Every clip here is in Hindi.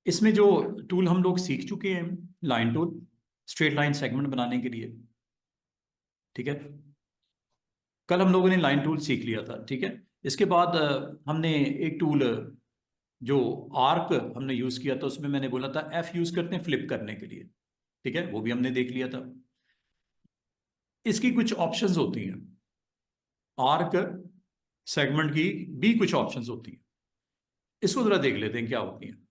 इसमें जो टूल हम लोग सीख चुके हैं, line tool, straight line segment बनाने के लिए। ठीक है, कल हम लोगों ने लाइन टूल सीख लिया था। ठीक है, इसके बाद हमने एक टूल जो आर्क हमने यूज किया था, उसमें मैंने बोला था एफ यूज करते हैं फ्लिप करने के लिए। ठीक है, वो भी हमने देख लिया था। इसकी कुछ ऑप्शंस होती हैं, आर्क सेगमेंट की भी कुछ ऑप्शंस होती हैं। इसको जरा देख लेते हैं क्या होती हैं।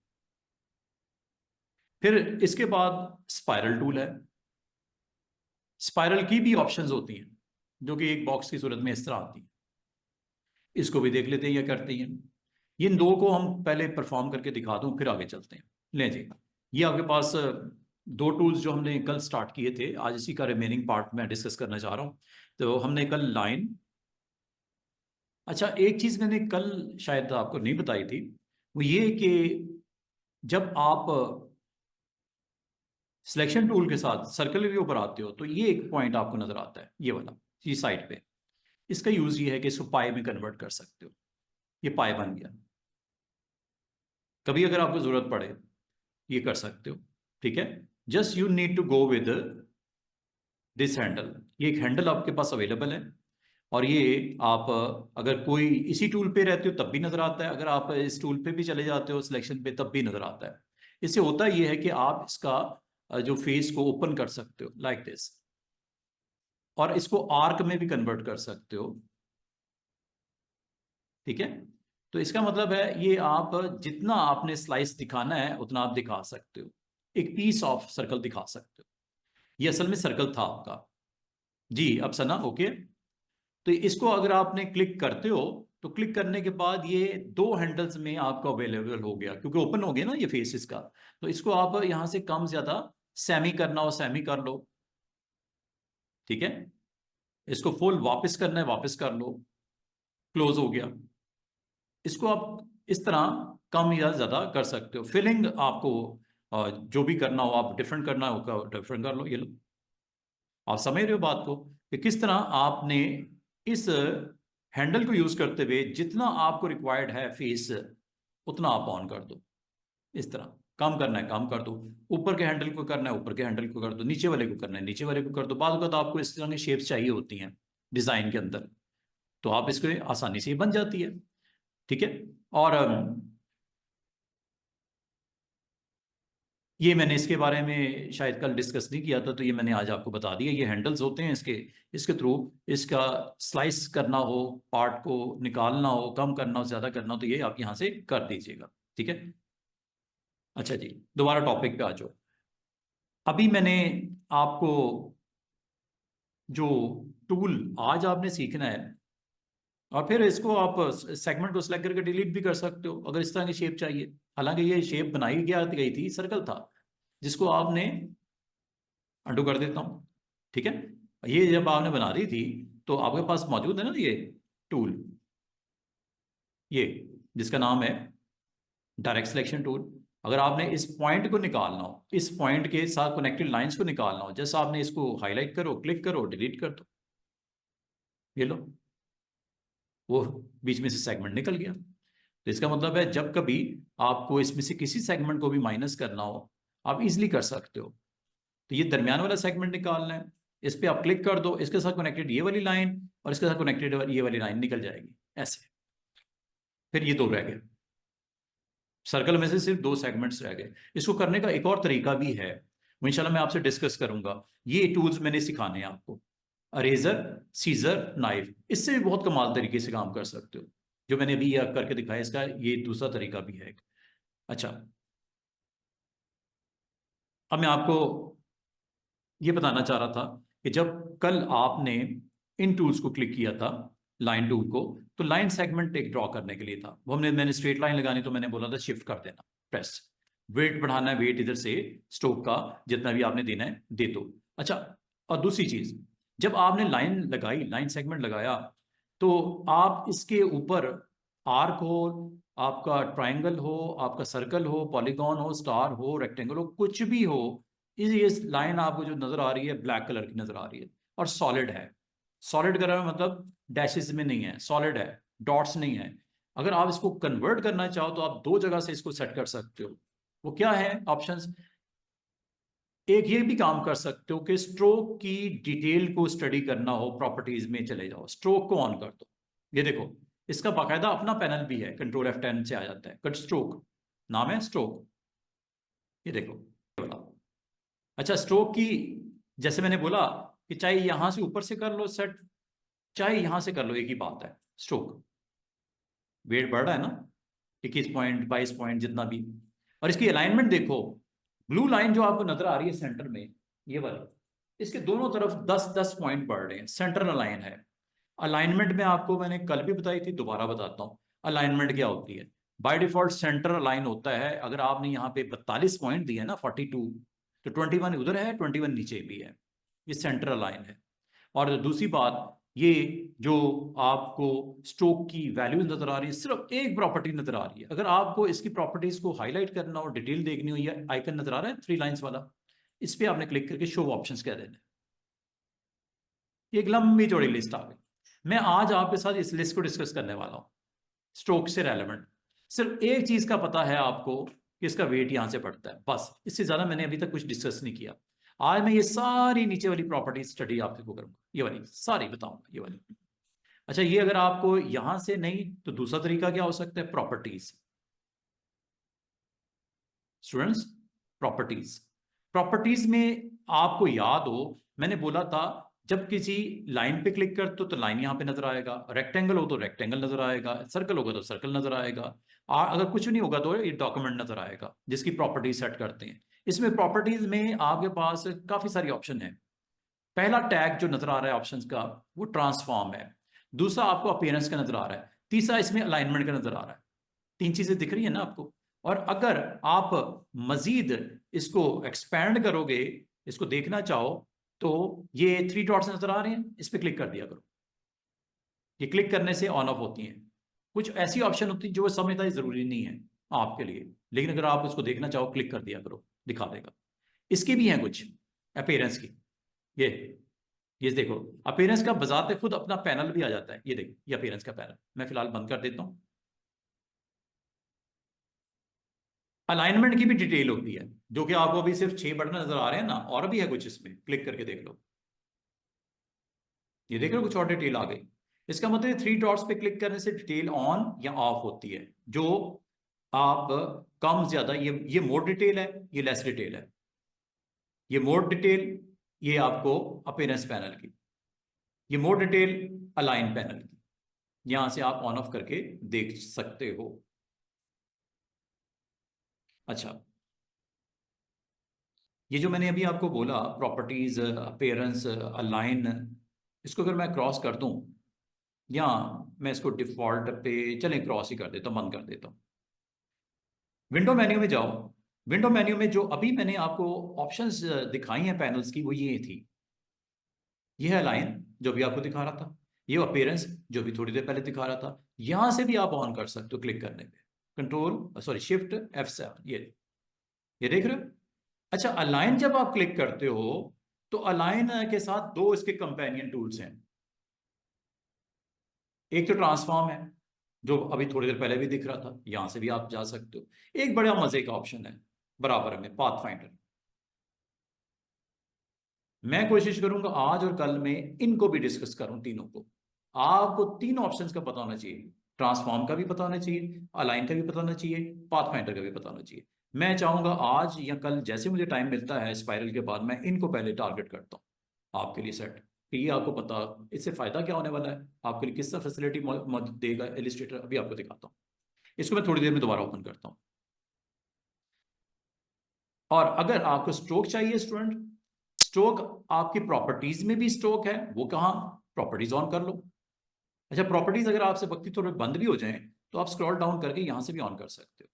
फिर इसके बाद स्पाइरल टूल है। स्पाइरल की भी ऑप्शंस होती हैं, जो कि एक बॉक्स की सूरत में इस तरह आती है। इसको भी देख लेते हैं या करते हैं। ये इन दो को हम पहले परफॉर्म करके दिखा दूं, फिर आगे चलते हैं। ले जी, ये आपके पास दो टूल्स जो हमने कल स्टार्ट किए थे, आज इसी का रिमेनिंग पार्ट मैं डिस्कस करना चाह रहा हूं। तो हमने कल लाइन, अच्छा एक चीज मैंने कल शायद आपको नहीं बताई थी, वो ये कि जब आप सिलेक्शन टूल के साथ सर्कल के ऊपर आते हो तो ये एक पॉइंट आपको नजर आता है, ये वाला, ये साइड पे। इसका यूज ये है कि इसको पाई में कन्वर्ट कर सकते हो। ये पाई बन गया। कभी अगर आपको जरूरत पड़े ये कर सकते हो। ठीक है, just you need to go with this handle. ये एक हैंडल आपके पास अवेलेबल है, और ये आप अगर कोई इसी टूल पे रहते हो तब भी नजर आता है, अगर आप इस टूल पे भी चले जाते हो सिलेक्शन पे तब भी नजर आता है। इससे होता ये है कि आप इसका जो फेस को ओपन कर सकते हो लाइक दिस, और इसको आर्क में भी कन्वर्ट कर सकते हो। ठीक है, तो इसका मतलब है ये आप जितना आपने स्लाइस दिखाना है उतना आप दिखा सकते हो, एक पीस ऑफ सर्कल दिखा सकते हो। ये असल में सर्कल था आपका। जी अब सना ओके। तो इसको अगर आपने क्लिक करते हो तो क्लिक करने के बाद ये दो हैंडल्स में आपका अवेलेबल हो गया, क्योंकि ओपन हो गया ना ये फेस इसका। तो इसको आप यहां से कम ज्यादा सेमी करना हो सेमी कर लो। ठीक है, इसको फुल वापस करना है वापस कर लो, क्लोज हो गया। इसको आप इस तरह कम या ज्यादा कर सकते हो। फिलिंग आपको जो भी करना हो, आप डिफरेंट करना हो डिफरेंट कर लो। ये लो, आप समझ रहे हो बात को, कि किस तरह आपने इस हैंडल को यूज करते हुए जितना आपको रिक्वायर्ड है फेस उतना आप ऑन कर दो। इस तरह कम करना है कम कर दो, ऊपर के हैंडल को करना है ऊपर के हैंडल को कर दो, नीचे वाले को करना है नीचे वाले को कर दो। बाद तो आपको इस तरह की शेप्स चाहिए होती हैं डिजाइन के अंदर, तो आप इसको आसानी से ये बन जाती है। ठीक है, और ये मैंने इसके बारे में शायद कल डिस्कस नहीं किया था, तो ये मैंने आज आपको बता दिया। ये हैंडल्स होते हैं इसके, इसके थ्रू इसका स्लाइस करना हो, पार्ट को निकालना हो, कम करना हो ज्यादा करना हो, तो ये आप यहां से कर दीजिएगा। ठीक है, अच्छा जी, दोबारा टॉपिक पे आ जाओ। अभी मैंने आपको जो टूल आज आपने सीखना है, और फिर इसको आप सेगमेंट को सिलेक्ट करके डिलीट भी कर सकते हो अगर इस तरह की शेप चाहिए। हालांकि ये शेप बनाई गई थी सर्कल था, जिसको आपने अंडू कर देता हूं। ठीक है, ये जब आपने बना दी थी तो आपके पास मौजूद है ना ये टूल, ये जिसका नाम है डायरेक्ट सिलेक्शन टूल। अगर आपने इस पॉइंट को निकालना हो, इस पॉइंट के साथ कनेक्टेड लाइंस को निकालना हो, जैसा आपने इसको हाईलाइट करो, क्लिक करो, डिलीट कर दो, ये लो, वो बीच में से सेगमेंट निकल गया। तो इसका मतलब है जब कभी आपको इसमें से किसी सेगमेंट को भी माइनस करना हो, आप इजिली कर सकते हो। तो ये दरमियान वाला सेगमेंट निकालना है, इस पे आप क्लिक कर दो, इसके साथ कनेक्टेड ये वाली लाइन और इसके साथ कनेक्टेड ये वाली लाइन निकल जाएगी ऐसे। फिर ये दो रह गए, सर्कल में से सिर्फ दो सेगमेंट्स रह गए। इसको करने का एक और तरीका भी है, वो इंशाल्लाह मैं आपसे डिस्कस करूंगा। ये टूल्स मैंने सिखाने हैं आपको, अरेजर, सीजर, नाइफ, इससे भी बहुत कमाल तरीके से काम कर सकते हो। जो मैंने अभी यह करके दिखाया, इसका ये दूसरा तरीका भी है। अच्छा, अब मैं आपको ये बताना चाह रहा था कि जब कल आपने इन टूल्स को क्लिक किया था, लाइन टूल को, तो लाइन सेगमेंट एक ड्रॉ करने के लिए था। वो मैंने स्ट्रेट लाइन लगानी, तो मैंने बोला था शिफ्ट कर देना, प्रेस, वेट बढ़ाना है, वेट इधर से स्ट्रोक का जितना भी आपने देना है दे दो। अच्छा, और दूसरी चीज, जब आपने लाइन लगाई, लाइन सेगमेंट लगाया, तो आप इसके ऊपर आर्क हो, आपका ट्राइंगल हो, आपका सर्कल हो, पॉलीगॉन हो, स्टार हो, रेक्टेंगल हो, कुछ भी हो, ये लाइन आपको जो नजर आ रही है ब्लैक कलर की नजर आ रही है, और सॉलिड है। सॉलिड कलर मतलब डैशेस में नहीं है, सॉलिड है, डॉट्स नहीं है। अगर आप इसको कन्वर्ट करना चाहो तो आप दो जगह से इसको सेट कर सकते हो। वो क्या है ऑप्शंस? एक ये भी काम कर सकते हो कि स्ट्रोक की डिटेल को स्टडी करना हो, प्रॉपर्टीज में चले जाओ, स्ट्रोक को ऑन कर दो। ये देखो, इसका बाकायदा अपना पैनल भी है, कंट्रोल F10 से आ जाता है, कट स्ट्रोक नाम है, स्ट्रोक। ये देखो, ये वाला। अच्छा, स्ट्रोक की जैसे मैंने बोला कि चाहे यहां से ऊपर से कर लो सेट, चाहे यहां से कर लो, एक ही बात है। स्ट्रोक वेट बढ़ रहा है ना, 21 पॉइंट 22 पॉइंट जितना भी। और इसकी अलाइनमेंट देखो, ब्लू लाइन जो आपको नजर आ रही है सेंटर में, ये वाली, इसके दोनों तरफ 10-10 पॉइंट बढ़ रहे हैं, सेंट्रल अलाइन है। अलाइनमेंट में आपको मैंने कल भी बताई थी, दोबारा बताता हूँ। अलाइनमेंट क्या होती है? बाय डिफॉल्ट सेंटर अलाइन होता है। अगर आपने यहाँ पे 42 पॉइंट दिए ना, 42, तो 21 उधर है, 21 नीचे भी है। ये सेंटर अलाइन है। और दूसरी बात, ये जो आपको स्ट्रोक की वैल्यू नजर आ रही है, सिर्फ एक प्रॉपर्टी नजर आ रही है। अगर आपको इसकी प्रॉपर्टीज को हाईलाइट करना हो, डिटेल देखनी हो, ये आइकन नजर आ रहा है 3 लाइंस वाला, इस पे आपने क्लिक करके शो ऑप्शंस कह देना। एक लंबी चौड़ी लिस्ट आ गई। मैं आज आपके साथ इस लिस्ट को डिस्कस करने वाला हूं, स्ट्रोक से रेलेवेंट। सिर्फ एक चीज का पता है आपको कि इसका वेट यहां से पड़ता है, बस। इससे ज्यादा मैंने अभी तक कुछ डिस्कस नहीं किया। आज मैं ये सारी नीचे वाली प्रॉपर्टी स्टडी आपको करूंगा, ये वाली सारी बताऊंगा, ये वाली। अच्छा, ये अगर आपको यहां से नहीं, तो दूसरा तरीका क्या हो सकता है? प्रॉपर्टीज। स्टूडेंट्स, प्रॉपर्टीज, प्रॉपर्टीज में आपको याद हो, मैंने बोला था जब किसी लाइन पे क्लिक करते हो तो लाइन यहां पे नजर आएगा, रेक्टेंगल हो तो रेक्टेंगल नजर आएगा, सर्कल होगा तो सर्कल नजर आएगा, और अगर कुछ नहीं होगा तो ये डॉक्यूमेंट नजर आएगा जिसकी प्रॉपर्टीज सेट करते हैं। इसमें प्रॉपर्टीज में आपके पास काफी सारी ऑप्शन है। पहला टैग जो नजर आ रहा है ऑप्शंस का, वो ट्रांसफॉर्म है। दूसरा आपको अपीयरेंस का नजर आ रहा है। तीसरा इसमें अलाइनमेंट का नजर आ रहा है। 3 चीजें दिख रही है ना आपको? और अगर आप मजीद इसको एक्सपैंड करोगे, इसको देखना चाहो, तो ये 3 डॉट्स नजर आ रहे हैं, इस पर क्लिक कर दिया करो। ये क्लिक करने से ऑन ऑफ होती हैं। कुछ ऐसी ऑप्शन होती है जो समझदारी जरूरी नहीं है आपके लिए, लेकिन अगर आप उसको देखना चाहो, क्लिक कर दिया करो, दिखा देगा। इसकी भी हैं कुछ अपीयरेंस की। ये ये देखो, अपीयरेंस का बजाते खुद अपना पैनल भी आ जाता है। ये देखो, ये अपीयरेंस का पैनल मैं फिलहाल बंद कर देता हूं। अलाइनमेंट की भी डिटेल होती है, जो कि आपको अभी सिर्फ 6 बटन नजर आ रहे हैं ना, और भी है कुछ इसमें, क्लिक करके देख लो। ये देख रहे हो, कुछ और डिटेल आ गई। इसका मतलब 3 डॉट्स पे क्लिक करने से डिटेल ऑन या ऑफ होती है। जो आप कम ज्यादा, ये मोर डिटेल है, ये लेस डिटेल है। ये मोर डिटेल, ये आपको अपीयरेंस पैनल की। ये मोर डिटेल अलाइन पैनल की। यहां से आप ऑन ऑफ करके देख सकते हो। अच्छा, ये जो मैंने अभी आपको बोला, प्रॉपर्टीज, अपीयरेंस, अलाइन, इसको अगर मैं क्रॉस कर दूं, या मैं इसको डिफॉल्ट पे चलें क्रॉस ही कर देता हूं, बंद कर देता हूं। विंडो मेन्यू में जाओ। विंडो मेन्यू में जो अभी मैंने आपको ऑप्शंस दिखाई हैं पैनल्स की, वो ये थी। ये है अलाइन, जो भी आपको दिखा रहा था। ये अपीयरेंस, जो भी थोड़ी देर पहले दिखा रहा था। यहां से भी आप ऑन कर सकते हो क्लिक करने पे, कंट्रोल सॉरी शिफ्ट F7, ये देख रहे हो? अच्छा, अलाइन जब आप क्लिक करते हो, तो अलाइन के साथ 2 इसके कंपेनियन टूल्स हैं। एक तो ट्रांसफॉर्म है, जो अभी थोड़ी देर पहले भी दिख रहा था, यहां से भी आप जा सकते हो। एक बड़ा मजे का ऑप्शन है बराबर में, पाथ फाइंडर। मैं कोशिश करूंगा आज और कल में इनको भी डिस्कस करूं, तीनों को। आपको 3 ऑप्शंस का पता होना चाहिए। ट्रांसफॉर्म का भी पता होना चाहिए, अलाइन का भी पता होना चाहिए, पाथ फाइंडर का भी पता होना चाहिए। मैं चाहूंगा आज या कल, जैसे मुझे टाइम मिलता है स्पाइरल के बाद, मैं इनको पहले टारगेट करता हूं आपके लिए सेट, कि ये आपको पता, इससे फायदा क्या होने वाला है आपके लिए, किस तरह फैसिलिटी मदद देगा इलिस्ट्रेटर, अभी आपको दिखाता हूँ। इसको मैं थोड़ी देर में दोबारा ओपन करता हूँ। और अगर आपको स्ट्रोक चाहिए स्टूडेंट, स्ट्रोक आपकी प्रॉपर्टीज में भी स्ट्रोक है, वो कहाँ? प्रॉपर्टीज ऑन कर लो। अच्छा, प्रॉपर्टीज अगर आपसे वक्ती तौर पर बंद भी हो जाए, तो आप स्क्रॉल डाउन करके यहां से भी ऑन कर सकते हो।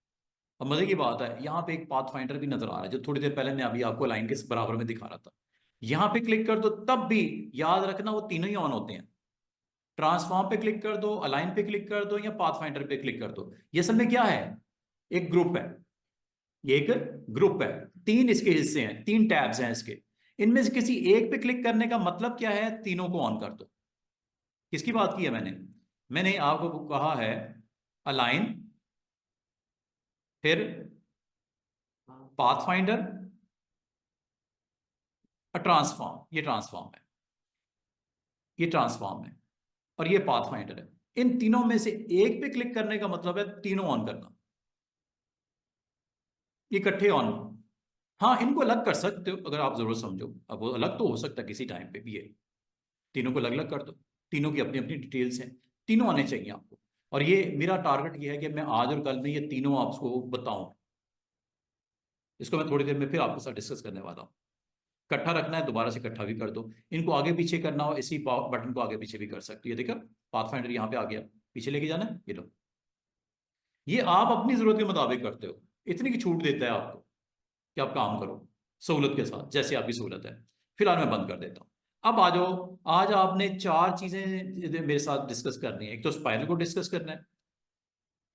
अब मजे की बात है, यहाँ पे एक पाथ फाइंडर भी नजर आ रहा है, जो थोड़ी देर पहले मैं अभी आपको लाइन के बराबर में दिखा रहा था। यहां पे क्लिक कर दो, तब भी याद रखना वो तीनों ही ऑन होते हैं। ट्रांसफॉर्म पे क्लिक कर दो, अलाइन पे क्लिक कर दो, या पाथ फाइंडर पे क्लिक कर दो। ये सब में क्या है? एक ग्रुप है। ये एक ग्रुप है। 3 इसके हिस्से हैं, 3 टैब्स हैं इसके। इनमें से किसी एक पे क्लिक करने का मतलब क्या है? तीनों को ऑन कर दो। किसकी बात की है मैंने? मैंने आपको कहा है अलाइन, फिर पाथ फाइंडर, ट्रांसफॉर्म, ये ट्रांसफॉर्म है, ये ट्रांसफॉर्म है, और ये पाथ फाइंडर है। इन तीनों में से एक पे क्लिक करने का मतलब है तीनों ऑन करना, ये इकट्ठे ऑन। हाँ, इनको अलग कर सकते हो अगर आप जरूरत समझो। अब वो अलग तो हो सकता है किसी टाइम पे भी, है तीनों को अलग अलग कर दो, तीनों की अपनी अपनी डिटेल्स हैं, तीनों आने चाहिए आपको। और ये मेरा टारगेट ये है कि मैं आज और कल में ये तीनों आपको बताऊं। इसको मैं थोड़ी देर में फिर आपके साथ डिस्कस करने वाला हूँ। इकट्ठा रखना है, दोबारा से इकट्ठा भी कर दो। इनको आगे पीछे करना हो, इसी बटन को आगे पीछे भी कर सकते हो। ये देखो पाथफाइंडर यहाँ पे आ गया, पीछे लेके जाना है, ये लो। ये आप अपनी जरूरत के मुताबिक करते हो, इतनी की छूट देता है आपको कि आप काम करो सहूलत के साथ, जैसे आपकी सहूलत है। फिलहाल मैं बंद कर देता हूँ। अब आ जाओ, आज आपने चार चीजें मेरे साथ डिस्कस करनी है। एक तो स्पाइरल को डिस्कस करना है,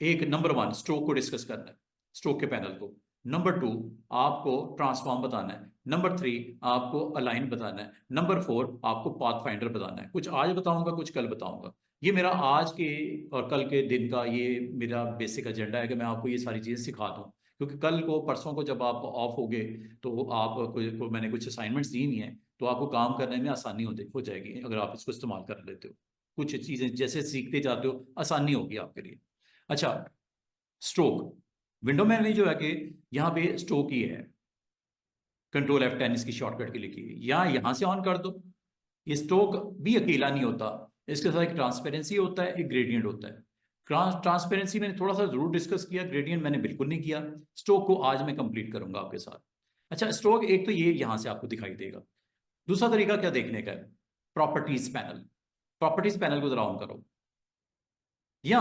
एक नंबर वन स्ट्रोक को डिस्कस करना है, स्ट्रोक के पैनल को। नंबर टू आपको ट्रांसफॉर्म बताना है। नंबर थ्री आपको अलाइन बताना है। नंबर फोर आपको पाथ फाइंडर बताना है। कुछ आज बताऊंगा, कुछ कल बताऊंगा। ये मेरा आज के और कल के दिन का ये मेरा बेसिक एजेंडा है कि मैं आपको ये सारी चीजें सिखा दूं। क्योंकि कल को परसों को जब आप ऑफ हो गए तो आप को मैंने कुछ असाइनमेंट्स दी हुई हैं, तो आपको काम करने में आसानी हो जाएगी अगर आप इसको इस्तेमाल कर लेते हो। कुछ चीजें जैसे सीखते जाते हो आसानी होगी आपके लिए। अच्छा, स्ट्रोक विंडो में जो है कि यहाँ पे स्ट्रोक ही है, कंट्रोल F10 इसकी शॉर्टकट की लिखी है, यहां से ऑन कर दो। ये स्ट्रोक भी अकेला नहीं होता, इसके साथ एक ट्रांसपेरेंसी होता है, एक ग्रेडियंट होता है। ट्रांसपेरेंसी मैंने थोड़ा सा जरूर डिस्कस किया, ग्रेडियंट मैंने बिल्कुल नहीं किया। स्ट्रोक को आज मैं कंप्लीट करूंगा आपके साथ। अच्छा, स्ट्रोक एक तो ये यहां से आपको दिखाई देगा। दूसरा तरीका क्या देखने का है, प्रॉपर्टीज पैनल। प्रॉपर्टीज पैनल को जरा ऑन करो, या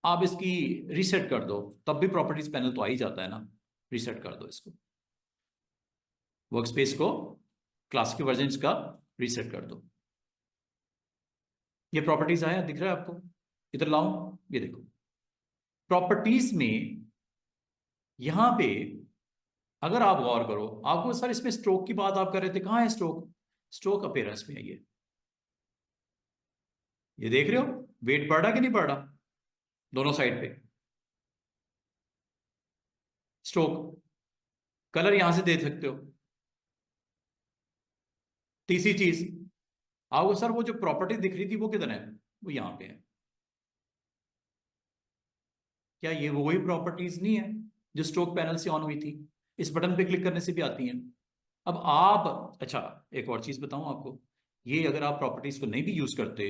आप इसकी रीसेट कर दो, तब भी प्रॉपर्टीज पैनल तो आ ही जाता है ना। रीसेट कर दो इसको, वर्कस्पेस को, क्लासिक वर्जन का रीसेट कर दो। ये प्रॉपर्टीज आया, दिख रहा है आपको? इधर लाऊं, ये देखो प्रॉपर्टीज में यहां पे अगर आप गौर करो, आपको सर इसमें स्ट्रोक की बात आप कर रहे थे, कहां है स्ट्रोक? स्ट्रोक अपीयरेंस में है ये देख रहे हो वेट बढ़ रहा कि नहीं बढ़ रहा दोनों साइड पे? स्ट्रोक कलर यहां से दे सकते हो। तीसरी चीज, आपको सर वो जो प्रॉपर्टी दिख रही थी वो किधर है? वो यहां पे है। क्या ये वो वही प्रॉपर्टीज नहीं है जो स्ट्रोक पैनल से ऑन हुई थी? इस बटन पे क्लिक करने से भी आती हैं। अब आप, अच्छा एक और चीज बताऊं आपको, ये अगर आप प्रॉपर्टीज को नहीं भी यूज करते,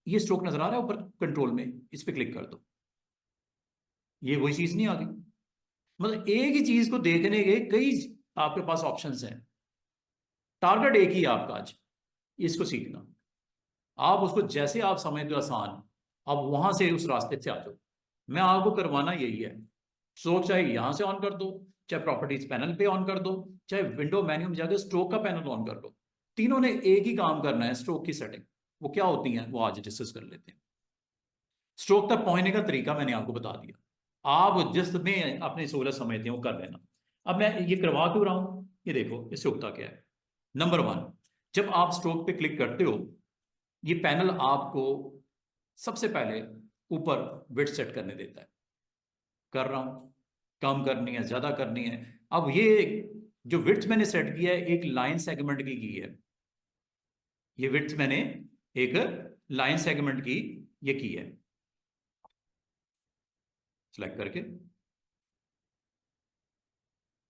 ये स्ट्रोक नजर आ रहा है ऊपर कंट्रोल में, इस पे क्लिक कर दो, ये वही चीज नहीं आ गई? मतलब एक ही चीज को देखने के कई आपके पास ऑप्शंस हैं। टारगेट एक ही है आपका आज, इसको सीखना। आप उसको जैसे आप समझते हो आसान, आप वहां से उस रास्ते से आ जाओ। मैं आपको करवाना यही है। स्ट्रोक चाहे यहां से ऑन कर दो, चाहे प्रॉपर्टीज पैनल पे ऑन कर दो, चाहे विंडो मेन्यू में जाकर स्ट्रोक का पैनल ऑन कर दो, तीनों ने एक ही काम करना है, स्ट्रोक की सेटिंग। वो क्या होती है वो आज डिस्कस कर लेते हैं। स्ट्रोक तक पहुंचने का तरीका मैंने आपको बता दिया, आप जिस में अपनी सहूलत समझते हैं वो कर लेना। अब मैं ये करवा क्यों रहा हूं, ये देखो इससे होता क्या है। नंबर वन, जब आप स्ट्रोक पे क्लिक करते हो, ये पैनल आपको सबसे पहले ऊपर विड्थ सेट करने देता है। कर रहा हूं, कम करनी है ज्यादा करनी है। अब ये जो विड्थ मैंने सेट किया है एक लाइन सेगमेंट की है, ये विड्थ मैंने एक लाइन सेगमेंट की ये की है। सिलेक्ट करके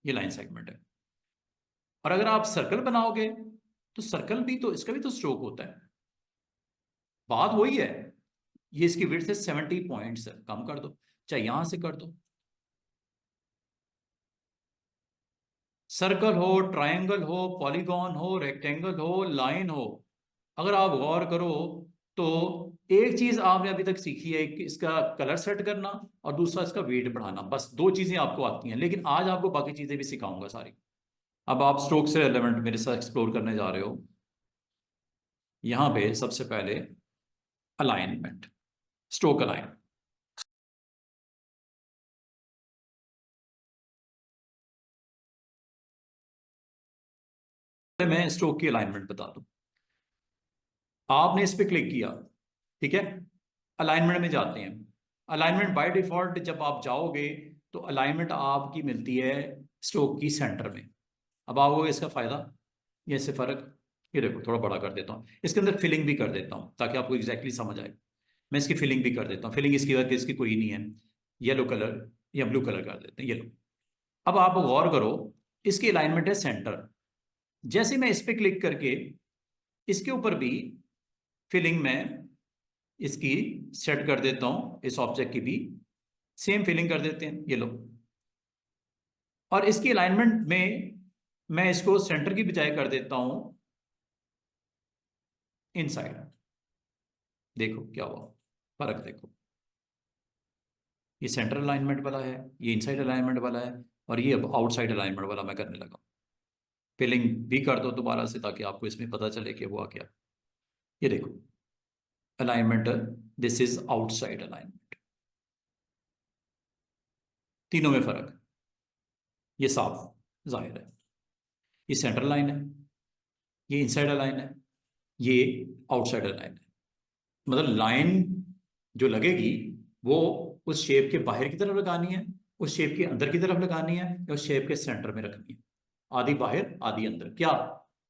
ये लाइन सेगमेंट है। और अगर आप सर्कल बनाओगे तो सर्कल भी तो, इसका भी तो स्ट्रोक होता है। बात वही है, ये इसकी विड्थ से 70 पॉइंट्स है, कम कर दो, चाहे यहां से कर दो। सर्कल हो, ट्रायंगल हो, पॉलीगॉन हो, रेक्टेंगल हो, लाइन हो, अगर आप गौर करो तो एक चीज आपने अभी तक सीखी है कि इसका कलर सेट करना, और दूसरा इसका वेट बढ़ाना। बस दो चीजें आपको आती हैं, लेकिन आज आपको बाकी चीजें भी सिखाऊंगा सारी। अब आप स्ट्रोक से रिलेवेंट मेरे साथ एक्सप्लोर करने जा रहे हो। यहां पे सबसे पहले अलाइनमेंट, स्ट्रोक अलाइन। मैं स्ट्रोक की अलाइनमेंट बता दूं, आपने इस पे क्लिक किया, ठीक है, अलाइनमेंट में जाते हैं। अलाइनमेंट बाय डिफॉल्ट जब आप जाओगे तो अलाइनमेंट आपकी मिलती है स्ट्रोक की सेंटर में। अब आओगे इसका फायदा, ये इससे फर्क, ये देखो थोड़ा बड़ा कर देता हूँ, इसके अंदर फिलिंग भी कर देता हूँ ताकि आपको एग्जैक्टली समझ आए। मैं इसकी फिलिंग भी कर देता हूँ, फिलिंग इसकी वजह इसकी कोई नहीं है, येलो कलर या ब्लू कलर कर देते हैं, येलो। अब आप गौर करो, इसकी अलाइनमेंट है सेंटर। जैसे मैं इस पर क्लिक करके इसके ऊपर भी फिलिंग में इसकी सेट कर देता हूं, इस ऑब्जेक्ट की भी सेम फिलिंग कर देते हैं, ये लो। और इसकी अलाइनमेंट में मैं इसको सेंटर की बजाय कर देता हूं इनसाइड। देखो क्या हुआ, फर्क देखो, ये सेंटर अलाइनमेंट वाला है, ये इनसाइड अलाइनमेंट वाला है, और ये अब आउटसाइड अलाइनमेंट वाला मैं करने लगा। फिलिंग भी कर दो दोबारा से ताकि आपको इसमें पता चले कि हुआ क्या। ये देखो alignment, this is outside alignment, तीनों में फर्क, ये साफ जाहिर है। ये सेंटर लाइन है, ये इनसाइड लाइन है, ये आउटसाइड लाइन है। मतलब लाइन जो लगेगी वो उस शेप के बाहर की तरफ लगानी है, उस शेप के अंदर की तरफ लगानी है, या उस शेप के सेंटर में रखनी है। आधी बाहर आधी अंदर। क्या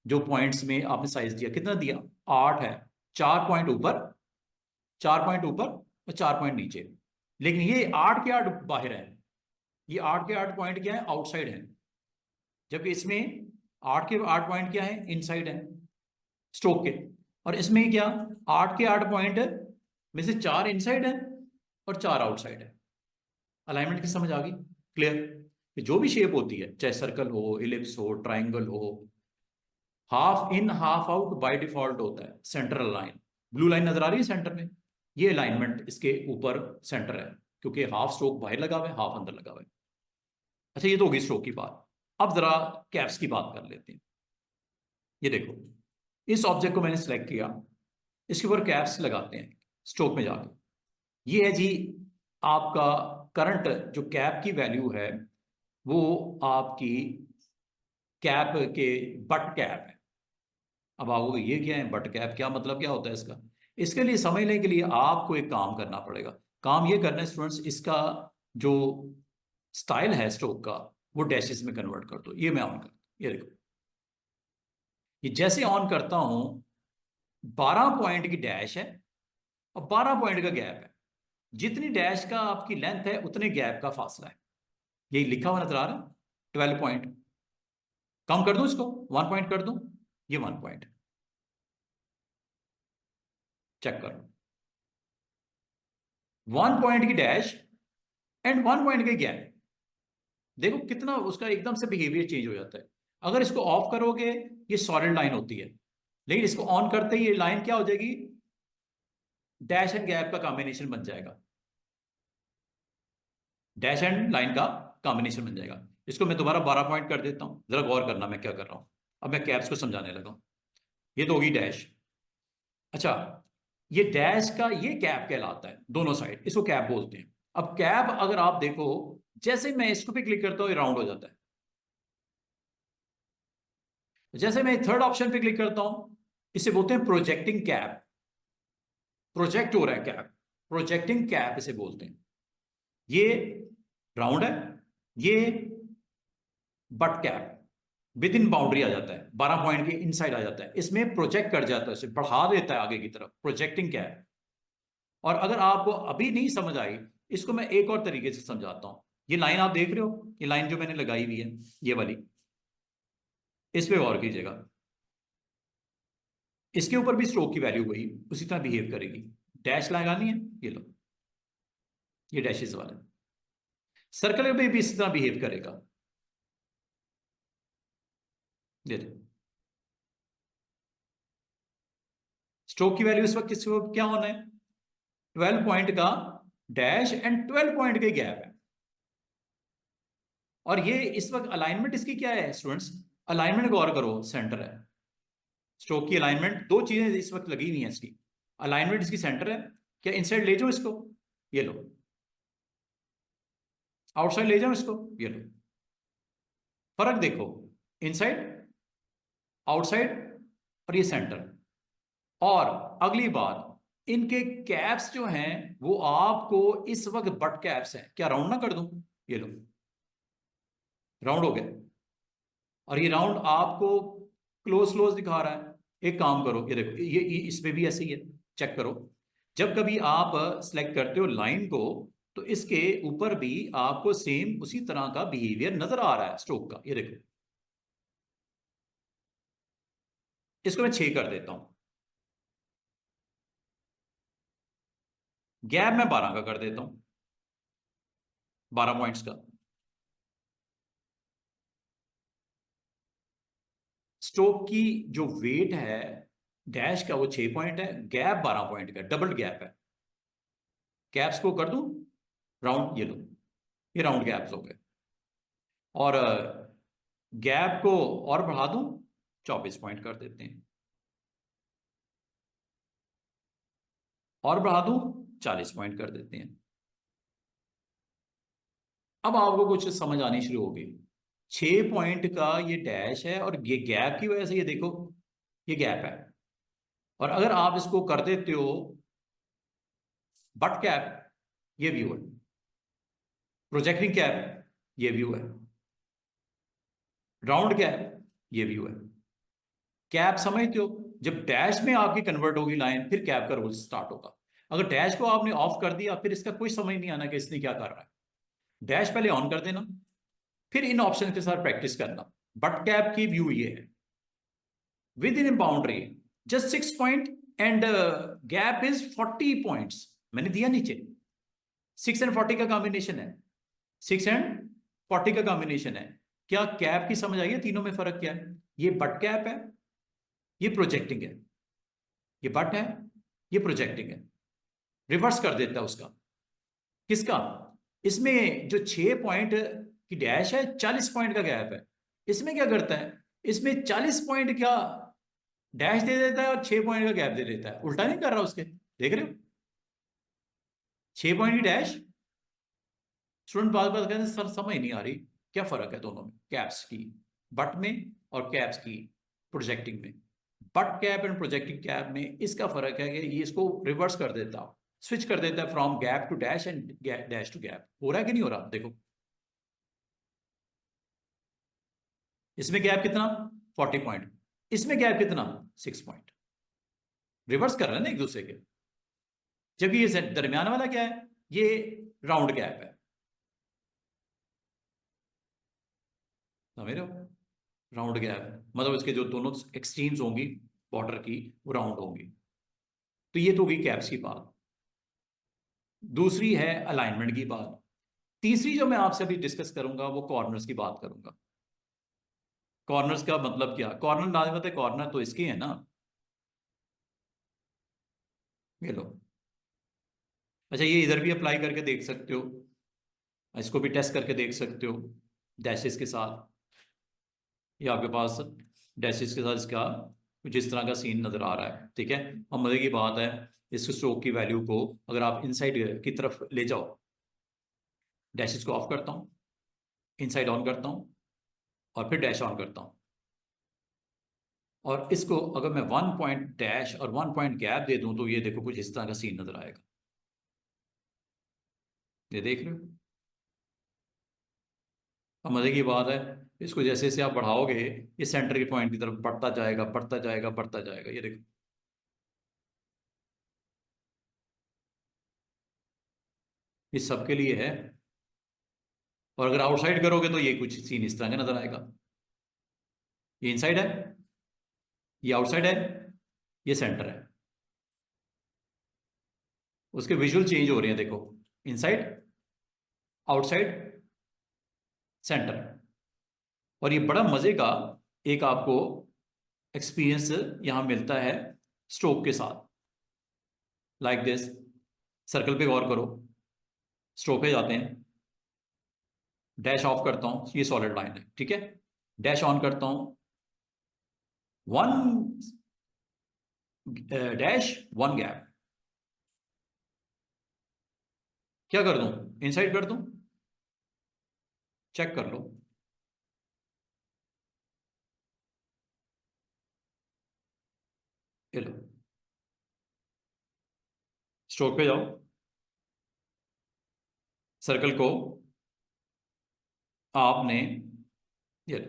जो पॉइंट्स में आपने साइज दिया, कितना दिया, 8 है। 4 पॉइंट ऊपर, 4 पॉइंट ऊपर और 4 पॉइंट नीचे। लेकिन ये 8 के 8 बाहर है, ये 8 के 8 पॉइंट क्या है, आउटसाइड है। जबकि इसमें 8 के 8 पॉइंट क्या है, इनसाइड है स्ट्रोक के। और इसमें क्या, 8 के 8 पॉइंट में से 4 इनसाइड है और 4 आउटसाइड है। अलाइनमेंट की समझ आ गई, क्लियर। कि जो भी शेप होती है, चाहे सर्कल हो, इलिप्स हो, ट्राइंगल हो, half in half out by default होता है सेंट्रल लाइन। ब्लू लाइन नजर आ रही है सेंटर में, ये अलाइनमेंट इसके ऊपर सेंटर है, क्योंकि हाफ स्ट्रोक बाहर लगा हुआ है, हाफ अंदर लगा हुआ है। अच्छा, ये तो होगी स्ट्रोक की बात। अब जरा कैप्स की बात कर लेते हैं। ये देखो, इस ऑब्जेक्ट को मैंने सेलेक्ट किया, इसके ऊपर कैप्स लगाते हैं स्ट्रोक में जाके। ये है जी आपका करंट जो कैप की वैल्यू है, वो आपकी कैप के बट कैप है। अब आपको ये क्या है बट कैप, क्या मतलब क्या होता है इसका। इसके लिए समझने के लिए आपको एक काम करना पड़ेगा। काम ये करना है स्टूडेंट्स, इसका जो स्टाइल है स्ट्रोक का, वो डैशेस में कन्वर्ट कर दो। ये मैं ऑन कर, ये देखो, ये जैसे ऑन करता हूं, 12 पॉइंट की डैश है और 12 पॉइंट का गैप है। जितनी डैश का आपकी लेंथ है उतने गैप का फासला है। यही लिखा हुआ नजर आ रहा है, 12 पॉइंट। कम कर दूं इसको, 1 पॉइंट कर दूं, ये 1 पॉइंट, चेक करो, 1 पॉइंट की डैश एंड 1 पॉइंट का गैप। देखो कितना उसका एकदम से बिहेवियर चेंज हो जाता है। अगर इसको ऑफ करोगे ये सॉलिड लाइन होती है, लेकिन इसको ऑन करते ही ये लाइन क्या हो जाएगी, डैश एंड गैप का कॉम्बिनेशन बन जाएगा, डैश एंड लाइन का कॉम्बिनेशन बन जाएगा। इसको मैं दोबारा 12 पॉइंट कर देता हूं, जरा गौर करना मैं क्या कर रहा हूं। अब मैं कैप्स को समझाने लगा। ये तो होगी डैश। अच्छा, ये डैश का ये कैप कहलाता है, दोनों साइड इसको कैप बोलते हैं। अब कैप अगर आप देखो, जैसे मैं इसको पे क्लिक करता हूं ये राउंड हो जाता है। जैसे मैं थर्ड ऑप्शन पे क्लिक करता हूं, इसे बोलते हैं प्रोजेक्टिंग कैप। प्रोजेक्ट हो रहा है कैप, प्रोजेक्टिंग कैप इसे बोलते हैं। ये राउंड है, ये butt cap within boundary आ जाता है, 12 पॉइंट के इनसाइड आ जाता है, इसमें प्रोजेक्ट कर जाता है, इसे बढ़ा देता है आगे की तरफ, प्रोजेक्टिंग कैप। और अगर आपको अभी नहीं समझ आई, इसको मैं एक और तरीके से समझाता हूं। ये लाइन आप देख रहे हो, ये लाइन जो मैंने लगाई हुई है, ये वाली, इस पे गौर कीजिएगा। इसके ऊपर भी स्ट्रोक की वैल्यू वही उसी तरह बिहेव करेगी। डैश लगानी है, ये लो, ये डैशेस वाला सर्कल में भी इसी तरह बिहेव करेगा। ये लो, स्ट्रोक की वैल्यू इस वक्त किस क्या होना है, 12 पॉइंट का डैश एंड 12 पॉइंट का गैप है। और ये इस वक्त अलाइनमेंट इसकी क्या है स्टूडेंट्स, अलाइनमेंट गौर करो, सेंटर है। स्ट्रोक की अलाइनमेंट, दो चीजें इस वक्त लगी हुई हैं इसकी। अलाइनमेंट इसकी सेंटर है, क्या इनसाइड ले जाओ इसको, ये लो, आउटसाइड ले जाओ इसको, ये लो। फर्क देखो, इनसाइड, आउटसाइड और ये सेंटर। और अगली बात, इनके कैप्स जो हैं वो आपको इस वक्त बट कैप्स हैं, क्या राउंड ना कर दूं, ये लो, राउंड हो गया, और ये राउंड आपको क्लोज क्लोज दिखा रहा है। एक काम करो, ये देखो, ये इस पे भी ऐसे ही है, चेक करो। जब कभी आप सिलेक्ट करते हो लाइन को, तो इसके ऊपर भी आपको सेम उसी तरह का बिहेवियर नजर आ रहा है स्ट्रोक का। ये देखो, इसको मैं 6 कर देता हूं, गैप मैं 12 का कर देता हूं, 12 पॉइंट्स का। स्ट्रोक की जो वेट है डैश का, वो 6 पॉइंट है, गैप 12 पॉइंट का, डबल गैप है। गैप्स को कर दूं राउंड, ये लो, ये राउंड गैप्स हो गए। और गैप को और बढ़ा दूं, 24 पॉइंट कर देते हैं, और बढ़ा दूं 40 पॉइंट कर देते हैं। अब आपको कुछ समझ आनी शुरू होगी। 6 पॉइंट का ये डैश है, और ये गैप की वजह से ये देखो, ये गैप है। और अगर आप इसको कर देते हो बट कैप, ये व्यू है, प्रोजेक्टिंग कैप, ये व्यू है, राउंड कैप, ये व्यू है। कैप समझते हो, जब डैश में आपकी कन्वर्ट होगी लाइन, फिर कैप का रोल स्टार्ट होगा। अगर डैश को आपने ऑफ कर दिया, फिर इसका कोई समझ नहीं आना कि इसने क्या कर रहा है। डैश पहले ऑन कर देना, फिर इन ऑप्शन के साथ प्रैक्टिस करना। बट कैप की व्यू ये है, with in boundary just 6 point, and gap is 40 points. मैंने दिया नीचे, 6 एंड 40 का कॉम्बिनेशन है, 6 एंड 40 का कॉम्बिनेशन है। क्या कैप की समझ आई है? तीनों में फर्क क्या है? ये बट कैप है, ये प्रोजेक्टिंग है। ये बट है, ये प्रोजेक्टिंग है। रिवर्स कर देता है उसका। किसका? इसमें जो 6 पॉइंट की डैश है, 40 पॉइंट का गैप है। इसमें क्या करता है, इसमें 40 पॉइंट का डैश दे देता है और 6 पॉइंट का गैप दे देता है। उल्टा नहीं कर रहा उसके, देख रहे हो? 6 पॉइंट की डैश, स्टूडेंट बार बार कहते हैं सर समझ नहीं आ रही, क्या फर्क है दोनों में, कैप्स की बट में और कैप्स की प्रोजेक्टिंग में। But cap and projecting cap में इसका फर्क है कि ये इसको रिवर्स कर देता, स्विच कर देता है from gap to dash and dash to gap. हो रहा है कि नहीं हो रहा? देखो, इसमें गैप कितना? 40 पॉइंट। इसमें गैप कितना? 6 पॉइंट। रिवर्स कर रहे हैं ना एक दूसरे के। जबकि ये दरमियान वाला क्या है? ये राउंड गैप है, समझ रहे हो? राउंड गैप मतलब इसके जो दोनों एक्सट्रीम्स होंगी बॉर्डर की, वो राउंड होंगी। तो ये तो होगी कैप्स की बात। दूसरी है अलाइनमेंट की बात। तीसरी जो मैं आपसे अभी डिस्कस करूंगा, वो कॉर्नर्स की बात करूंगा। कॉर्नर्स का मतलब क्या? कॉर्नर लाजमत है, कॉर्नर तो इसके है ना, ये लो। अच्छा, ये इधर भी अप्लाई करके देख सकते हो, इसको भी टेस्ट करके देख सकते हो डैशेस के साथ। ये आपके पास डैशेस के साथ इसका कुछ इस तरह का सीन नजर आ रहा है, ठीक है। और मजे की बात है, इस स्ट्रोक की वैल्यू को अगर आप इनसाइड की तरफ ले जाओ, डैशेस को ऑफ करता हूँ, इनसाइड ऑन करता हूँ, और फिर डैश ऑन करता हूँ, और इसको अगर मैं 1 पॉइंट डैश और 1 पॉइंट गैप दे दूं, तो ये देखो कुछ इस तरह का सीन नजर आएगा। ये देख रहे हो? अब मजे की बात है, इसको जैसे जैसे आप बढ़ाओगे, ये सेंटर के पॉइंट की तरफ बढ़ता जाएगा, बढ़ता जाएगा, बढ़ता जाएगा। ये देखो, इस सबके लिए है। और अगर आउटसाइड करोगे तो ये कुछ सीन इस तरह का नजर आएगा। ये इनसाइड है, ये आउटसाइड है, ये सेंटर है। उसके विजुअल चेंज हो रहे हैं, देखो, इनसाइड, आउटसाइड, सेंटर। और ये बड़ा मजे का एक आपको एक्सपीरियंस यहां मिलता है स्ट्रोक के साथ, लाइक दिस। सर्कल पे गौर करो, स्ट्रोक पे जाते हैं, डैश ऑफ करता हूं, ये सॉलिड लाइन है, ठीक है। डैश ऑन करता हूं, 1 डैश 1 गैप। क्या कर दूं? इनसाइड कर दूं? चेक कर लो। ये लो, स्ट्रोक पे जाओ, सर्कल को आपने ये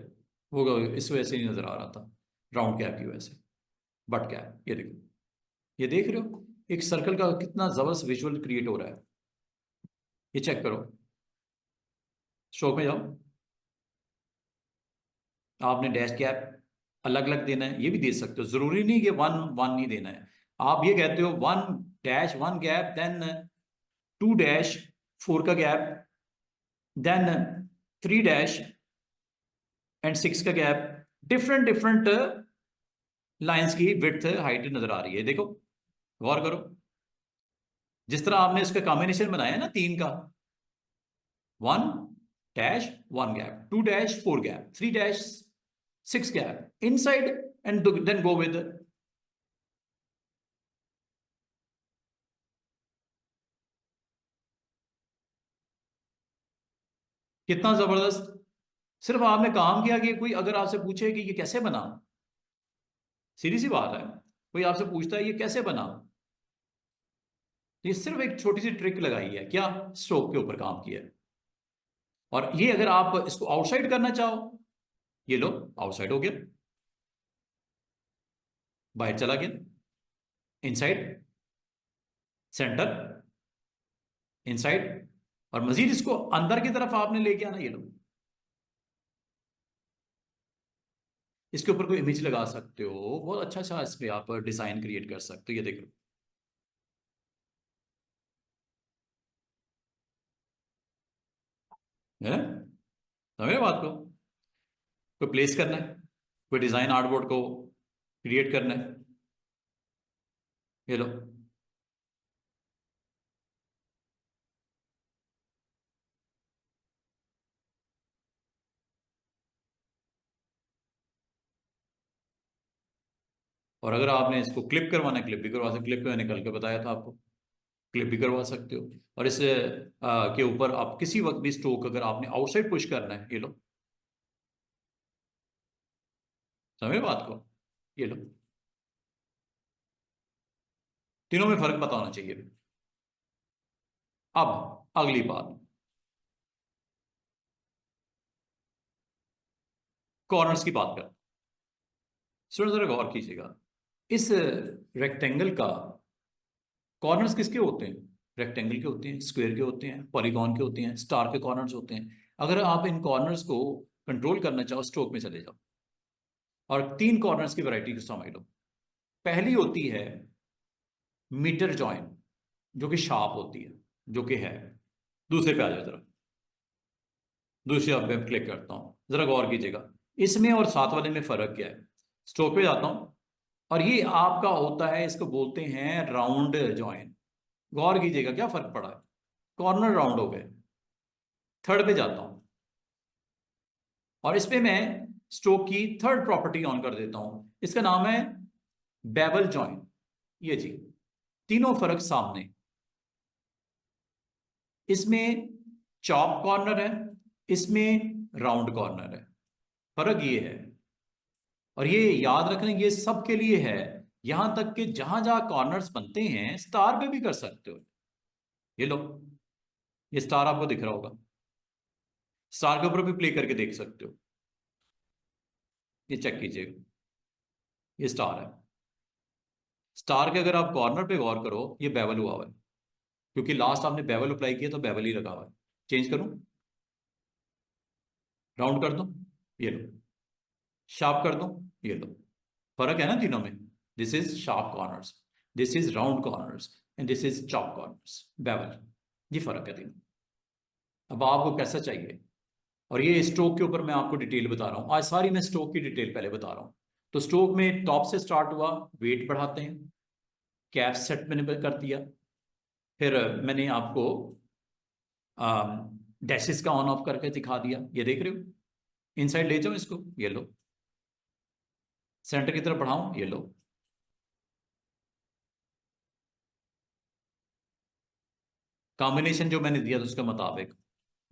वो इस वजह से नहीं नजर आ रहा था, राउंड कैप की वजह से। बट कैप, ये देखो, ये देख रहे हो एक सर्कल का कितना जबरदस्त विजुअल क्रिएट हो रहा है। ये चेक करो, स्ट्रोक में जाओ, आपने डैश कैप अलग अलग देना है, ये भी दे सकते हो, जरूरी नहीं कि वन वन नहीं देना है। आप ये कहते हो one dash one gap, then two dash four का गैप, then three dash and six का गैप, डिफरेंट डिफरेंट लाइंस की विड्थ हाइट नजर आ रही है, देखो गौर करो। जिस तरह आपने इसका कॉम्बिनेशन बनाया ना तीन का, one dash one gap, to dash four gap, three dash six gap inside, and then go with, कितना जबरदस्त। सिर्फ आपने काम किया कि कोई अगर आपसे पूछे कि ये कैसे बना, सीधी सी बात है, कोई आपसे पूछता है ये कैसे बना, तो ये सिर्फ एक छोटी सी ट्रिक लगाई है, क्या, स्ट्रोक के ऊपर काम किया है। और ये अगर आप इसको आउटसाइड करना चाहो, ये लो आउटसाइड हो गया, बाहर चला गया, इनसाइड, सेंटर, इनसाइड, और मजीद इसको अंदर की तरफ आपने लेके आना, ये लो। इसके ऊपर कोई इमेज लगा सकते हो, बहुत अच्छा अच्छा इस पे आप डिजाइन क्रिएट कर सकते हो, ये देखो। है, समझे बात को, कोई प्लेस करना है, कोई डिजाइन आर्टबोर्ड को क्रिएट करना है, ये लो। और अगर आपने इसको क्लिप करवाना है, क्लिप भी करवा सकते, क्लिप मैंने कल के बताया था आपको, क्लिप भी करवा सकते हो। और इस के ऊपर आप किसी वक्त भी स्ट्रोक अगर आपने आउटसाइड पुश करना है, ये लो, समझे बात को, ये लो। तीनों में फर्क पता होना चाहिए। अब अगली बात, कॉर्नर्स की बात कर, स्टूडेंट जरा गौर कीजिएगा, इस रेक्टेंगल का कॉर्नर्स किसके होते हैं, रेक्टेंगल के होते हैं, स्क्वायर के होते हैं, पॉलीगॉन के होते हैं, स्टार के कॉर्नर्स होते हैं। अगर आप इन कॉर्नर्स को कंट्रोल करना चाहो, स्ट्रोक में चले जाओ और तीन कॉर्नर्स की वैरायटी को समझ लो। पहली होती है मीटर जॉइन, जो कि शार्प होती है, जो कि है, दूसरे पे आ जाओ जरा, दूसरे अब मैं क्लिक करता हूं, जरा गौर कीजिएगा इसमें और साथ वाले में फर्क क्या है। स्ट्रोक पे जाता हूं, और ये आपका होता है, इसको बोलते हैं राउंड जॉइन। गौर कीजिएगा क्या फर्क पड़ा है, कॉर्नर राउंड हो गए। थर्ड पे जाता हूं, और इस पे मैं स्ट्रोक की थर्ड प्रॉपर्टी ऑन कर देता हूं, इसका नाम है बेवल जॉइन। ये जी, तीनों फर्क सामने। इसमें चॉप कॉर्नर है, इसमें राउंड कॉर्नर है, फर्क ये है। और ये याद रखना, ये सबके लिए है, यहां तक कि जहां जहां कॉर्नर्स बनते हैं स्टार पे भी कर सकते हो। ये लो, ये स्टार आपको दिख रहा होगा, स्टार के ऊपर भी प्ले करके देख सकते हो, ये चेक कीजिएगा, ये स्टार है। स्टार के अगर आप कॉर्नर पे गौर करो, ये बेवल हुआ हुआ है, क्योंकि लास्ट आपने बेवल अप्लाई किया तो बेवल ही लगा हुआ है। चेंज करूं, राउंड कर दूं, ये लो, शार्प कर दूं, ये लो, फर्क है ना तीनों में। This is sharp corners, this is round corners, and this is chop corners, bevel. ये फर्क है तीनों। अब आपको कैसा चाहिए, और ये स्ट्रोक के ऊपर मैं आपको डिटेल बता रहा हूँ आज, सारी मैं स्ट्रोक की डिटेल पहले बता रहा हूँ। तो स्ट्रोक में टॉप से स्टार्ट हुआ, वेट बढ़ाते हैं, कैप सेट मैंने कर दिया, फिर मैंने आपको डैशेस का ऑन ऑफ करके दिखा दिया, ये देख रहे हो। इनसाइड ले जाओ इसको, ये लो, सेंटर की तरफ बढ़ाऊं, ये लो, कॉम्बिनेशन जो मैंने दिया था उसके मुताबिक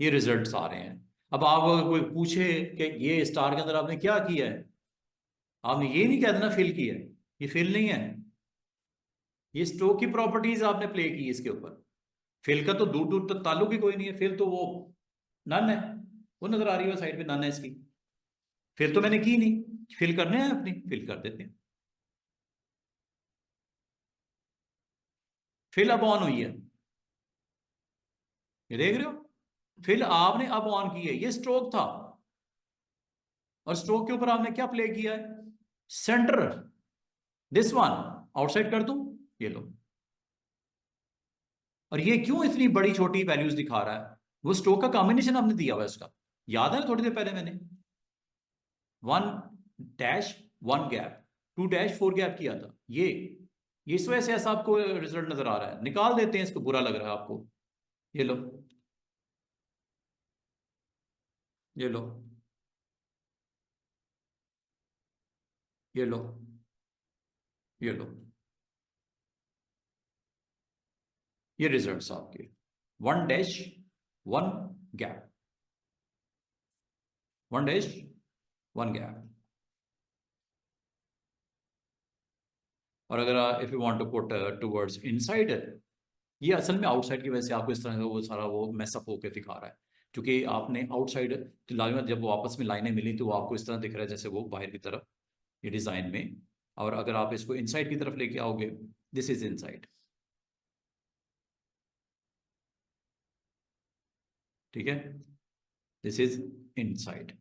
ये रिजल्ट्स आ रहे हैं। अब आप अगर कोई पूछे कि ये स्टार के अंदर आपने क्या किया है, आपने ये नहीं कह देना फिल किया है, ये फिल नहीं है, ये स्ट्रोक की प्रॉपर्टीज आपने प्ले की इसके ऊपर। फिल का तो दूर दूर तक ताल्लुक ही कोई नहीं है, फिल तो वो नन है, वो नजर आ रही है साइड पे, नन है इसकी। फिल तो मैंने की नहीं, फिल करने हैं अपनी, फिल कर देते हैं। फिल अब ऑन हुई है, ये देख रहे हो, फिल आपने अब ऑन की है, ये स्ट्रोक था, और स्ट्रोक के ऊपर आपने क्या प्ले किया है, सेंटर, दिस वन, आउटसाइड कर दूं, ये लो। और ये क्यों इतनी बड़ी छोटी वैल्यूज दिखा रहा है, वो स्ट्रोक का कॉम्बिनेशन आपने दिया हुआ है उसका, याद है थोड़ी देर पहले मैंने 1-1 गैप, 2-4 गैप किया था, ये इस वजह से ऐसा आपको रिजल्ट नजर आ रहा है, निकाल देते हैं इसको, बुरा लग रहा है आपको, ये लो, ये लो, ये लो, ये लो, ये रिजल्ट्स आपके 1-1 गैप, 1-1 गैप। और अगर if you want to put towards inside, ये असल में आउटसाइड की वजह से आपको इस तरह का वो सारा वो मैसअप होकर दिखा रहा है, क्योंकि आपने आउटसाइड लाइन जब वो आपस में लाइनें मिली तो वो आपको इस तरह दिख रहा है जैसे वो बाहर की तरफ, ये डिजाइन में। और अगर आप इसको इनसाइड की तरफ लेके आओगे, दिस इज इनसाइड, ठीक है, दिस इज इनसाइड।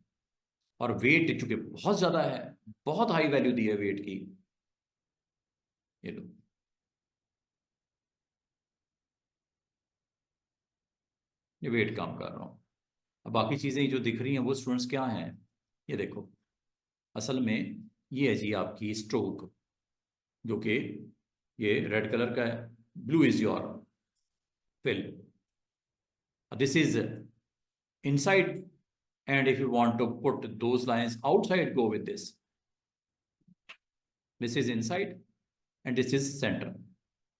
और वेट चूंकि बहुत ज्यादा है, बहुत हाई वैल्यू दी है वेट की, ये लो, ये वेट कम कर रहा हूं। अब बाकी चीजें जो दिख रही हैं वो स्टूडेंट्स क्या हैं, ये देखो, असल में ये है जी आपकी स्ट्रोक, जो कि ये रेड कलर का है, blue is your fill, this is inside, and if you want to put those lines outside, go with this is inside and this is center,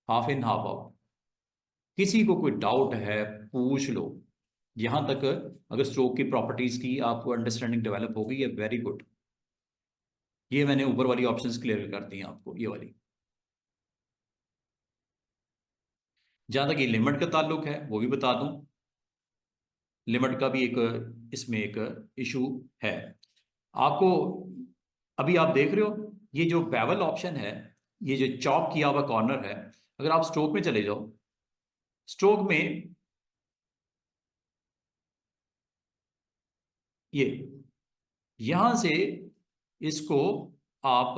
half in half out। किसी को कोई डाउट है पूछ लो, यहां तक अगर स्ट्रोक की प्रॉपर्टीज की आपको अंडरस्टैंडिंग डेवलप हो गई है, वेरी गुड। ये मैंने ऊपर वाली ऑप्शंस क्लियर कर दी हैं आपको, ये वाली। जहां तक ये लिमिट का ताल्लुक है वो भी बता दूं, लिमिट का भी एक इसमें एक इशू है आपको। अभी आप देख रहे हो ये जो बेवल ऑप्शन है, ये जो चॉप किया हुआ कॉर्नर है, अगर आप स्ट्रोक में चले जाओ, स्ट्रोक में ये यहां से इसको आप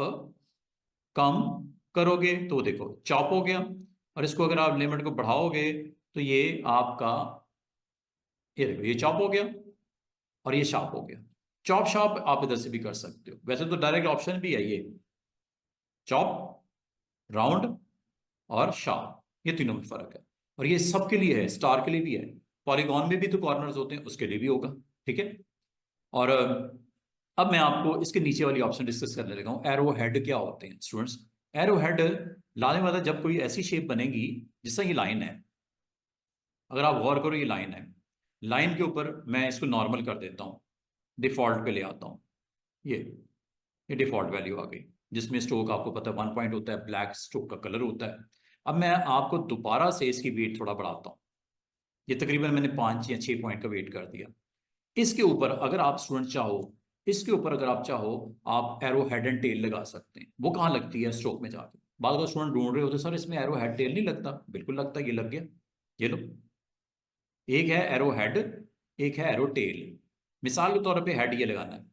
कम करोगे तो देखो चॉप हो गया, और इसको अगर आप लिमिट को बढ़ाओगे तो ये आपका, ये देखो ये चॉप हो गया और ये शार्प हो गया। चॉप शार्प आप इधर से भी कर सकते हो, वैसे तो डायरेक्ट ऑप्शन भी है ये, चॉप, राउंड और शार्प, ये तीनों में फर्क है। और ये सबके लिए है, स्टार के लिए भी है, पॉलीगॉन में भी तो कॉर्नर्स होते हैं उसके लिए भी होगा, ठीक है। और अब मैं आपको इसके नीचे वाली ऑप्शन डिस्कस करने लगा हूं, एरो हेड क्या होते हैं स्टूडेंट्स। एरो हेड लाने वाला जब कोई ऐसी शेप बनेगी, जिस तरह ये लाइन है, अगर आप गौर करो ये लाइन है, लाइन के ऊपर मैं इसको नॉर्मल कर देता हूं, डिफॉल्ट पे ले आता हूं, ये डिफॉल्ट वैल्यू आ गई, जिसमें स्ट्रोक आपको पता है 1 पॉइंट होता है, ब्लैक स्ट्रोक का कलर होता है। अब मैं आपको दोबारा से इसकी वेट थोड़ा बढ़ाता हूँ, ये तकरीबन मैंने 5 या 6 पॉइंट का वेट कर दिया। इसके ऊपर अगर आप स्टूडेंट चाहो, इसके ऊपर अगर आप चाहो, आप एरो हेड एंड टेल लगा सकते हैं। वो कहाँ लगती है, स्ट्रोक में जाके। बाद का स्टूडेंट ढूंढ रहे होते सर इसमें एरो हेड टेल नहीं लगता, बिल्कुल लगता है, ये लग गया, ये लो, एक है एरो हेड, एक है एरो टेल। मिसाल के तौर पे हेड ये लगाना है,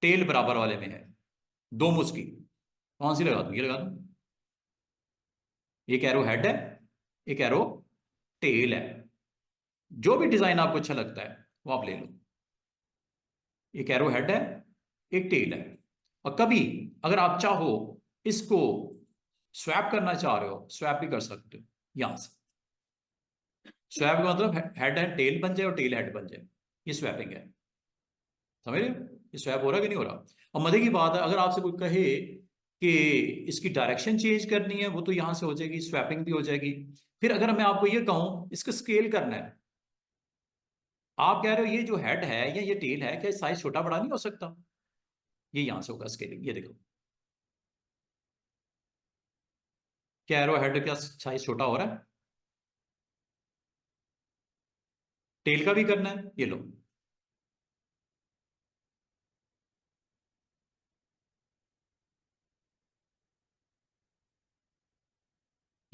टेल बराबर वाले में है, दो मुस्की, कौन सी लगा दूं, ये लगा दूं, एक एरो हेड है, एक एरो टेल है, जो भी डिजाइन आपको अच्छा लगता है वो आप ले लो। एक एरो हेड है, एक टेल है। और कभी अगर आप चाहो इसको स्वैप करना चाह रहे हो, स्वैप भी कर सकते हो यहां से। स्वैप का मतलब हेड एंड टेल बन जाए और टेल हेड बन जाए, ये स्वैपिंग है, समझ रहे हो, ये स्वैप हो रहा है कि नहीं हो रहा। और मजे की बात है, अगर आपसे कोई कहे कि इसकी डायरेक्शन चेंज करनी है, वो तो यहां से हो जाएगी, स्वैपिंग भी हो जाएगी। फिर अगर मैं आपको ये कहूं इसको स्केल करना है, आप कह रहे हो ये जो हेड है या ये टेल है, क्या साइज छोटा बड़ा नहीं हो सकता, ये यहां से होगा स्केलिंग, ये देखो, क्या एरो हेड का साइज छोटा हो रहा है, टेल का भी करना है, ये लो,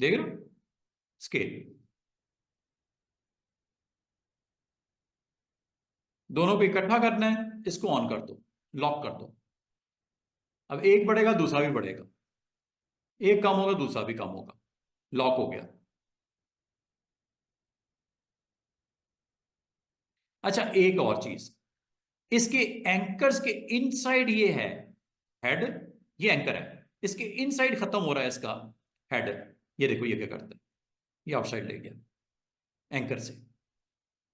देख रहे हो, स्केल, दोनों को इकट्ठा करना है, इसको ऑन कर दो, लॉक कर दो। अब एक बढ़ेगा दूसरा भी बढ़ेगा, एक कम होगा दूसरा भी कम होगा, लॉक हो गया। अच्छा एक और चीज, इसके एंकर्स के इनसाइड ये है हेड, ये एंकर है, इसके इनसाइड खत्म हो रहा है इसका हेड। ये देखो ये क्या करता है, ये आउटसाइड ले गया एंकर से,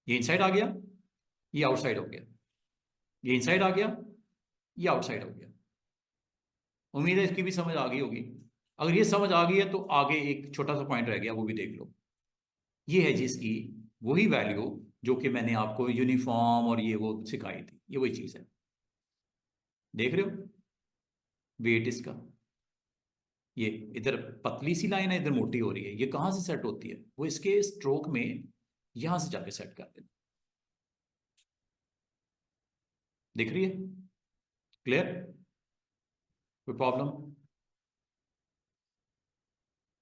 ये इनसाइड आ गया, ये आउटसाइड हो गया, ये इनसाइड आ गया, ये आउटसाइड हो गया। उम्मीद है इसकी भी समझ आ गई होगी। अगर ये समझ आ गई है तो आगे एक छोटा सा पॉइंट रह गया, वो भी देख लो। ये है जिसकी वही वैल्यू जो कि मैंने आपको यूनिफॉर्म और ये वो सिखाई थी, ये वही चीज है। देख रहे हो वेट इसका, ये इधर पतली सी लाइन है, इधर मोटी हो रही है, ये कहां से सेट होती है, वो इसके स्ट्रोक में यहां से जाके सेट कर देना। दिख रही है, क्लियर, कोई प्रॉब्लम?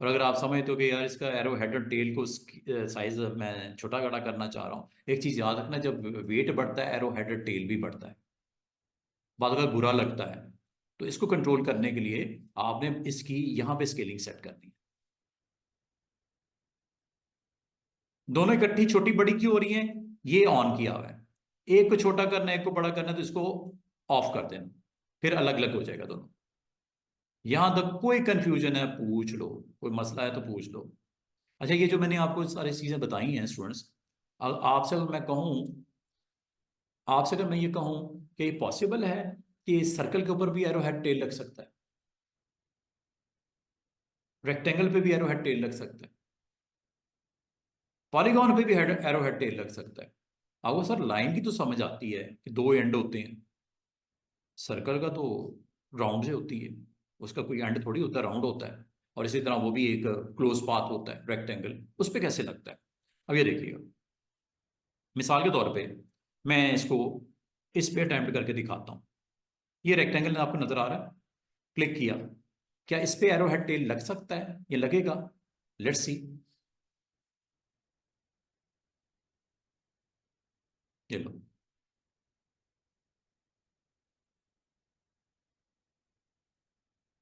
और अगर आप समझते हो कि यार इसका एरो हेड और टेल को साइज मैं छोटा बड़ा करना चाह रहा हूँ, एक चीज याद रखना, जब वेट बढ़ता है एरो हेड और टेल भी बढ़ता है, बाद अगर बुरा लगता है, तो इसको कंट्रोल करने के लिए आपने इसकी यहां पे स्केलिंग सेट करनी है। दोनों इकट्ठी छोटी बड़ी क्यों हो रही है, ये ऑन किया हुआ है, एक को छोटा करना है एक को बड़ा करना है, तो इसको ऑफ कर देना, फिर अलग अलग हो जाएगा दोनों। यहां तक कोई कंफ्यूजन है पूछ लो, कोई मसला है तो पूछ लो। अच्छा ये जो मैंने आपको सारी चीजें बताई हैं स्टूडेंट्स, आपसे अगर मैं कहूं, आपसे अगर मैं ये कहूं कि ये पॉसिबल है कि सर्कल के ऊपर भी एरो हेड टेल लग सकता है, रेक्टेंगल पे भी एरो हेड टेल लग सकता है, पॉलीगॉन पे भी एरो हेड टेल लग सकता है। आपको सर लाइन की तो समझ आती है कि दो एंड होते हैं, सर्कल का तो राउंड से होती है, उसका कोई एंड थोड़ी होता है, राउंड होता है। और इसी तरह वो भी एक क्लोज पाथ होता है रेक्टेंगल, उस पर कैसे लगता है? अब ये देखिएगा, मिसाल के तौर पे मैं इसको इस पे अटेम्प्ट करके दिखाता हूँ। ये रेक्टेंगल आपको नजर आ रहा है, क्लिक किया, क्या इस पे एरो हेड टेल लग सकता है, ये लगेगा? लेट्स सी, ये लो,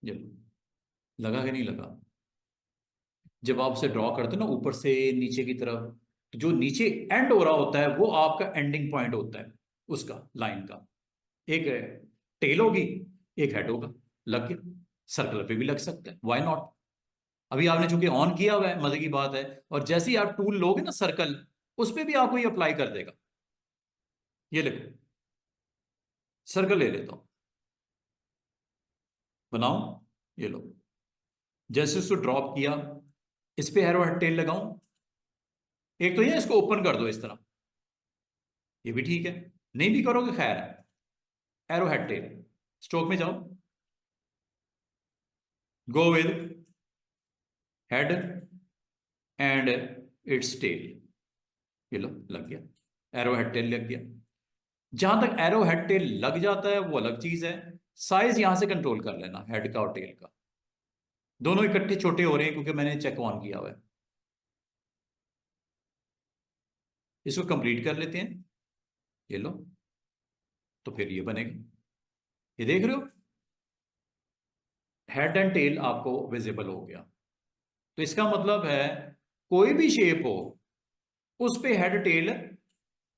ये लो, लगा कि नहीं लगा? जब आप उसे ड्रॉ करते हो ना ऊपर से नीचे की तरफ, तो जो नीचे एंड हो रहा होता है वो आपका एंडिंग पॉइंट होता है उसका, लाइन का। एक टेल होगी, एक हेड होगा, लग गया। सर्कल पे भी लग सकता है, व्हाई नॉट? अभी आपने चूंकि ऑन किया हुआ है, मजे की बात है, और जैसे ही आप टूल लोगे ना सर्कल, उस पे भी आपको ये अप्लाई कर देगा। ये देखो, सर्कल ले लेता हूं, बनाओ, ये लो, जैसे उसको ड्रॉप किया, इस पे एरो हेड टेल लगाऊं, एक तो ये इसको ओपन कर दो इस तरह, ये भी ठीक है, नहीं भी करोगे खैर है। एरो हेड टेल, स्ट्रोक में जाओ, go with head and it's tail, ये लो लग गया, एरो हेड टेल लग गया। जहां तक एरो हेड टेल लग जाता है वो अलग चीज है, साइज यहां से कंट्रोल कर लेना हेड का और टेल का, दोनों इकट्ठे छोटे हो रहे हैं क्योंकि मैंने चेक ऑन किया हुआ है। इसको कंप्लीट कर लेते हैं, ये लो, तो फिर ये बनेगा, ये देख रहे हो, हेड एंड टेल आपको विजिबल हो गया। तो इसका मतलब है कोई भी शेप हो, उस पे हेड टेल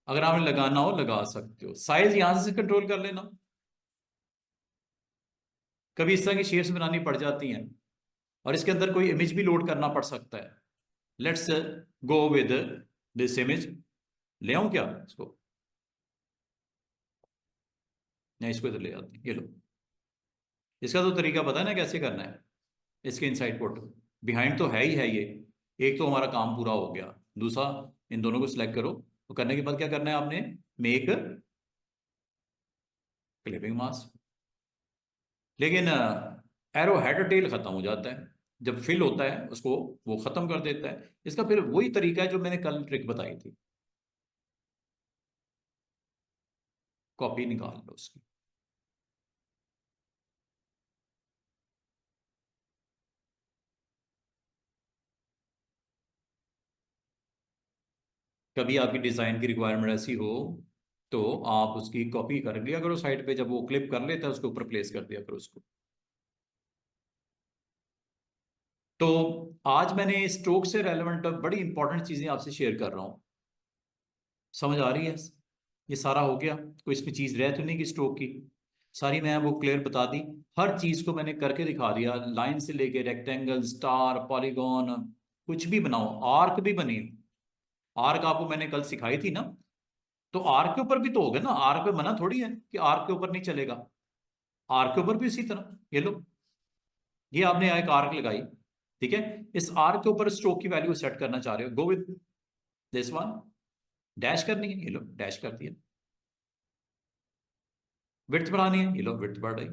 अगर आपने लगाना हो लगा सकते हो, साइज यहां से कंट्रोल कर लेना। कभी इस तरह की शेप्स बनानी पड़ जाती हैं और इसके अंदर कोई इमेज भी लोड करना पड़ सकता है। Let's go with this image, ले आऊं क्या इसको? नहीं, इसको इधर ले आते हैं, ये लो। इसका तो तरीका पता है ना कैसे करना है, इसके इनसाइड पुट, बिहाइंड तो है ही है ये। एक तो हमारा काम पूरा हो गया, दूसरा इन दोनों को सिलेक्ट करो, तो करने के बाद क्या करना है आपने, मेक क्लिपिंग मास्क। लेकिन एरो हेड टेल खत्म हो जाता है जब फिल होता है उसको, वो खत्म कर देता है। इसका फिर वही तरीका है जो मैंने कल ट्रिक बताई थी, कॉपी निकाल लो उसकी। कभी आपकी डिज़ाइन की रिक्वायरमेंट ऐसी हो तो आप उसकी कॉपी कर लिया करो साइड पे, जब वो क्लिप कर लेता है उसके ऊपर प्लेस कर दिया करो उसको। तो आज मैंने स्ट्रोक से रेलेवेंट बड़ी इंपॉर्टेंट चीज़ें आपसे शेयर कर रहा हूँ। समझ आ रही है? ये सारा हो गया, कोई इसमें चीज़ रह तो नहीं कि स्ट्रोक की, सारी मैं वो क्लियर बता दी। हर चीज़ को मैंने करके दिखा दिया, लाइन से लेके रेक्टेंगल, स्टार, पॉलीगॉन, कुछ भी बनाओ, आर्क भी बनी। आर्क आपको मैंने कल सिखाई थी ना, तो आर्क के ऊपर भी तो होगा ना, आर्क पे मना थोड़ी है कि आर्क के ऊपर नहीं चलेगा। आर्क के ऊपर भी इसी तरह, ये लो, ये आपने एक आर्क लगाई, ठीक है, इस आर्क के ऊपर स्ट्रोक की वैल्यू सेट करना चाह रहे हो, गो विद दिस वन, डैश करनी है, ये लो डैश कर दिया। विड्थ बढ़ानी है, ये लो विड्थ बढ़ रही।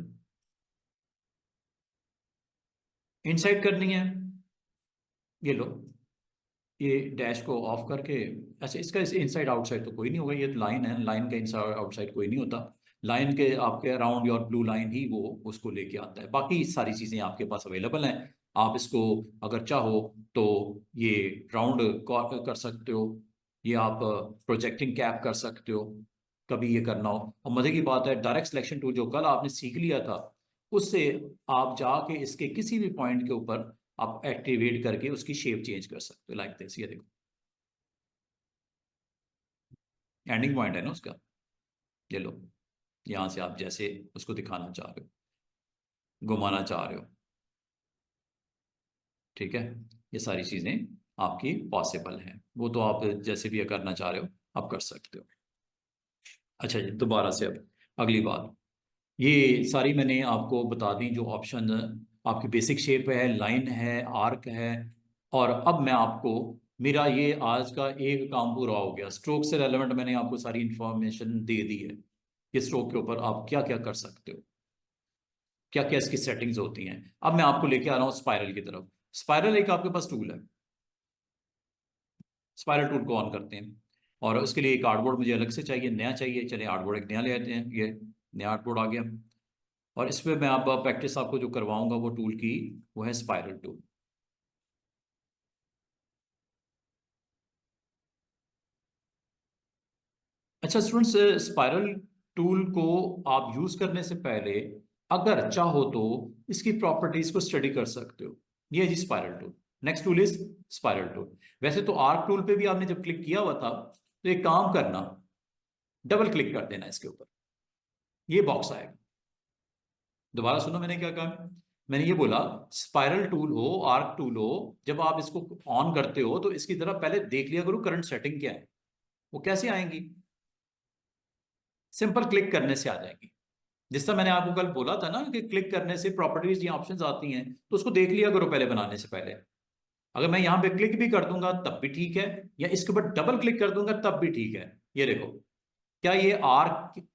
इनसाइड करनी है, ये लो, ये डैश को ऑफ करके। अच्छा, इसका इनसाइड आउटसाइड तो कोई नहीं होगा, ये लाइन है, लाइन का इनसाइड आउटसाइड कोई नहीं होता। लाइन के आपके अराउंड योर ब्लू लाइन ही वो उसको लेके आता है, बाकी सारी चीजें आपके पास अवेलेबल हैं। आप इसको अगर चाहो तो ये राउंड कर सकते हो, ये आप प्रोजेक्टिंग कैप कर सकते हो, कभी ये करना हो। और मजे की बात है, डायरेक्ट सिलेक्शन टूल जो कल आपने सीख लिया था, उससे आप जाके इसके किसी भी पॉइंट के ऊपर आप एक्टिवेट करके उसकी शेप चेंज कर सकते हो, लाइक दिस, ये देखो एंडिंग पॉइंट है ना उसका, ये लो, यहां से आप जैसे उसको दिखाना चाह रहे हो, घुमाना चाह रहे हो, ठीक है, ये सारी चीजें आपकी पॉसिबल हैं, वो तो आप जैसे भी करना चाह रहे हो आप कर सकते हो। अच्छा जी, दोबारा से अब अगली बात, ये सारी मैंने आपको बता दी जो ऑप्शन, आपकी बेसिक शेप है, लाइन है, आर्क है। और अब मैं आपको, मेरा ये आज का एक काम पूरा हो गया, स्ट्रोक से रेलेवेंट मैंने आपको सारी इंफॉर्मेशन दे दी है कि स्ट्रोक के ऊपर आप क्या क्या कर सकते हो, क्या क्या इसकी सेटिंग्स होती हैं। अब मैं आपको लेके आ रहा हूँ स्पाइरल की तरफ। स्पाइरल एक आपके पास टूल है, स्पाइरल टूल को ऑन करते हैं, और उसके लिए एक आर्टबोर्ड मुझे अलग से चाहिए, नया चाहिए, चलिए आर्टबोर्ड एक नया ले आते हैं, ये नया आर्टबोर्ड आ गया। और इस पे मैं आप प्रैक्टिस आपको जो करवाऊंगा वो टूल की, वो है स्पाइरल टूल। अच्छा स्टूडेंट्स, स्पाइरल टूल को आप यूज करने से पहले अगर चाहो तो इसकी प्रॉपर्टीज को स्टडी कर सकते हो। ये है जी spiral tool. Next tool is spiral tool. वैसे तो आर्क टूल पे भी आपने जब क्लिक किया हुआ था, तो एक काम करना, डबल क्लिक कर देना इसके ऊपर, ये बॉक्स आएगा। दोबारा सुनो मैंने क्या कहा, मैंने ये बोला स्पाइरल टूल हो, आर्क टूल हो, जब आप इसको ऑन करते हो तो इसकी तरफ पहले देख लिया करो करंट सेटिंग क्या है। वो कैसे आएंगी? सिंपल क्लिक करने से आ जाएंगी। जिस तरह मैंने आपको कल बोला था ना कि क्लिक करने से प्रॉपर्टीज या ऑप्शंस आती हैं, तो उसको देख लिया करो पहले बनाने से पहले। अगर मैं यहां पे क्लिक भी कर दूंगा तब भी ठीक है, या इसके ऊपर डबल क्लिक कर दूंगा तब भी ठीक है। ये देखो, क्या ये आर्क,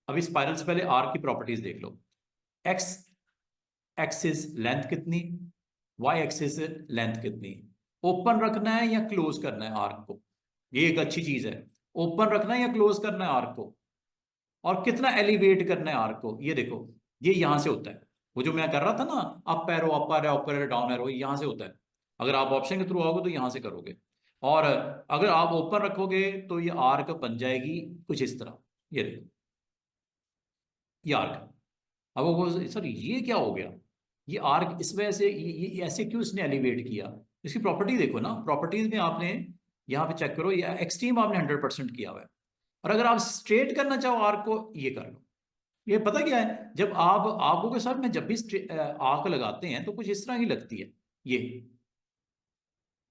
अभी स्पाइरल से पहले आर्क की प्रॉपर्टीज देख लो। एक्स एक्सिस लेंथ कितनी, वाई एक्सिस लेंथ कितनी, ओपन रखना है या क्लोज करना है आर्क को, ये एक अच्छी चीज है। ओपन रखना है या क्लोज करना है आर्क को, और कितना एलिवेट करना है आर्क को, ये देखो, ये यहां से होता है। वो जो मैं कर रहा था ना, अप एरो, अपर एरो, अपर एरो, डाउन एरो, यहां से होता है। अगर आप ऑप्शन के थ्रू आओगे तो यहां से करोगे, और अगर आप ओपन रखोगे तो ये आर्क बन जाएगी कुछ इस तरह, ये देखो, ये आर्क। अब वो, सर ये क्या हो गया, ये आर्क इस वजह से, ये ऐसे क्यों इसने एलिवेट किया? इसकी प्रॉपर्टी देखो ना, प्रॉपर्टीज में आपने यहाँ पे चेक करो, ये एक्सट्रीम आपने 100% किया हुआ है। और अगर आप स्ट्रेट करना चाहो आर्क को, ये कर लो। ये पता क्या है, जब आप आंखों के साथ में जब भी आंख लगाते हैं तो कुछ इस तरह की लगती है, ये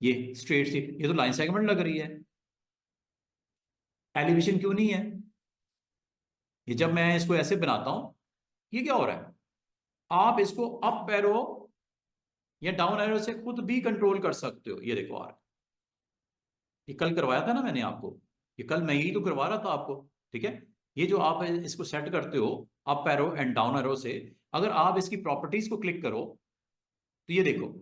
ये स्ट्रेट सी, ये तो लाइन सेगमेंट लग रही है, एलिवेशन क्यों नहीं है? ये जब मैं इसको ऐसे बनाता हूं, ये क्या हो रहा है, आप इसको अप एरो या डाउन एरो से खुद भी कंट्रोल कर सकते हो। ये देखो आर्क, ये कल करवाया था ना मैंने आपको, ये कल मैं यही तो करवा रहा था आपको, ठीक है। ये जो आप इसको सेट करते हो up arrow and down arrow से, अगर आप इसकी प्रॉपर्टीज को क्लिक करो तो ये देखो,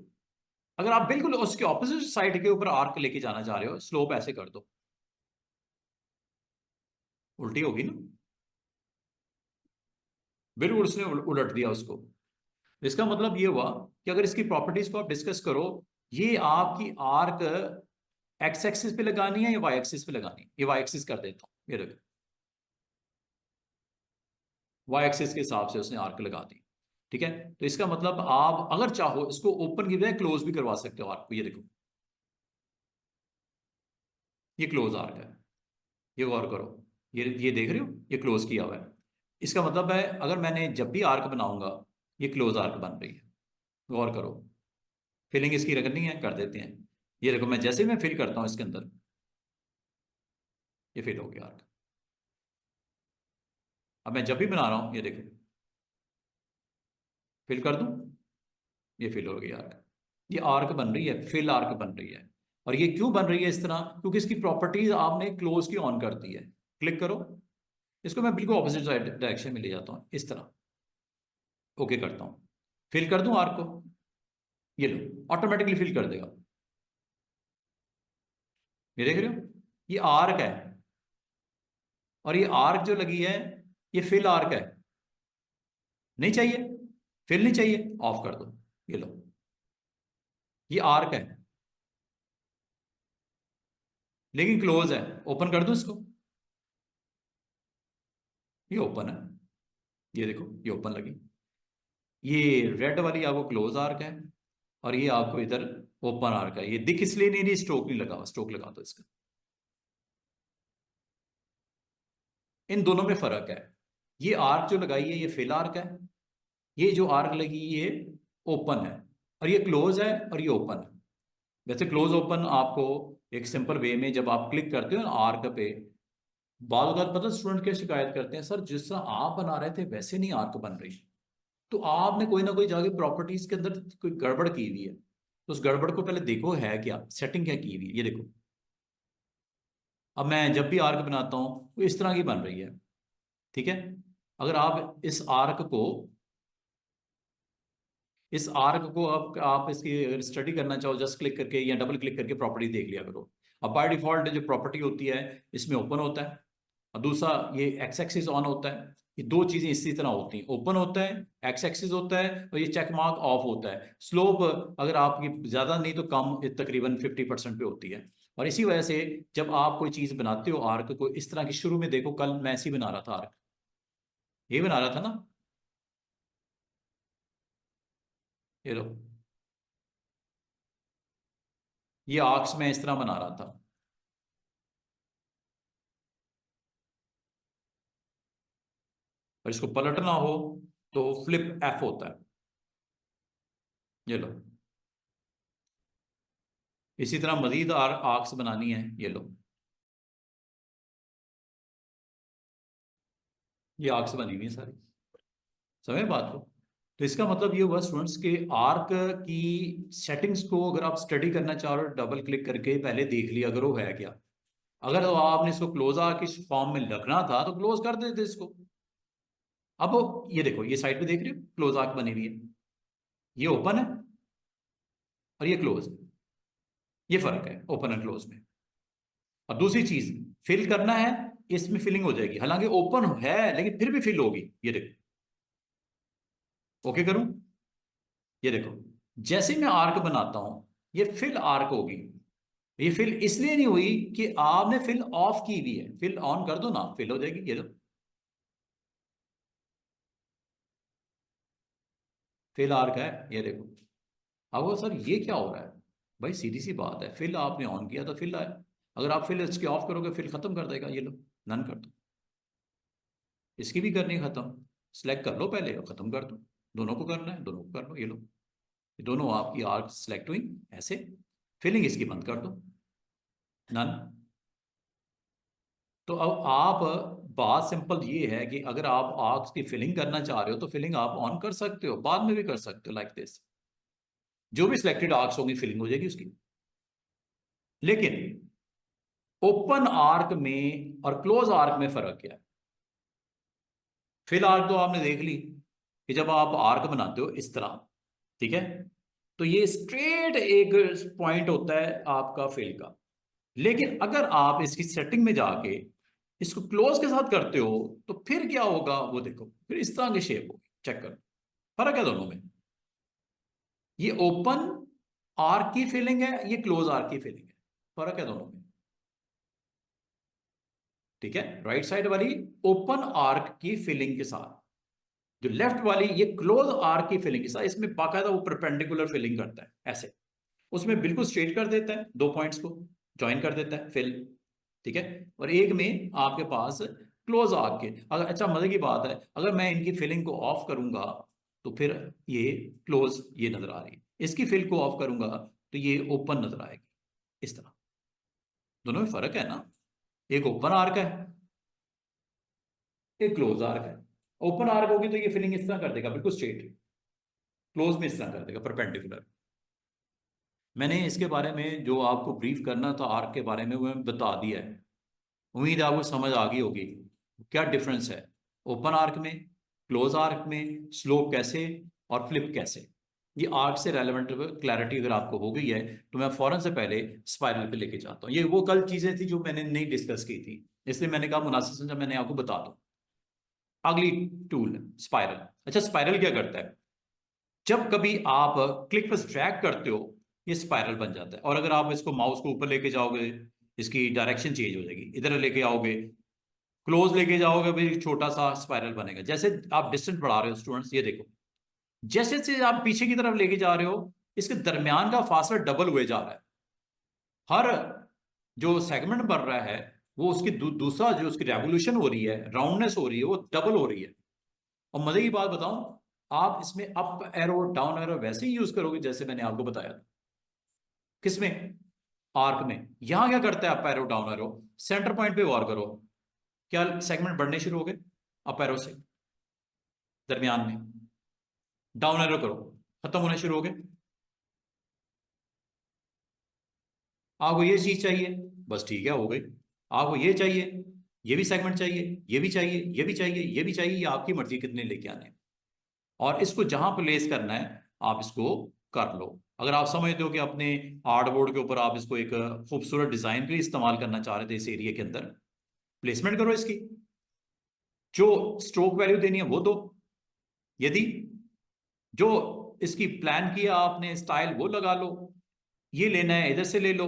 अगर आप बिल्कुल उसके ऑपोजिट साइड के ऊपर आर्क लेके जाना चाह रहे हो, स्लोप ऐसे कर दो, उल्टी होगी ना, बिल्कुल उसने उलट दिया उसको। इसका मतलब ये हुआ कि अगर इसकी प्रॉपर्टीज को आप डिस्कस करो, ये आपकी आर्क एक्स एक्सिस पे लगानी है या वाई एक्सिस पे लगानी है? ये वाई एक्सिस कर देता हूँ, ये देखो वाई एक्सिस के हिसाब से उसने आर्क लगा दी। ठीक है, तो इसका मतलब आप अगर चाहो इसको ओपन की बजाय क्लोज भी करवा सकते हो आर्क को। ये देखो ये क्लोज आर्क है, ये गौर करो, ये देख रहे हो, ये क्लोज किया हुआ है। इसका मतलब है अगर मैंने जब भी आर्क बनाऊंगा ये क्लोज आर्क बन रही है। गौर करो, फिलिंग इसकी रखनी है, कर देते हैं। ये देखो मैं जैसे मैं फिल करता हूं इसके अंदर, ये फिल हो गया आर्क। अब मैं जब भी बना रहा हूं ये देखो फिल कर दूं, ये फिल हो गया आर्क। ये आर्क बन रही है, फिल आर्क बन रही है। और ये क्यों बन रही है इस तरह? क्योंकि इसकी प्रॉपर्टीज आपने क्लोज की ऑन कर दी है। क्लिक करो, इसको मैं बिल्कुल ऑपोजिट डायरेक्शन में ले जाता हूं इस तरह, ओके करता हूं, फिल कर दूं आर्क को, ये लो ऑटोमेटिकली फिल कर देगा। ये देख रहे हो, ये आर्क है, और ये आर्क जो लगी है ये फिल आर्क है। नहीं चाहिए, फिल नहीं चाहिए, ऑफ कर दो, ये लो, ये आर्क है लेकिन क्लोज है। ओपन कर दो इसको, ये ओपन है, ये देखो ये ओपन लगी। ये रेड वाली आपको क्लोज आर्क है, और ये आपको इधर ओपन आर्क है। ये दिख इसलिए नहीं रही, स्ट्रोक नहीं लगा, स्ट्रोक लगा दो इसका। इन दोनों में फर्क है, ये आर्क जो लगाई है ये फिल आर्क है, ये जो आर्क लगी ये ओपन है, और ये क्लोज है और ये ओपन है। वैसे क्लोज ओपन आपको एक सिंपल वे में जब आप क्लिक करते हो ना आर्क पे, बाल बात पता स्टूडेंट क्या शिकायत करते हैं, सर जिस तरह आप बना रहे थे वैसे नहीं आर्क बन रही। तो आपने कोई ना कोई जाके प्रॉपर्टीज के अंदर कोई गड़बड़ की हुई है, तो उस गड़बड़ को पहले देखो है क्या, सेटिंग क्या की हुई है। ये देखो अब मैं जब भी आर्क बनाता हूं वो इस तरह की बन रही है। ठीक है, अगर आप इस आर्क को आप इसकी अगर स्टडी करना चाहो जस्ट क्लिक करके या डबल क्लिक करके प्रॉपर्टी देख लिया करो। अब बाय डिफॉल्ट जो प्रॉपर्टी होती है इसमें ओपन होता है, और दूसरा ये एक्स एक्सिस ऑन होता है। ये दो चीजें इसी तरह होती हैं, ओपन होता है, एक्स एक्सिस होता है, और ये चेक मार्क ऑफ होता है। स्लोप अगर आपकी ज्यादा नहीं तो कम, तकरीबन 50% पे होती है। और इसी वजह से जब आप कोई चीज बनाते हो आर्क को इस तरह की, शुरू में देखो कल मैं ऐसे ही बना रहा था आर्क, ये बना रहा था ना, ये लो, ये आर्क्स में इस तरह बना रहा था। और इसको पलटना हो तो फ्लिप एफ होता है, ये लो। इसी तरह मजीद आर्क्स बनानी है, ये लो, ये आर्क्स बनी हुई है सारी, समझ बात को। तो इसका मतलब ये हुआ स्टूडेंट्स के आर्क की सेटिंग्स को अगर आप स्टडी करना चाह रहे हो डबल क्लिक करके पहले देख लिया करो है क्या। अगर तो आपने इसको क्लोज आर्क इस फॉर्म में रखना था तो क्लोज कर देते इसको। अब ये देखो ये साइड पे देख रहे हो क्लोज आर्क बनी हुई है, ये ओपन है और ये क्लोज है, ये फर्क है ओपन एंड क्लोज में। और दूसरी चीज, फिल करना है, इसमें फिलिंग हो जाएगी, हालांकि ओपन है लेकिन फिर भी फिल होगी। ये देखो, ओके करूं, ये देखो जैसे मैं आर्क बनाता हूं ये फिल आर्क होगी। ये फिल इसलिए नहीं हुई कि आपने फिल ऑफ की हुई है, फिल ऑन कर दो ना फिल हो जाएगी, ये लो फिल आर्क है, ये देखो। अब वो सर ये क्या हो रहा है, भाई सीधी सी बात है, फिल आपने ऑन किया तो फिल आया, अगर आप फिल इसके ऑफ करोगे फिल खत्म कर देगा, ये लो नन कर दो। इसकी भी करनी है खत्म, सिलेक्ट कर लो पहले और खत्म कर दो। दोनों को करना है, दोनों को कर लो, ये लो, ये दोनों आपकी आर्क सिलेक्ट हुई ऐसे। फिलिंग इसकी बंद कर दो, नन। तो अब आप, बात सिंपल ये है कि अगर आप आर्क्स की फिलिंग करना चाह रहे हो तो फिलिंग आप ऑन कर सकते हो, बाद में भी कर सकते हो लाइक दिस। जो भी सिलेक्टेड आर्क्स होंगी फिलिंग हो जाएगी उसकी। लेकिन ओपन आर्क में और क्लोज आर्क में फर्क क्या है? फिल आर्क तो आपने देख ली कि जब आप आर्क बनाते हो इस तरह, ठीक है, तो ये स्ट्रेट एक पॉइंट होता है आपका फिल का। लेकिन अगर आप इसकी सेटिंग में जाके इसको क्लोज के साथ करते हो तो फिर क्या होगा वो देखो, फिर इस तरह की शेप होगी, चेक करो, फर्क है दोनों में। ये ओपन आर्क की फीलिंग है, ये क्लोज आर्क की फीलिंग है, फर्क है दोनों में, ठीक है। राइट साइड वाली ओपन आर्क की फिलिंग के साथ, जो लेफ्ट वाली ये क्लोज आर्क की फिलिंग के साथ, इसमें बाकायदा वो परपेंडिकुलर फिलिंग करता है ऐसे, उसमें बिल्कुल स्ट्रेट कर देता है, दो पॉइंट्स को ज्वाइन कर देता है फिल, ठीक है। और एक में आपके पास क्लोज आर्क के, अगर अच्छा मजे की बात है, अगर मैं इनकी फिलिंग को ऑफ करूंगा तो फिर ये क्लोज ये नजर आ रही है, इसकी फिल को ऑफ करूंगा तो ये ओपन नजर आएगी, इस तरह। दोनों में फर्क है ना, एक ओपन आर्क है, एक क्लोज आर्क है। ओपन आर्क होगी तो ये फिलिंग इस तरह कर देगा बिल्कुल स्ट्रेट, क्लोज में इस तरह कर देगा परपेंडिकुलर। मैंने इसके बारे में जो आपको ब्रीफ करना था आर्क के बारे में वो मैं बता दिया है, उम्मीद है आपको समझ आ गई होगी क्या डिफरेंस है ओपन आर्क में, क्लोज आर्क में, स्लोप कैसे और फ्लिप कैसे। ये आर्क से रेलेवेंट क्लैरिटी अगर आपको हो गई है तो मैं फौरन से पहले स्पाइरल पे लेके जाता हूँ। ये वो कल चीजें थी जो मैंने नहीं डिस्कस की थी, इसलिए मैंने कहा मुनासिब समझा मैंने आपको बता दूं। अगली टूल स्पाइरल। अच्छा स्पाइरल क्या करता है, जब कभी आप क्लिक पर ड्रैग करते हो ये स्पाइरल बन जाता है, और अगर आप इसको माउस को ऊपर लेके जाओगे इसकी डायरेक्शन चेंज हो जाएगी, इधर लेके आओगे क्लोज लेके जाओगे भी छोटा सा स्पाइरल बनेगा। जैसे आप डिस्टेंस बढ़ा रहे हो स्टूडेंट्स, ये देखो जैसे जैसे आप पीछे की तरफ लेके जा रहे हो इसके दरमियान का फासला डबल हुए जा रहा है, हर जो सेगमेंट बन रहा है वो उसकी दूसरा जो उसकी रेवोल्यूशन हो रही है, राउंडनेस हो रही है, वो डबल हो रही है। और मजे की बात बताऊं, आप इसमें अप एरो डाउन एरो वैसे ही यूज करोगे जैसे मैंने आपको बताया था। किसमें, आर्क में। यहां क्या करता है up arrow down arrow, centre point पे वार करो, क्या सेगमेंट बढ़ने शुरू हो गए अप एरो से, दरमियान में डाउन एरो करो खत्म होने शुरू हो गए। आपको ये चीज चाहिए, बस ठीक है हो गई। आपको ये चाहिए, ये भी सेगमेंट चाहिए, ये भी चाहिए, ये भी चाहिए, ये भी चाहिए, ये आपकी मर्जी कितने लेके आने हैं। और इसको जहां प्लेस करना है आप इसको कर लो। अगर आप समझते हो कि अपने आर्टबोर्ड के ऊपर आप इसको एक खूबसूरत डिजाइन के लिए इस्तेमाल करना चाह रहे थे इस एरिया के अंदर, प्लेसमेंट करो इसकी, जो स्ट्रोक वैल्यू देनी है वो दो, यदि जो इसकी प्लान किया आपने स्टाइल वो लगा लो, ये लेना है इधर से ले लो,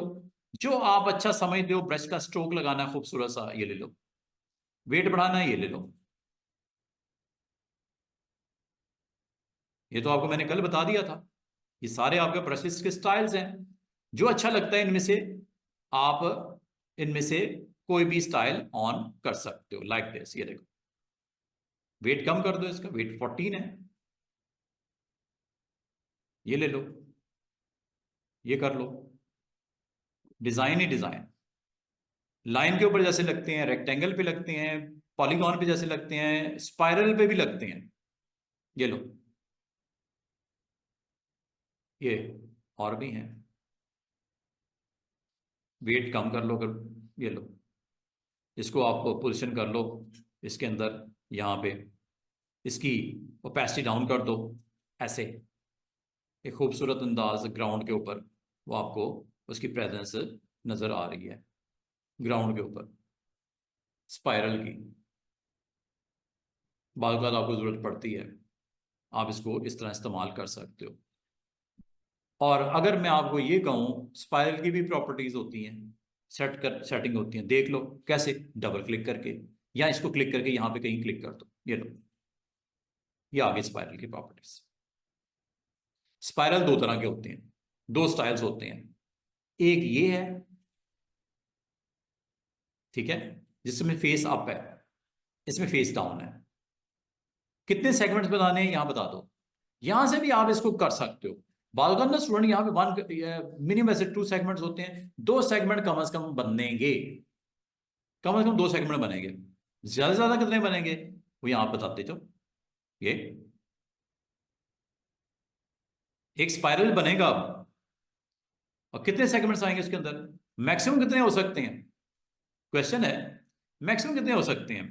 जो आप अच्छा समझते हो ब्रश का स्ट्रोक लगाना है खूबसूरत सा ये ले लो, वेट बढ़ाना है ये ले लो। ये तो आपको मैंने कल बता दिया था, ये सारे आपके ब्रशेस के स्टाइल्स हैं, जो अच्छा लगता है इनमें से आप इनमें से कोई भी स्टाइल ऑन कर सकते हो लाइक दिस। ये देखो वेट कम कर दो, इसका वेट 14 है, ये ले लो, ये कर लो, डिजाइन ही डिजाइन, लाइन के ऊपर जैसे लगते हैं, रेक्टेंगल पे लगते हैं, पॉलीगॉन पे जैसे लगते हैं, स्पाइरल पे भी लगते हैं, ये लो, ये और भी हैं, वेट कम कर लो कर, ये लो, इसको आप पोजीशन कर लो इसके अंदर, यहाँ पे इसकी ओपेसिटी डाउन कर दो ऐसे, एक खूबसूरत अंदाज ग्राउंड के ऊपर वो आपको उसकी प्रेजेंस नजर आ रही है ग्राउंड के ऊपर स्पाइरल की। बाद बात आपको जरूरत पड़ती है आप इसको इस तरह इस्तेमाल कर सकते हो। और अगर मैं आपको ये कहूँ स्पाइरल की भी प्रॉपर्टीज होती हैं, सेटिंग होती है, देख लो कैसे, डबल क्लिक करके या इसको क्लिक करके यहाँ पे कहीं क्लिक कर दो, ये लो, ये आगे स्पाइरल की प्रॉपर्टीज। स्पाइरल दो तरह के होते हैं, दो स्टाइल्स होते हैं, एक ये है, ठीक है, जिसमें फेस अप है, इसमें फेस डाउन है। कितने सेगमेंट्स बताने हैं यहां बता दो, यहां से भी आप इसको कर सकते हो। बालगन ना स्टूडेंट यहाँ पे वन मिनिमम ऐसे 2 सेगमेंट्स होते हैं, 2 सेगमेंट कम से कम बनेंगे, कम से कम 2 सेगमेंट बनेंगे, ज्यादा से ज्यादा कितने बनेंगे वो यहां आप बताते जाओ। ये एक स्पाइरल बनेगा अब, और कितने सेगमेंट्स आएंगे उसके अंदर, मैक्सिमम कितने हो सकते हैं, क्वेश्चन है, मैक्सिमम कितने हो सकते हैं,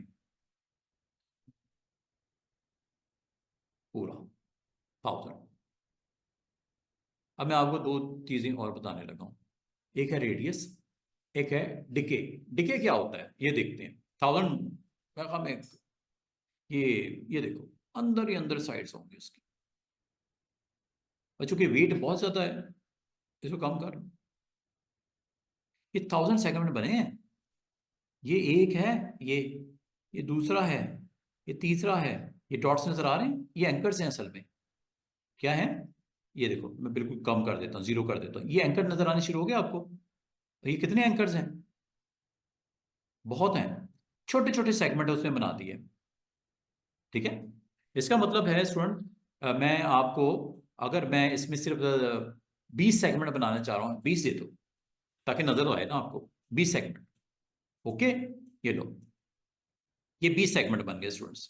पूरा 1000। अब मैं आपको दो चीजें और बताने लगा हूं, एक है रेडियस, एक है डिके। डिके क्या होता है ये देखते हैं, 1000 का में ये देखो अंदर ही अंदर साइड्स होंगे इसकी, और चूंकि वेट बहुत ज्यादा है इसको कम कर, ये 1000 सेगमेंट बने हैं। ये एक है, ये दूसरा है, ये तीसरा है, ये डॉट्स नजर आ रहे हैं, ये एंकर्स हैं असल में। क्या है? ये देखो, मैं बिल्कुल कम कर देता हूँ, जीरो कर देता हूँ, ये एंकर नजर आने शुरू हो गया आपको। तो ये कितने एंकर्स हैं? बहुत हैं। छोटे छोटे सेगमेंट उसमें बना दिए। ठीक है। इसका मतलब है स्टूडेंट, मैं आपको, अगर मैं इसमें सिर्फ 20 सेगमेंट बनाना चाह रहा हूँ, 20 दे दो ताकि नजर तो आए ना आपको। 20 सेगमेंट। ओके। ये लो, ये 20 सेगमेंट बन गए स्टूडेंट्स।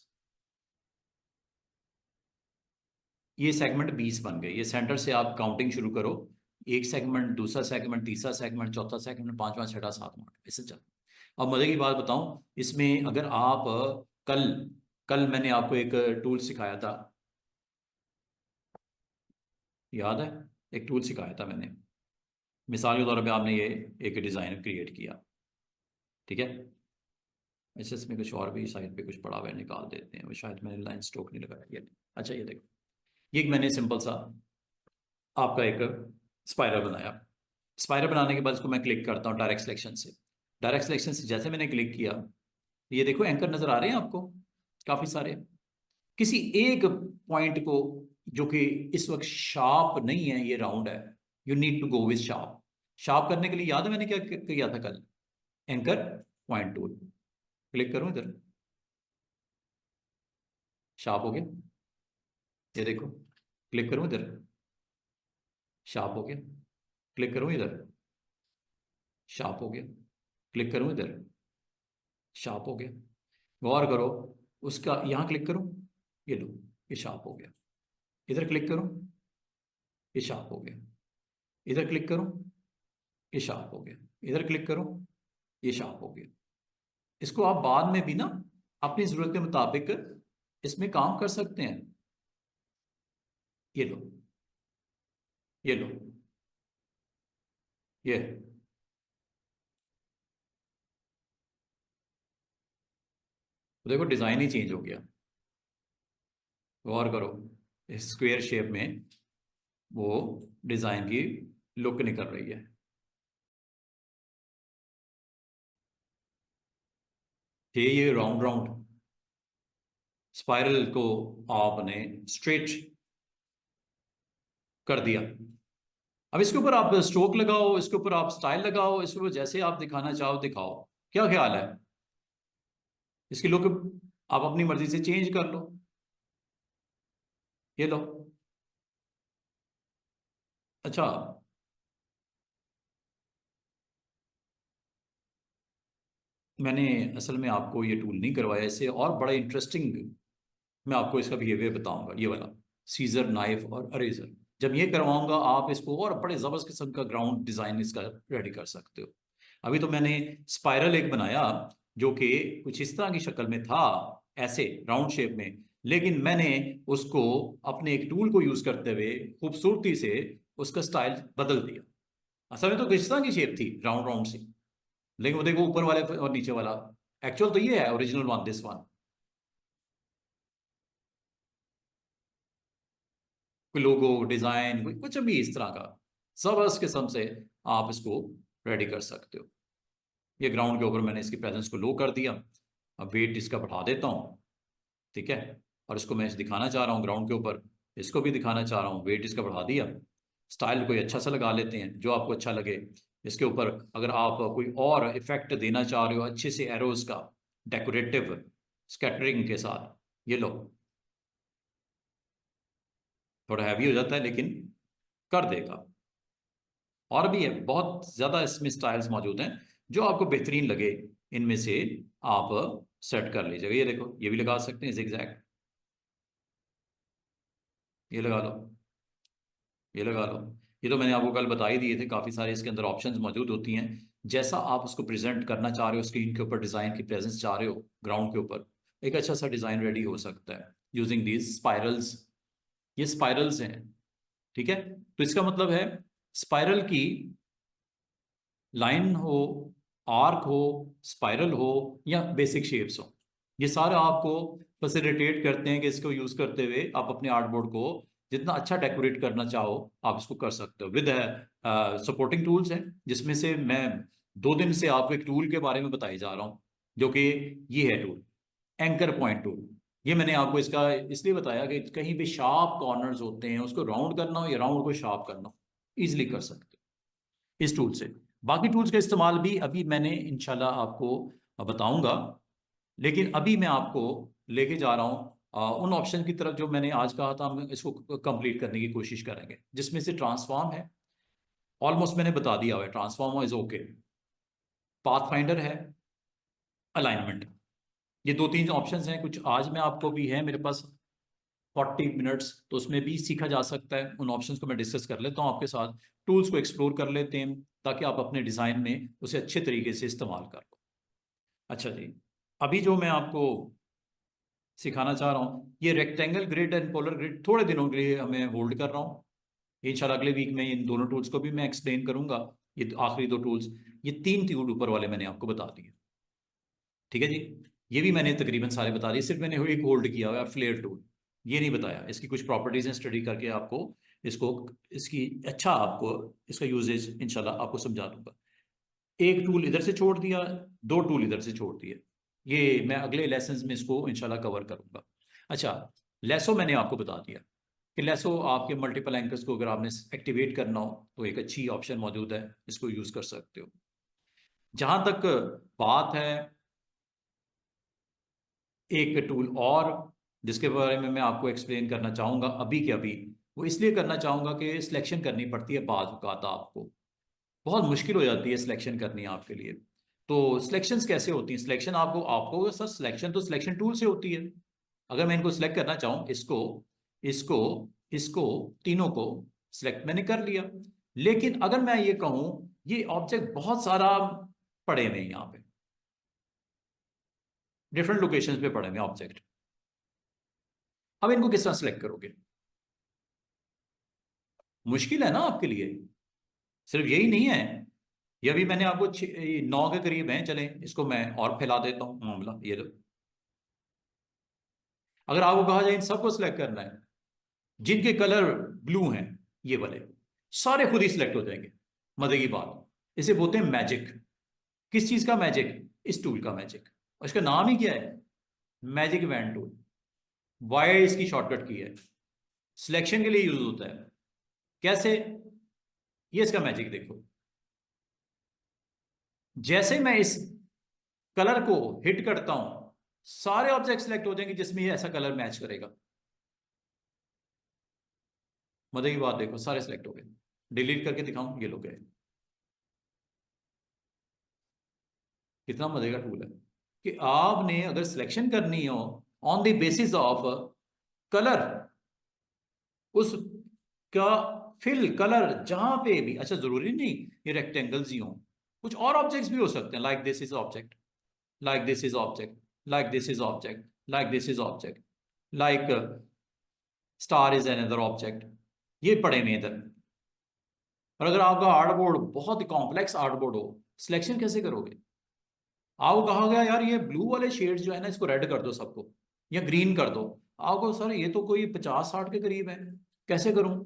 ये सेगमेंट 20 बन गए। ये सेंटर से आप काउंटिंग शुरू करो। एक सेगमेंट, दूसरा सेगमेंट, तीसरा सेगमेंट, चौथा सेगमेंट, पांचवा, छठा, सातवां, ऐसे चल। अब मजे की बात बताऊं, इसमें अगर आप कल कल मैंने आपको एक टूल सिखाया था, याद है? एक टूल सिखाया था मैंने। मिसाल के तौर पे आपने ये एक डिजाइन क्रिएट किया। ठीक है। ऐसे इसमें कुछ और भी साइड पे कुछ पड़ा हुआ है, निकाल देते हैं। वो शायद मैंने लाइन स्ट्रोक नहीं लगाया। ये अच्छा, ये देखो, ये एक मैंने सिंपल सा आपका एक स्पाइरल बनाया। स्पाइरल बनाने के बाद इसको मैं क्लिक करता हूँ डायरेक्ट सिलेक्शन से। डायरेक्ट सिलेक्शन से जैसे मैंने क्लिक किया, ये देखो एंकर नजर आ रहे हैं आपको, काफी सारे। किसी एक पॉइंट को, जो कि इस वक्त शार्प नहीं है, ये राउंड है, you need to go with sharp. Sharp करने के लिए याद है मैंने क्या किया था कल? Anchor point tool. क्लिक करूं इधर, शार्प हो गया। ये देखो, क्लिक करूं इधर, शार्प हो गया। क्लिक करूं इधर, शार्प हो गया। क्लिक करूं इधर, शार्प हो गया। गौर करो, उसका यहां क्लिक करूं, ये लो, ये शार्प हो गया। इधर क्लिक करूं, ये शार्प हो गया। इधर क्लिक करूं, ये शार्प हो गया। इधर क्लिक करूं, ये शार्प हो गया। इसको आप बाद में भी ना अपनी जरूरत के मुताबिक इसमें काम कर सकते हैं। ये लो, ये लो, ये देखो, डिजाइन ही चेंज हो गया। गौर करो, इस स्क्वायर शेप में वो डिजाइन की लुक निकल रही है। ये राउंड राउंड स्पाइरल को आपने स्ट्रेट कर दिया। अब इसके ऊपर आप स्ट्रोक लगाओ, इसके ऊपर आप स्टाइल लगाओ, इसके ऊपर जैसे आप दिखाना चाहो दिखाओ। क्या ख्याल है? इसकी लुक आप अपनी मर्जी से चेंज कर लो। ये लो। अच्छा, मैंने असल में आपको ये टूल नहीं करवाया, इससे और बड़ा इंटरेस्टिंग मैं आपको इसका बिहेवियर बताऊंगा। ये वाला सीजर, नाइफ और अरेजर, जब ये करवाऊंगा आप इसको और बड़े जबरदस्त किस्म का ग्राउंड डिजाइन इसका रेडी कर सकते हो। अभी तो मैंने स्पाइरल एक बनाया, जो कि कुछ इस तरह की शक्ल में था, ऐसे राउंड शेप में, लेकिन मैंने उसको अपने एक टूल को यूज करते हुए खूबसूरती से उसका स्टाइल बदल दिया। असल में तो किस तरह की शेप थी, राउंड राउंड सी, लेकिन वो देखो ऊपर वाले और नीचे वाला। एक्चुअल तो ये है ओरिजिनल वन, दिस वन। कोई लोगो डिजाइन, कोई कुछ भी इस तरह का जबरदस्त किस्म से आप इसको रेडी कर सकते हो। ये ग्राउंड के ऊपर मैंने इसकी प्रेजेंस को लो कर दिया। अब वेट इसका बढ़ा देता हूँ। ठीक है। और इसको मैं दिखाना चाह रहा हूँ ग्राउंड के ऊपर, इसको भी दिखाना चाह रहा हूँ, वेट इसका बढ़ा दिया। स्टाइल कोई अच्छा सा लगा लेते हैं जो आपको अच्छा लगे। इसके ऊपर अगर आप कोई और इफेक्ट देना चाह रहे हो अच्छे से एरोज का, डेकोरेटिव स्कैटरिंग के साथ, ये लो। थोड़ा हैवी हो जाता है लेकिन कर देगा। और भी है, बहुत ज्यादा इसमें स्टाइल्स मौजूद हैं जो आपको बेहतरीन लगे, इनमें से आप सेट कर लीजिएगा। ये देखो, ये भी लगा सकते हैं zigzag, ये लगा लो, ये लगा लो। ये तो मैंने आपको कल बता ही दिए थे, काफी सारे इसके अंदर ऑप्शंस मौजूद होती हैं। जैसा आप उसको प्रेजेंट करना चाह रहे हो, स्क्रीन के ऊपर डिजाइन की प्रेजेंस चाह रहे हो ग्राउंड के ऊपर, एक अच्छा सा डिजाइन रेडी हो सकता है यूजिंग दीज स्पाइरल्स। ये स्पाइरल्स हैं। ठीक है। तो इसका मतलब है स्पाइरल की लाइन हो, आर्क हो, स्पाइरल हो, या बेसिक शेप्स हो, ये सारा आपको फैसिलिटेट करते हैं कि इसको यूज करते हुए आप अपने आर्टबोर्ड को जितना अच्छा डेकोरेट करना चाहो आप इसको कर सकते हो। विद सपोर्टिंग टूल्स हैं जिसमें से मैं 2 दिन से आपको एक टूल के बारे में बताई जा रहा हूं, जो कि ये है टूल, एंकर पॉइंट टूल। ये मैंने आपको इसका इसलिए बताया कि कहीं भी शार्प कॉर्नर्स होते हैं, उसको राउंड करना हो या राउंड को शार्प करना हो, ईजिली कर सकते हो इस टूल से। बाकी टूल्स का इस्तेमाल भी अभी मैंने इंशाल्लाह आपको बताऊंगा, लेकिन अभी मैं आपको लेके जा रहा हूँ उन ऑप्शन की तरफ जो मैंने आज कहा था, हम इसको कंप्लीट करने की कोशिश करेंगे, जिसमें से ट्रांसफॉर्म है, ऑलमोस्ट मैंने बता दिया हुआ है, transform is okay, path finder है, अलाइनमेंट। ये 2-3 ऑप्शंस हैं, कुछ आज मैं आपको भी है मेरे पास 40 मिनट्स, तो उसमें भी सीखा जा सकता है। उन ऑप्शंस को मैं डिस्कस कर लेता हूँ आपके साथ, टूल्स को एक्सप्लोर कर लेते हैं, ताकि आप अपने डिज़ाइन में उसे अच्छे तरीके से इस्तेमाल कर लो। अच्छा जी, अभी जो मैं आपको सिखाना चाह रहा हूँ, ये rectangle grid and polar grid थोड़े दिनों के लिए हमें होल्ड कर रहा हूँ। इंशाल्लाह अगले वीक में इन दोनों टूल्स को भी मैं एक्सप्लेन करूंगा। ये आखिरी 2 टूल्स, ये 3 टूल ऊपर वाले मैंने आपको बता दिए, ठीक है जी। ये भी मैंने तकरीबन सारे बता दिए, सिर्फ मैंने एक होल्ड किया हुआ है फ्लेयर टूल, ये नहीं बताया। इसकी कुछ प्रॉपर्टीज हैं, स्टडी करके आपको इसको, इसकी अच्छा आपको इसका यूजेज इंशाल्लाह आपको समझा दूंगा। एक टूल इधर से छोड़ दिया, 2 टूल इधर से छोड़ दिए, ये मैं अगले लेसन में इसको इंशाल्लाह कवर करूंगा। अच्छा, लेसो मैंने आपको बता दिया कि लेसो आपके मल्टीपल एंकर्स को अगर आपने एक्टिवेट करना हो तो एक अच्छी ऑप्शन मौजूद है, इसको यूज कर सकते हो। जहां तक बात है एक टूल और जिसके बारे में मैं आपको एक्सप्लेन करना चाहूंगा अभी के अभी, वो इसलिए करना चाहूंगा कि सिलेक्शन करनी पड़ती है बाज़ औक़ात, आपको बहुत मुश्किल हो जाती है सिलेक्शन करनी आपके लिए। तो सिलेक्शंस कैसे होती हैं, सिलेक्शन आपको आपको सर सिलेक्शन तो सिलेक्शन टूल से होती है। अगर मैं इनको सिलेक्ट करना चाहूँ, इसको इसको इसको तीनों को सिलेक्ट मैंने कर लिया, लेकिन अगर मैं ये कहूँ ये ऑब्जेक्ट बहुत सारा पड़े हुए हैं यहाँ पे, डिफरेंट लोकेशंस पे पड़े हुए ऑब्जेक्ट, अब इनको किस तरह सिलेक्ट करोगे? मुश्किल है ना आपके लिए। सिर्फ यही नहीं है, ये अभी मैंने आपको 9 के करीब हैं, चलें इसको मैं और फैला देता हूँ मामला, ये लो। अगर आपको कहा जाए इन सबको सिलेक्ट करना है जिनके कलर ब्लू हैं, ये वाले सारे खुद ही सिलेक्ट हो जाएंगे। मजे की बात, इसे बोलते हैं मैजिक। किस चीज का मैजिक? इस टूल का मैजिक। और इसका नाम ही क्या है? Magic wand tool. वाई इसकी शॉर्टकट की है, सिलेक्शन के लिए यूज होता है। कैसे? ये इसका मैजिक देखो, जैसे मैं इस कलर को हिट करता हूं सारे ऑब्जेक्ट सिलेक्ट हो जाएंगे जिसमें ये ऐसा कलर मैच करेगा। मजे की बात देखो, सारे सिलेक्ट हो गए। डिलीट करके दिखाऊं, ये लोग गए। कितना मजे का टूल है कि आपने अगर सिलेक्शन करनी हो on the basis of colour, उस का फिल कलर जहां पे भी, अच्छा जरूरी नहीं ये रेक्टेंगल्स ही हो, कुछ और ऑब्जेक्ट्स भी हो सकते हैं। Like this is object, like this is object, like this is object, like this is object, like star is another object, ये पड़े हुए इधर। और अगर आपका आर्टबोर्ड बहुत ही कॉम्प्लेक्स आर्टबोर्ड हो, सिलेक्शन कैसे करोगे? आपको कहा गया यार ये ब्लू वाले शेड्स जो है ना इसको रेड कर दो सबको, या ग्रीन कर दो। आपको सर ये तो कोई 50-60 के करीब है, कैसे करूं?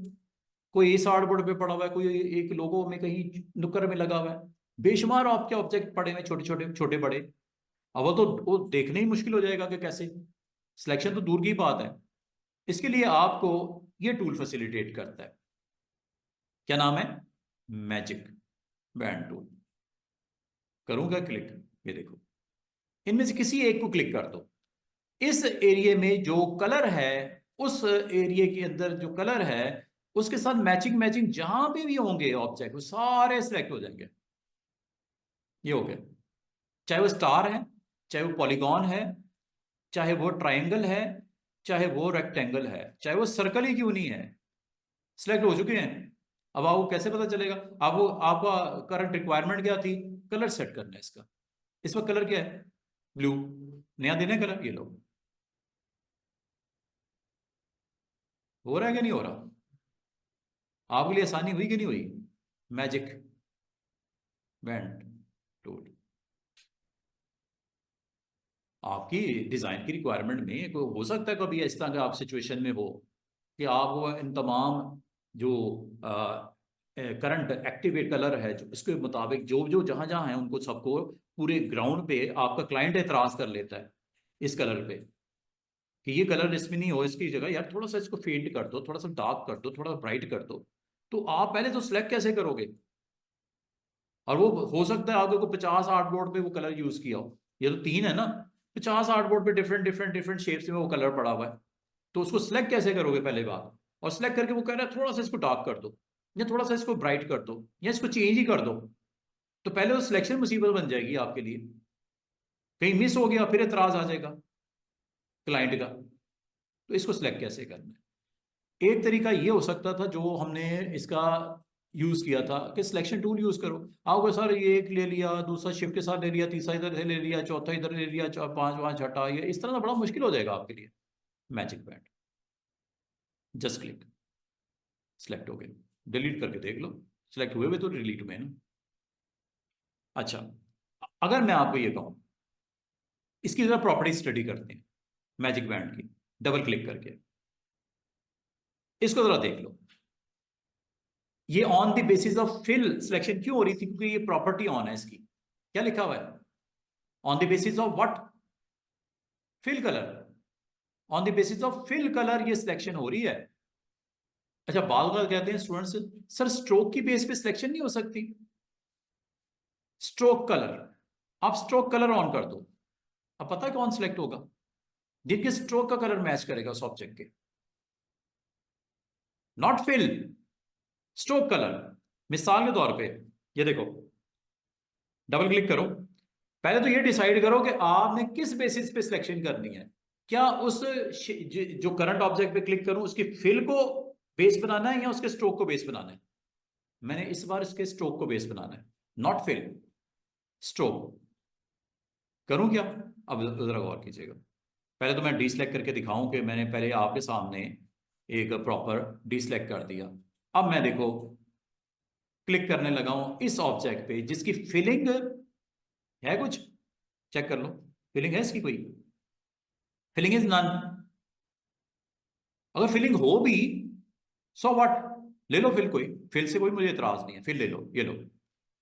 कोई इस आर्टबोर्ड पे पड़ा हुआ है, कोई एक लोगो में कहीं नुक्कड़ में लगा हुआ है, बेशुमार आपके ऑब्जेक्ट पड़े हुए छोटे छोटे छोटे बड़े। अब वो देखने ही मुश्किल हो जाएगा कि कैसे, सिलेक्शन तो दूर की बात है। इसके लिए आपको ये टूल फैसिलिटेट करता है, क्या नाम है? Magic band tool. करूंगा क्लिक, ये देखो, इनमें से किसी एक को क्लिक कर दो। इस एरिया में जो कलर है, उस एरिया के अंदर जो कलर है उसके साथ मैचिंग मैचिंग जहां पे भी होंगे ऑब्जेक्ट, वो सारे सिलेक्ट हो जाएंगे। ये हो गया, चाहे वो स्टार है, चाहे वो पॉलीगॉन है, चाहे वो ट्राइंगल है, चाहे वो रेक्टेंगल है, चाहे वो सर्कल ही क्यों नहीं है, सिलेक्ट हो चुके हैं। अब आपको कैसे पता चलेगा? आपको आपका करंट रिक्वायरमेंट क्या थी? कलर सेट करना है इसका। इस वक्त कलर क्या है? ब्लू। नया दिन है कलर, ये लो। हो रहा है कि नहीं हो रहा? आपके लिए आसानी हुई कि नहीं हुई? मैजिक बैंड टूल आपकी डिजाइन की रिक्वायरमेंट में हो सकता है कभी इस तरह का आप सिचुएशन में हो कि आप वो इन तमाम जो करंट एक्टिवेट कलर है जो इसके मुताबिक जो जो जहां जहां है उनको सबको पूरे ग्राउंड पे आपका क्लाइंट एतराज कर लेता है इस कलर पे कि ये कलर इसमें नहीं हो, इसकी जगह यार थोड़ा सा इसको फेड कर दो, थोड़ा सा डार्क कर दो, थोड़ा ब्राइट कर दो। तो आप पहले तो सिलेक्ट कैसे करोगे? और वो हो सकता है आपको 50 आर्टबोर्ड पे वो कलर यूज किया हो, ये तो 3 है ना, 50 आर्टबोर्ड पे डिफरेंट डिफरेंट डिफरेंट शेप्स में वो कलर पड़ा हुआ है। तो उसको सिलेक्ट कैसे करोगे पहले बात? और सिलेक्ट करके वो कह रहा है थोड़ा सा इसको डार्क कर दो, या थोड़ा सा इसको ब्राइट कर दो, या इसको चेंज ही कर दो। तो पहले वो सिलेक्शन मुसीबत बन जाएगी आपके लिए, कहीं मिस हो गया फिर एतराज आ जाएगा क्लाइंट का। तो इसको सिलेक्ट कैसे करना है? एक तरीका ये हो सकता था जो हमने इसका यूज किया था कि सिलेक्शन टूल यूज करो। आओगे सर ये एक ले लिया, दूसरा शिफ्ट के साथ ले लिया, तीसरा इधर से ले लिया, चौथा इधर ले लिया, पांच वहां छठा, ये इस तरह का बड़ा मुश्किल हो जाएगा आपके लिए। Magic band, just click, select हो गए, डिलीट करके देख लो, सिलेक्ट हुए हुए तो डिलीट हुए ना। अच्छा, अगर मैं आपको ये कहूं इसकी जरा प्रॉपर्टी स्टडी करते हैं मैजिक बैंड की, डबल क्लिक करके इसको जरा देख लो। ये on the basis of fill selection क्यों हो रही थी? क्योंकि ये प्रॉपर्टी ऑन है इसकी। क्या लिखा हुआ है? On the basis of what? Fill colour. On the basis of fill colour ये सिलेक्शन हो रही है। अच्छा, बाल का कहते हैं स्टूडेंट्स सर स्ट्रोक की बेस पे सिलेक्शन नहीं हो सकती। स्ट्रोक कलर, आप स्ट्रोक कलर ऑन कर दो, अब पता है कौन सिलेक्ट होगा? जिनके स्ट्रोक का कलर मैच करेगा उस ऑब्जेक्ट के। Not fill, stroke colour. मिसाल के तौर पे ये देखो, डबल क्लिक करो, पहले तो ये डिसाइड करो कि आपने किस बेसिस पे सिलेक्शन करनी है। क्या उस जो करंट ऑब्जेक्ट पे क्लिक करूं उसकी फिल को बेस बनाना है या उसके स्ट्रोक को बेस बनाना है? मैंने इस बार इसके स्ट्रोक को बेस बनाना है, नॉट फिल, स्ट्रोक। करूं क्या? अब जरा गौर कीजिएगा। पहले तो मैं डीसेलेक्ट करके दिखाऊं कि मैंने पहले आपके सामने एक प्रॉपर डीसेलेक्ट कर दिया। अब मैं देखो क्लिक करने लगा हूं इस ऑब्जेक्ट पे जिसकी फिलिंग है कुछ, चेक कर लो, फिलिंग है इसकी कोई? Filling is none. अगर फिलिंग हो भी, सो व्हाट, ले लो फिल, कोई फिल से कोई मुझे इतराज नहीं है, फिल ले लो, ये लो।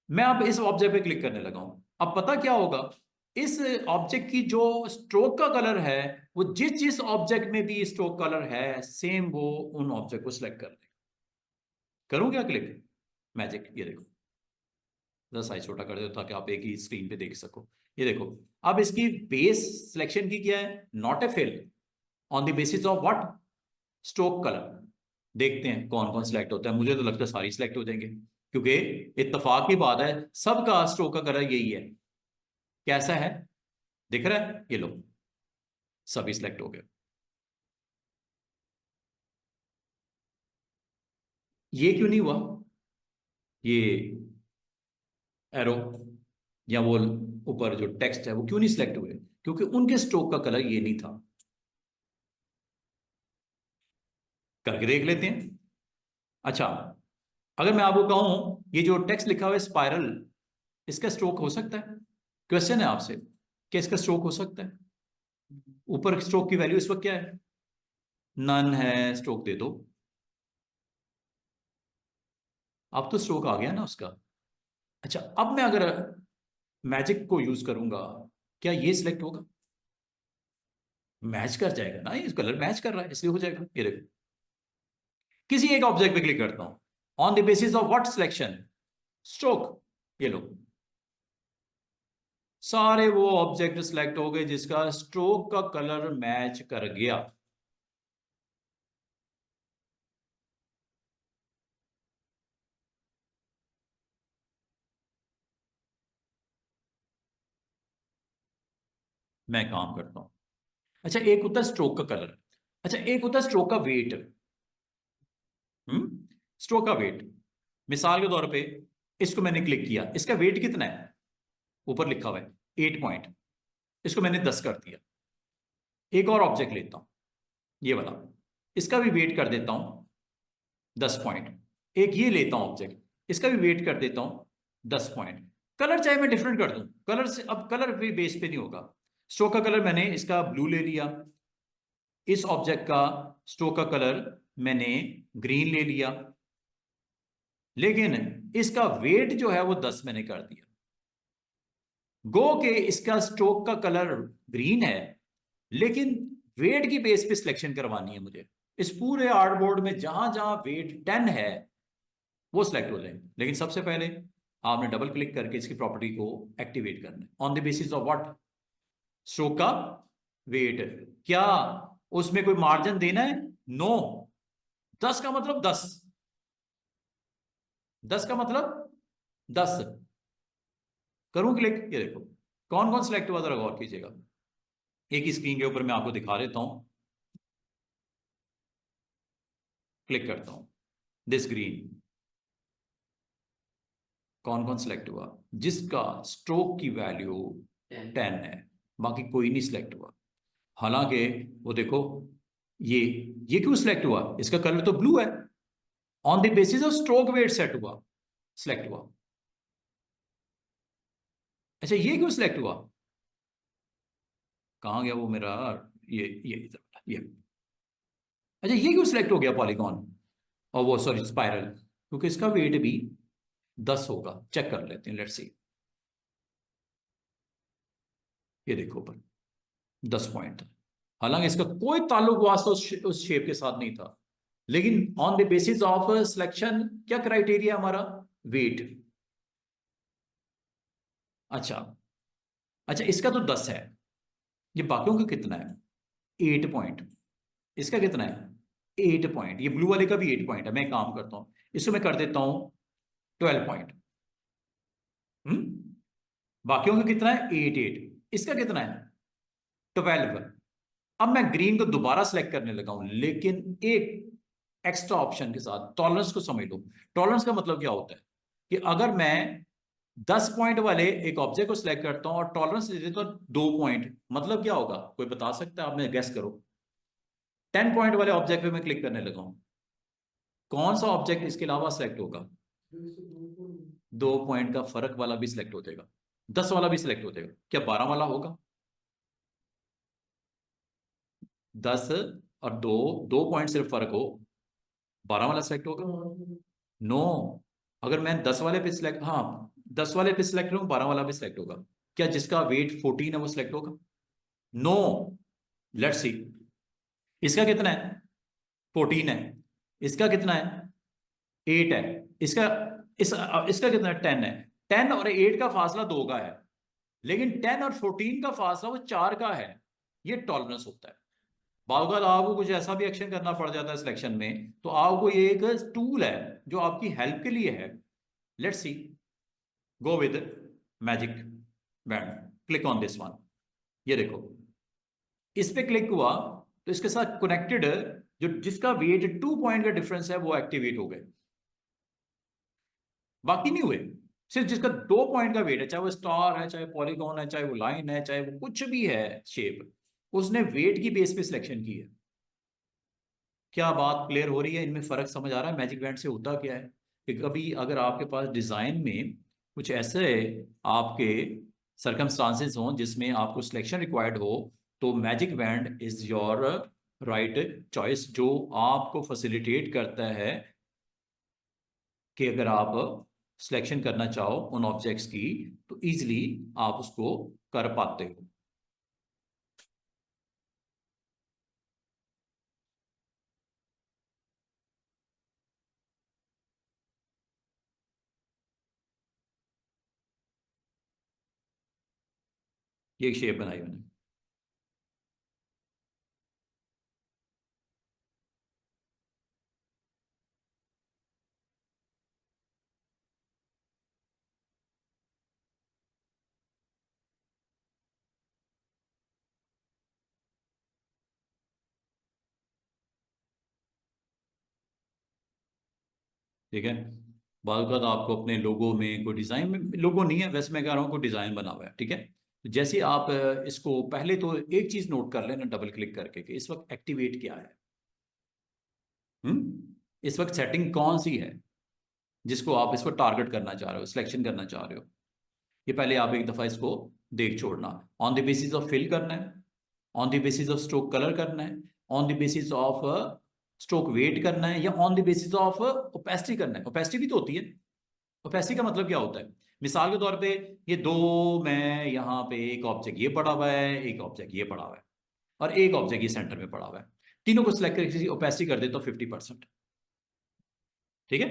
मैं अब इस ऑब्जेक्ट पे क्लिक करने लगा हूं, अब पता क्या होगा? इस ऑब्जेक्ट की जो स्ट्रोक का कलर है वो जिस जिस ऑब्जेक्ट में भी स्ट्रोक कलर है सेम वो उन ऑब्जेक्ट को सिलेक्ट कर लेगा। करूं क्या क्लिक? मैजिक, ये देखो, जरा साइज छोटा कर दो ताकि आप एक ही स्क्रीन पे देख सको। ये देखो, अब इसकी बेस सिलेक्शन की क्या है? Not a fill, on the basis of what? Stroke colour. देखते हैं कौन कौन सिलेक्ट होता है, मुझे तो लगता है सारी सिलेक्ट हो जाएंगे क्योंकि इत्तेफाक की बात है सबका स्ट्रोक का कलर यही है। कैसा है, दिख रहा है? ये लो, सभी सिलेक्ट हो गए। ये क्यों नहीं हुआ? ये एरो या वो ऊपर जो टेक्स्ट है वो क्यों नहीं सिलेक्ट हुए? क्योंकि उनके स्ट्रोक का कलर ये नहीं था। करके देख लेते हैं। अच्छा, अगर मैं आपको कहूं ये जो टेक्स्ट लिखा हुआ है स्पाइरल, इसका स्ट्रोक हो सकता है? क्वेश्चन है आपसे कि इसका स्ट्रोक हो सकता है? ऊपर स्ट्रोक की वैल्यू इस वक्त क्या है? नन है, स्ट्रोक दे दो। अब तो स्ट्रोक आ गया ना उसका। अच्छा, अब मैं अगर मैजिक को यूज करूंगा, क्या ये सिलेक्ट होगा? मैच कर जाएगा ना, ये कलर मैच कर रहा है इसलिए हो जाएगा। ये देखो, किसी एक ऑब्जेक्ट पे क्लिक करता हूं, on the basis of what selection? Stroke. ये लो, सारे वो ऑब्जेक्ट सिलेक्ट हो गए जिसका स्ट्रोक का कलर मैच कर गया। मैं काम करता हूं। अच्छा, एक होता है स्ट्रोक का कलर, अच्छा एक होता है स्ट्रोक का वेट। स्ट्रोक का वेट, मिसाल के तौर पे इसको मैंने क्लिक किया, इसका वेट कितना है? ऊपर लिखा हुआ है 8 पॉइंट, इसको मैंने 10 कर दिया। एक और ऑब्जेक्ट लेता हूं, ये वाला, इसका भी वेट कर देता हूं 10 पॉइंट। एक ये लेता हूं ऑब्जेक्ट, इसका भी वेट कर देता हूं 10 पॉइंट। कलर चाहे मैं डिफरेंट कर दूं, कलर से अब कलर भी बेस पे नहीं होगा। स्ट्रोक का कलर मैंने इसका ब्लू ले लिया, इस ऑब्जेक्ट का स्ट्रोक का कलर मैंने ग्रीन ले लिया, लेकिन इसका वेट जो है वो 10 मैंने कर दिया। गो के इसका स्ट्रोक का कलर ग्रीन है, लेकिन वेट की बेस पे सिलेक्शन करवानी है मुझे। इस पूरे आर्टबोर्ड में जहां जहां वेट 10 है वो सिलेक्ट हो जाए। लेकिन सबसे पहले आपने डबल क्लिक करके इसकी प्रॉपर्टी को एक्टिवेट करना है। On the basis of what? Stroke का वेट। क्या उसमें कोई मार्जिन देना है? नो। 10 का मतलब 10, 10 का मतलब 10। करूं क्लिक? ये देखो कौन कौन सिलेक्ट हुआ, जरा गौर कीजिएगा। एक ही स्क्रीन के ऊपर मैं आपको दिखा देता हूं। क्लिक करता हूं, दिस ग्रीन। कौन कौन सिलेक्ट हुआ? जिसका स्ट्रोक की वैल्यू 10 है, बाकी कोई नहीं सिलेक्ट हुआ। हालांकि वो देखो, ये ये क्यों सिलेक्ट हुआ? इसका कलर तो ब्लू है। On the basis of stroke weight set हुआ, सिलेक्ट हुआ। अच्छा, ये क्यों सिलेक्ट हुआ? कहां गया वो मेरा? ये इधर ये। अच्छा, ये क्यों सिलेक्ट हो गया पॉलीगॉन? और वो सॉरी स्पाइरल, क्योंकि इसका वेट भी 10 होगा। चेक कर लेते हैं, लेट्स सी। ये देखो ऊपर 10 पॉइंट था। हालांकि इसका कोई ताल्लुक वास्ता उस शेप के साथ नहीं था, लेकिन on the basis of selection क्या क्राइटेरिया हमारा? वेट। अच्छा, अच्छा इसका तो 10 है। ये बाकियों का कितना है? 8 पॉइंट। इसका कितना है? 8 पॉइंट। ये ब्लू वाले का भी 8 पॉइंट है। मैं काम करता हूं, इसको मैं कर देता हूं 12 पॉइंट। बाकियों का कितना है? 8 8। इसका कितना है? 12। अब मैं ग्रीन को दोबारा सेलेक्ट करने लगा हूं, लेकिन एक एक्स्ट्रा ऑप्शन के साथ। टॉलरेंस को समझ लो। टॉलरेंस का मतलब क्या होता है कि अगर मैं 10 पॉइंट वाले एक ऑब्जेक्ट को सिलेक्ट करता हूं और टॉलरेंस दे देता हूं 2 पॉइंट, मतलब क्या होगा? कोई बता सकता है? आप मैं गेस करो। 10 पॉइंट वाले ऑब्जेक्ट पे मैं क्लिक करने लगा हूं, कौन सा ऑब्जेक्ट इसके अलावा सिलेक्ट होगा? 2 पॉइंट का फर्क वाला भी सिलेक्ट हो जाएगा, 10 वाला भी सिलेक्ट हो जाएगा। क्या 12 वाला होगा? 10 और 2, 2 पॉइंट सिर्फ फर्क हो, 12 वाला सिलेक्ट होगा? नो। अगर मैं 10 वाले पे सिलेक्ट, हाँ 10 वाले पे सिलेक्ट करूं, 12 वाला भी सिलेक्ट होगा। क्या जिसका वेट 14 है वो सिलेक्ट होगा? नो। Let's see. इसका कितना है? 14 है। इसका कितना है? 8 है। इसका इसका कितना है? 10 है। 10 और 8 का फासला 2 का है, लेकिन 10 और 14 का फासला वो 4 का है। ये टॉलरेंस होता है। बावजूद आपको कुछ ऐसा भी एक्शन करना पड़ जाता है सिलेक्शन में, तो आपको ये एक टूल है जो आपकी हेल्प के लिए है। Let's see, go with magic band. Click on this one. ये देखो, इस पे क्लिक हुआ तो इसके साथ कनेक्टेड जो जिसका वेट 2 पॉइंट का डिफरेंस है वो एक्टिवेट हो गए। बाकी नहीं हुए। सिर्फ जिसका 2 पॉइंट का वेट है, चाहे वो स्टार है, चाहे पॉलीगॉन है, चाहे वो लाइन है, चाहे वो कुछ भी है शेप, उसने वेट की बेस पे सिलेक्शन की है। क्या बात क्लियर हो रही है? इनमें फर्क समझ आ रहा है? मैजिक बैंड से होता क्या है कि कभी अगर आपके पास डिजाइन में कुछ ऐसे आपके सरकमस्टांसेस हों जिसमें आपको सिलेक्शन रिक्वायर्ड हो, तो magic band is your right choice, जो आपको फैसिलिटेट करता है कि अगर आप सिलेक्शन करना चाहो उन ऑब्जेक्ट्स की, तो इजीली आप उसको कर पाते हो। ये एक शेप बनाई मैंने। ठीक है, बाद का आपको अपने लोगो में कोई डिजाइन में, लोगो नहीं है वैसे, मैं कह रहा हूँ कोई डिजाइन बना हुआ है, ठीक है। तो जैसे आप इसको पहले तो एक चीज नोट कर लेना डबल क्लिक करके कि इस वक्त एक्टिवेट क्या है। इस वक्त सेटिंग कौन सी है जिसको आप इसको टारगेट करना चाह रहे हो, सिलेक्शन करना चाह रहे हो। ये पहले आप एक दफा इसको देख छोड़ना। On the basis of fill करना है, on the basis of stroke colour करना है, on the basis of stroke weight करना है, या on the basis of opacity करना है। ओपेसिटी भी तो होती है। ओपेसिटी का मतलब क्या होता है? मिसाल के तौर पे ये दो, मैं यहाँ पे एक ऑब्जेक्ट ये पड़ा हुआ है, एक ऑब्जेक्ट ये पड़ा हुआ है, और एक ऑब्जेक्ट ये सेंटर में पड़ा हुआ है, तीनों को सिलेक्ट करके ओपेसिटी कर दे तो 50%। ठीक है,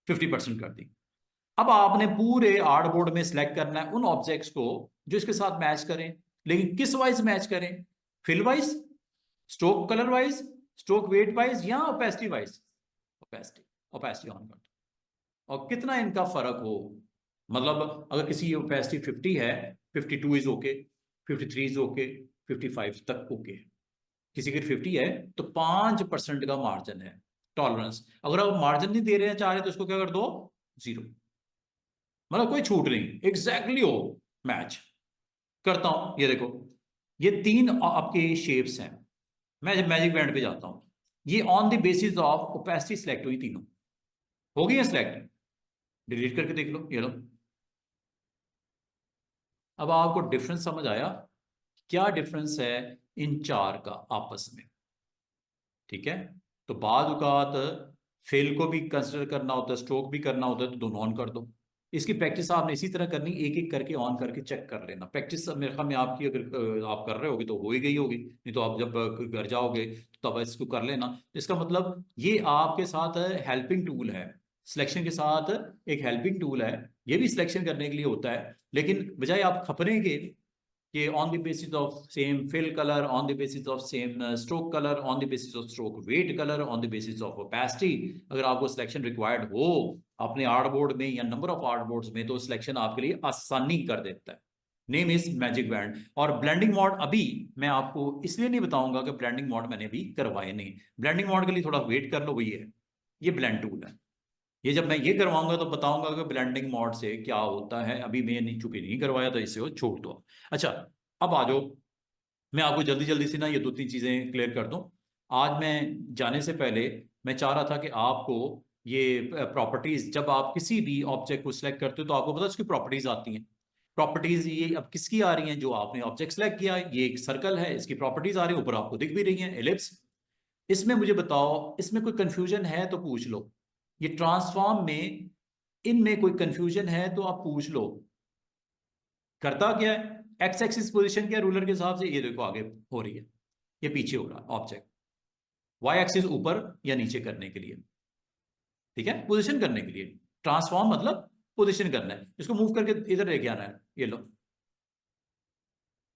50% कर दी। अब आपने पूरे आर्टबोर्ड में सिलेक्ट करना है उन ऑब्जेक्ट्स को जो इसके साथ मैच करें, लेकिन किस वाइज मैच करें? Fill wise, stroke colour wise, stroke weight wise, या opacity wise? Opacity, opacity on कर दो। और कितना इनका फर्क हो, मतलब अगर किसी की ओपेसिटी 50 है, 52 इज ओके, 53 इज ओके, 55 तक ओके। किसी की 50 है तो 5% का मार्जिन है टॉलरेंस। अगर आप मार्जिन नहीं दे रहे हैं, चाह रहे तो उसको क्या कर दो? 0। मतलब कोई छूट नहीं, एग्जैक्टली हो मैच। करता हूं, ये देखो, ये 3 आपके शेप्स हैं। मैं जब मैजिक बैंड पे जाता हूं, ये on the basis of opacity select हुई तीनों, हो गई है सिलेक्ट। डिलीट करके देख लो, ये लो। अब आपको डिफरेंस समझ आया? क्या डिफरेंस है इन 4 का आपस में? ठीक है, तो बाद औकात फेल को भी कंसिडर करना होता है, स्ट्रोक भी करना होता है, तो दोनों ऑन कर दो। इसकी प्रैक्टिस आपने इसी तरह करनी, एक एक करके ऑन करके चेक कर लेना। प्रैक्टिस मेरे ख्याल में आपकी, अगर आप कर रहे होगे तो हो ही गई होगी, नहीं तो आप जब घर जाओगे तो तब इसको कर लेना। इसका मतलब ये आपके साथ हेल्पिंग टूल है, सिलेक्शन के साथ एक हेल्पिंग टूल है। ये भी सिलेक्शन करने के लिए होता है, लेकिन बजाय आप खपने के कि on the basis of same fill colour, on the basis of same stroke colour, on the basis of stroke weight colour, on the basis of opacity, अगर आपको सिलेक्शन रिक्वायर्ड हो अपने आर्टबोर्ड में या नंबर ऑफ आर्टबोर्ड्स में, तो सिलेक्शन आपके लिए आसानी कर देता है। Name is magic band. और ब्लेंडिंग मोड अभी मैं आपको इसलिए नहीं बताऊंगा कि ब्लेंडिंग मोड मैंने अभी करवाए नहीं। ब्लेंडिंग मोड के लिए थोड़ा वेट कर लो, वही है, ये ब्लेंड टूल है। ये जब मैं ये करवाऊंगा तो बताऊंगा कि ब्लेंडिंग मोड से क्या होता है। अभी मैं नहीं, चूंकि नहीं करवाया तो इससे वो छोड़ दो। अच्छा, अब आ जाओ, मैं आपको जल्दी जल्दी से ना ये 2-3 चीजें क्लियर कर दूं। आज मैं जाने से पहले मैं चाह रहा था कि आपको ये प्रॉपर्टीज, जब आप किसी भी ऑब्जेक्ट को सिलेक्ट करते हो तो आपको पता है उसकी प्रॉपर्टीज आती हैं। प्रॉपर्टीज ये अब किसकी आ रही हैं? जो आपने ऑब्जेक्ट सेलेक्ट किया है, ये एक सर्कल है, इसकी प्रॉपर्टीज आ रही है, ऊपर आपको दिख भी रही है एलिप्स। इसमें मुझे बताओ, इसमें कोई कंफ्यूजन है तो पूछ लो। ये ट्रांसफॉर्म में इनमें कोई कंफ्यूजन है तो आप पूछ लो। करता क्या है? एक्स एक्सिस पोजीशन क्या रूलर के हिसाब से, ये देखो आगे हो रही है, ये पीछे हो रहा है ऑब्जेक्ट। वाई एक्सिस ऊपर या नीचे करने के लिए, ठीक है, पोजीशन करने के लिए। ट्रांसफॉर्म मतलब पोजीशन करना है, इसको मूव करके इधर लेके आना है, ये लो।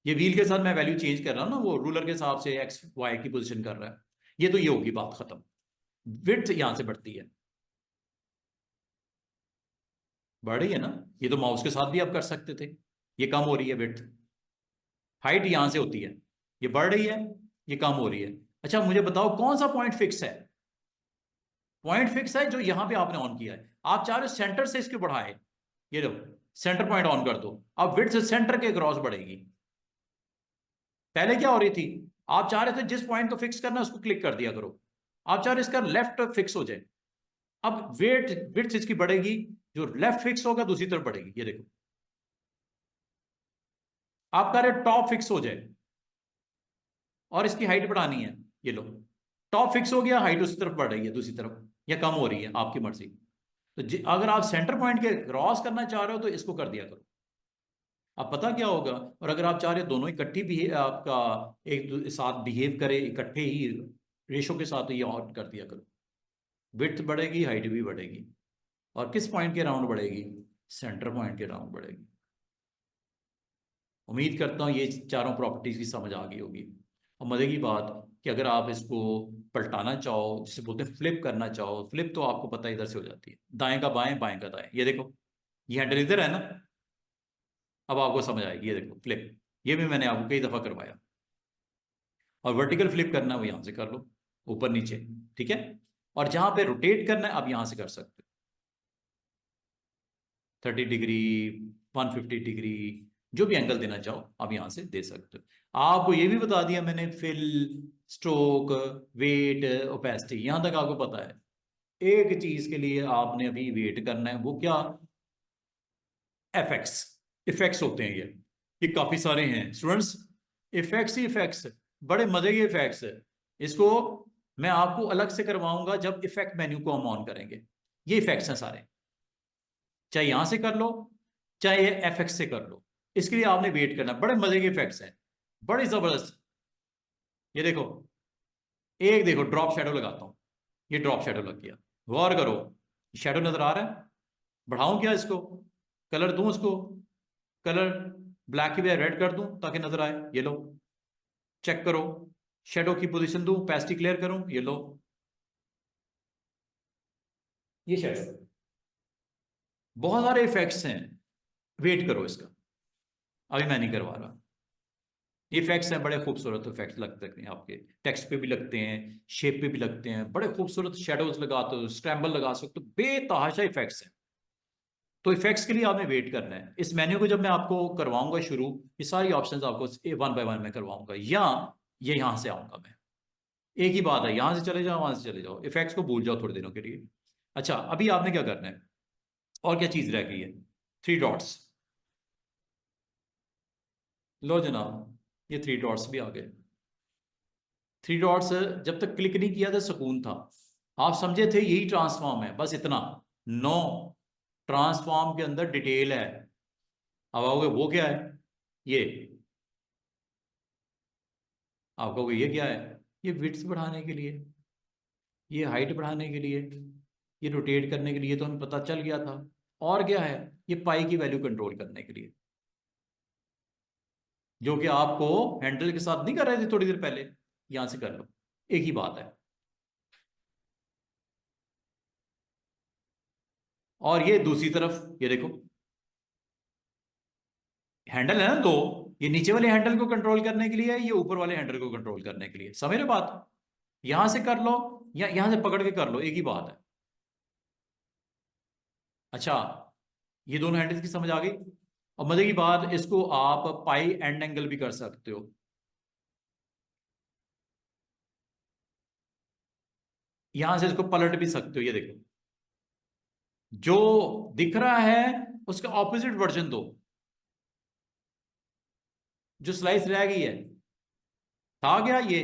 ये व्हील के साथ मैं वैल्यू चेंज कर रहा हूं ना, वो रूलर के हिसाब से एक्स वाई की पोजीशन कर रहा है। ये तो ये होगी बात खत्म। विड्थ यहां से बढ़ती है, बढ़ रही है ना? ये तो माउस के साथ भी आप कर सकते थे। ये कम हो रही है विड्थ। हाइट यहां से होती है, ये बढ़ रही है, ये कम हो रही है। अच्छा मुझे बताओ कौन सा पॉइंट फिक्स है? पॉइंट फिक्स है जो यहां पे आपने ऑन किया है। आप चाह रहे हो सेंटर से इसके बढ़ाए, ये लो, सेंटर पॉइंट ऑन कर दो। अब विड्थ सेंटर के क्रॉस बढ़ेगी। पहले क्या हो रही थी? आप चाह रहे थे जिस पॉइंट को फिक्स करना उसको क्लिक कर दिया करो। आप चाह रहे इसका लेफ्ट फिक्स हो जाए। अब वेट विड्थ इसकी बढ़ेगी, जो लेफ्ट फिक्स होगा दूसरी तरफ बढ़ेगी, ये देखो। आप कह रहे टॉप फिक्स हो जाए और इसकी हाइट बढ़ानी है, ये लो, टॉप फिक्स हो गया, हाइट उसी तरफ बढ़ रही है दूसरी तरफ, या कम हो रही है, आपकी मर्जी। तो अगर आप सेंटर पॉइंट के क्रॉस करना चाह रहे हो तो इसको कर दिया करो। अब पता क्या होगा? और अगर आप चाह रहे हो दोनों इकट्ठी भी आपका साथ बिहेव करे, इकट्ठे ही रेशो के साथ, ये ऑन कर दिया करो। विड्थ बढ़ेगी, हाइट भी बढ़ेगी। और किस पॉइंट के राउंड बढ़ेगी? सेंटर पॉइंट के राउंड बढ़ेगी। उम्मीद करता हूँ ये चारों प्रॉपर्टीज की समझ आ गई होगी। और मजे की बात कि अगर आप इसको पलटाना चाहो, जिसे बोलते हैं फ्लिप करना चाहो, फ्लिप तो आपको पता है इधर से हो जाती है, दाएं का बाएं, बाएं का दाएं। ये देखो, ये हैंडल इधर है ना, अब आपको समझ आएगी। ये देखो फ्लिप, ये भी मैंने आपको कई दफा करवाया। और वर्टिकल फ्लिप करना है वो यहां से कर लो, ऊपर नीचे, ठीक है। और जहां पे रोटेट करना है आप यहां से कर सकते हो, 30 डिग्री, 150 डिग्री, जो भी एंगल देना चाहो आप यहां से दे सकते हो। आपको ये भी बता दिया मैंने, फिल, स्ट्रोक, वेट, ओपेसिटी, यहां तक आपको पता है। एक चीज के लिए आपने अभी वेट करना है, वो क्या? एफेक्ट्स। इफेक्ट्स होते हैं ये काफी सारे हैं स्टूडेंट्स। इफेक्ट्स ही इफेक्ट्स, बड़े मजे के इफेक्ट्स है। इसको मैं आपको अलग से करवाऊंगा जब इफेक्ट मेन्यू को हम ऑन करेंगे। ये इफेक्ट्स हैं सारे, चाहे यहां से कर लो चाहे एफएक्स से कर लो, इसके लिए आपने वेट करना। बड़े मजे के इफेक्ट्स हैं, बड़े जबरदस्त। ये देखो, एक देखो ड्रॉप शेडो लगाता हूं, ये ड्रॉप शेडो लग गया, गौर करो, शेडो नजर आ रहा है। बढ़ाऊं क्या इसको, कलर दूं उसको, कलर ब्लैक की बजाय रेड कर दूं ताकि नजर आए, ये लो। चेक करो, शेडो की पोजीशन दूं, पैस्टी क्लियर करूं, ये लो, ये शेडो। बहुत सारे इफेक्ट्स हैं, वेट करो इसका, अभी मैं नहीं करवा रहा। इफेक्ट्स हैं, बड़े खूबसूरत इफेक्ट्स लगते हैं आपके, टेक्स्ट पे भी लगते हैं, शेप पे भी लगते हैं, बड़े खूबसूरत शेडोज लगाते हो, स्क्रैम्बल लगा सकते हो, बेतहाशा इफेक्ट्स हैं। तो इफेक्ट्स के लिए आपने वेट करना है। इस मेन्यू को जब मैं आपको करवाऊंगा शुरू, ये सारी ऑप्शंस आपको वन बाय वन में करवाऊंगा, या ये यहां से आऊंगा मैं। एक ही बात है, यहां से चले जाओ वहां से चले जाओ, इफेक्ट्स को भूल जाओ थोड़े दिनों के लिए। अच्छा, अभी आपने क्या करना है, और क्या चीज रह गई है, थ्री डॉट्स। लो जनाब, ये थ्री डॉट्स भी आ गए। थ्री डॉट्स जब तक क्लिक नहीं किया था सुकून था, आप समझे थे यही ट्रांसफॉर्म है, बस इतना। नो, ट्रांसफॉर्म के अंदर डिटेल है। अब आओगे वो क्या है, ये आप कहोगे ये क्या है, ये विड्थ बढ़ाने के लिए, ये हाइट बढ़ाने के लिए, ये रोटेट करने के लिए, तो हमें पता चल गया था। और क्या है, ये पाई की वैल्यू कंट्रोल करने के लिए, जो कि आपको हैंडल के साथ नहीं कर रहे थे थोड़ी देर पहले, यहां से कर लो, एक ही बात है। और ये दूसरी तरफ, ये देखो, हैंडल है ना दो, ये नीचे वाले हैंडल को कंट्रोल करने के लिए है, ये ऊपर वाले हैंडल को कंट्रोल करने के लिए, समझ रहे बात। यहां से कर लो या यहां से पकड़ के कर लो, एक ही बात है। अच्छा, ये दोनों हैंडल्स की समझ आ गई। और मजे की बात, इसको आप पाई एंड एंगल भी कर सकते हो। यहां से इसको पलट भी सकते हो, ये देखो, जो दिख रहा है उसका ऑपोजिट वर्जन दो, जो स्लाइस रह गई है, था गया ये,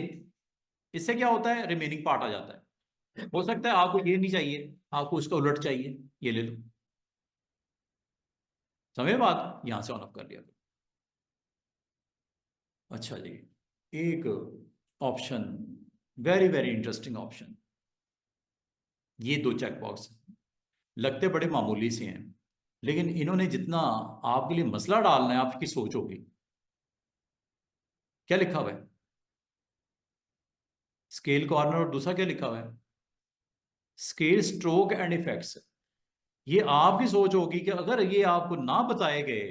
इससे क्या होता है, रिमेनिंग पार्ट आ जाता है। हो सकता है आपको ये नहीं चाहिए, आपको उसका उलट चाहिए, ये ले लो, समझे बात, यहां से ऑन ऑफ कर लिया। अच्छा जी, एक option, very very interesting option, ये दो चेक बॉक्स लगते बड़े मामूली से हैं, लेकिन इन्होंने जितना आपके लिए मसला डालना है, आपकी सोच होगी। क्या लिखा हुआ है, स्केल कॉर्नर, और दूसरा क्या लिखा हुआ है, स्केल स्ट्रोक एंड इफेक्ट्स। ये आपकी सोच होगी कि अगर ये आपको ना बताए गए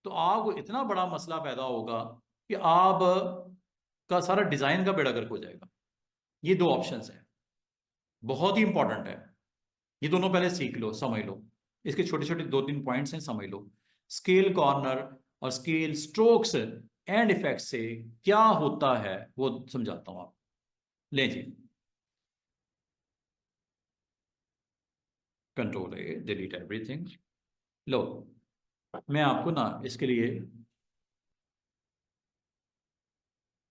तो आपको इतना बड़ा मसला पैदा होगा कि आप का सारा डिजाइन का बेड़ा गर्क हो जाएगा। ये दो ऑप्शंस हैं, बहुत ही इंपॉर्टेंट है, ये दोनों पहले सीख लो, समझ लो, इसके छोटे छोटे दो तीन पॉइंट्स हैं, समझ लो। स्केल कॉर्नर और स्केल स्ट्रोक्स एंड इफेक्ट से क्या होता है वो समझाता हूं आप। ले जी, कंट्रोल है, डिलीट एवरीथिंग। लो, मैं आपको ना इसके लिए,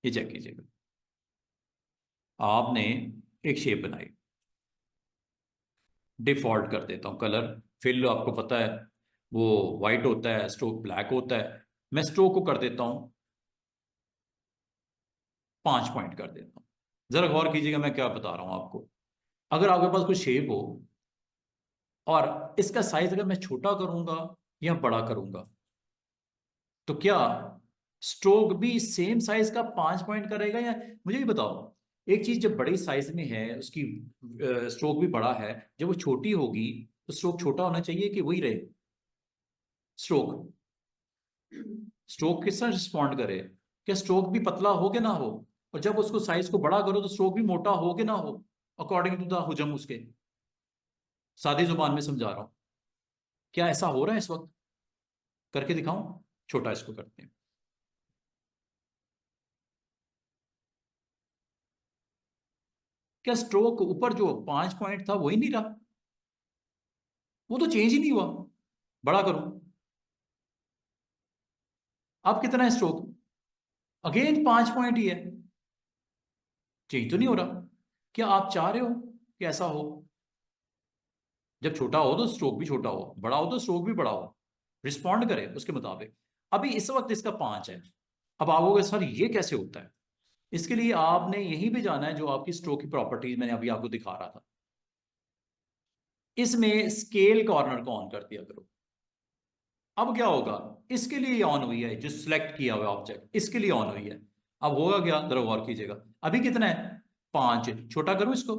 ये चेक कीजिएगा, आपने एक शेप बनाई, डिफॉल्ट कर देता हूं कलर, फिल आपको पता है वो वाइट होता है, स्ट्रोक ब्लैक होता है, मैं स्ट्रोक को कर देता हूं 5 पॉइंट कर देता हूं। जरा गौर कीजिएगा मैं क्या बता रहा हूं आपको। अगर आपके पास कोई शेप हो और इसका साइज अगर मैं छोटा करूंगा या बड़ा करूंगा, तो क्या स्ट्रोक भी सेम साइज का 5 पॉइंट करेगा, या मुझे ये बताओ, एक चीज जब बड़ी साइज में है उसकी, स्ट्रोक भी बड़ा है, जब वो छोटी होगी तो स्ट्रोक छोटा होना चाहिए कि वही रहे, स्ट्रोक, स्ट्रोक किस तरह रिस्पॉन्ड करे, क्या स्ट्रोक भी पतला हो के ना हो, और जब उसको साइज को बड़ा करो तो स्ट्रोक भी मोटा हो के ना हो, अकॉर्डिंग टू द हुजम उसके, सादी जुबान में समझा रहा हूं। क्या ऐसा हो रहा है इस वक्त, करके दिखाऊं, छोटा इसको करते हैं। क्या स्ट्रोक ऊपर जो 5 पॉइंट था वही नहीं रहा, वो तो चेंज ही नहीं हुआ, बड़ा करूं, अब कितना है स्ट्रोक, अगेन 5 पॉइंट ही है, चेंज तो नहीं हो रहा। क्या आप चाह रहे हो कि ऐसा हो? जब छोटा हो तो स्ट्रोक भी छोटा हो, बड़ा हो तो स्ट्रोक भी बड़ा हो, रिस्पॉन्ड करे उसके मुताबिक। अभी इस वक्त इसका 5 है। अब आप कहोगे सर ये कैसे होता है? इसके लिए आपने यहीं पे जाना है जो आपकी स्ट्रोक की प्रॉपर्टीज मैंने अभी आपको दिखा रहा था। इसमें स्केल कॉर्नर को ऑन कर दिया करो। अब क्या होगा, इसके लिए ऑन हुई है, जो सिलेक्ट किया हुआ ऑब्जेक्ट इसके लिए ऑन हुई है। अब होगा क्या, जरा गौर कीजिएगा। अभी कितना है, 5। छोटा करूं इसको?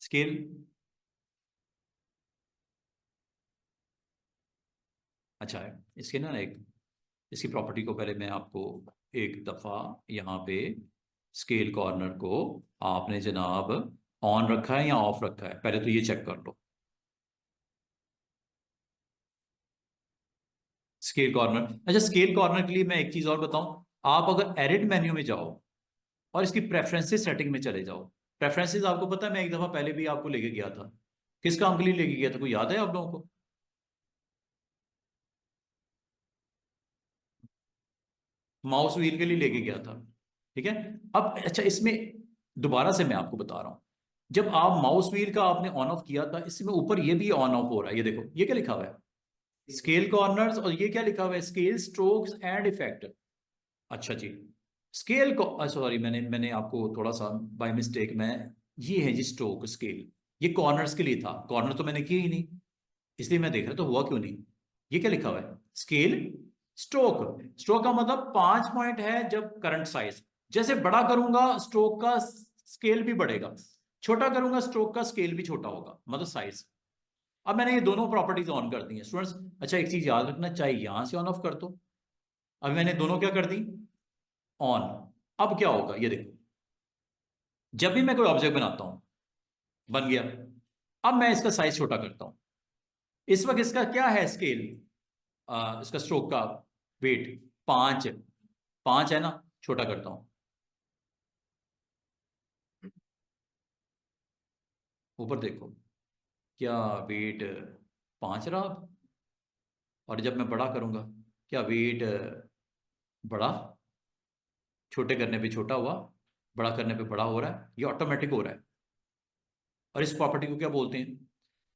स्केल, अच्छा है। इसके ना एक, इसकी प्रॉपर्टी को पहले मैं आपको एक दफा यहाँ पे, स्केल कॉर्नर को आपने जनाब ऑन रखा है या ऑफ रखा है, पहले तो ये चेक कर लो। स्केल कॉर्नर, अच्छा स्केल कॉर्नर के लिए मैं एक चीज और बताऊं। आप अगर एडिट मेन्यू में जाओ और इसकी प्रेफरेंसेस सेटिंग में चले जाओ। प्रेफरेंसेस आपको पता है, मैं एक दफा पहले भी आपको लेके गया था। किस काम के लिए लेके गया था, कोई याद है आप लोगों को? माउस व्हील के लिए लेके गया था। ठीक है। अब अच्छा, इसमें दोबारा से मैं आपको बता रहा हूं। जब आप माउस व्हील का आपने ऑन ऑफ किया था, इसमें ऊपर ये भी ऑन ऑफ हो रहा है, ये देखो ये क्या लिखा हुआ है, स्केल कॉर्नर्स, और ये क्या लिखा हुआ है, स्केल स्ट्रोक्स एंड इफेक्ट। अच्छा जी, स्केल को सॉरी, मैंने मैंने आपको थोड़ा सा बाय मिस्टेक में, ये है जी स्ट्रोक स्केल, ये कॉर्नर्स के लिए था, कॉर्नर तो मैंने किए ही नहीं, इसलिए मैं देख रहा तो हुआ क्यों नहीं। ये क्या लिखा हुआ है, स्केल स्ट्रोक। स्ट्रोक का मतलब 5 पॉइंट है जब करंट साइज, जैसे बड़ा करूंगा स्ट्रोक का स्केल भी बढ़ेगा, छोटा करूंगा स्ट्रोक का स्केल भी छोटा होगा, मतलब साइज। अब मैंने ये दोनों प्रॉपर्टीज ऑन कर दी हैं स्टूडेंट्स। अच्छा एक चीज याद रखना, चाहे यहां से ऑन ऑफ कर दो। अभी मैंने दोनों क्या कर दी, ऑन। अब क्या होगा ये देखो, जब भी मैं कोई ऑब्जेक्ट बनाता हूं, बन गया। अब मैं इसका साइज छोटा करता हूं। इस वक्त इसका क्या है स्केल, इसका स्ट्रोक का वेट 5, 5 है ना, छोटा करता हूं। ऊपर देखो, क्या वेट 5 रहा अब? और जब मैं बड़ा करूंगा, क्या वेट बड़ा, छोटे करने पे छोटा हुआ, बड़ा करने पे बड़ा हो रहा है, ये ऑटोमेटिक हो रहा है। और इस प्रॉपर्टी को क्या बोलते हैं,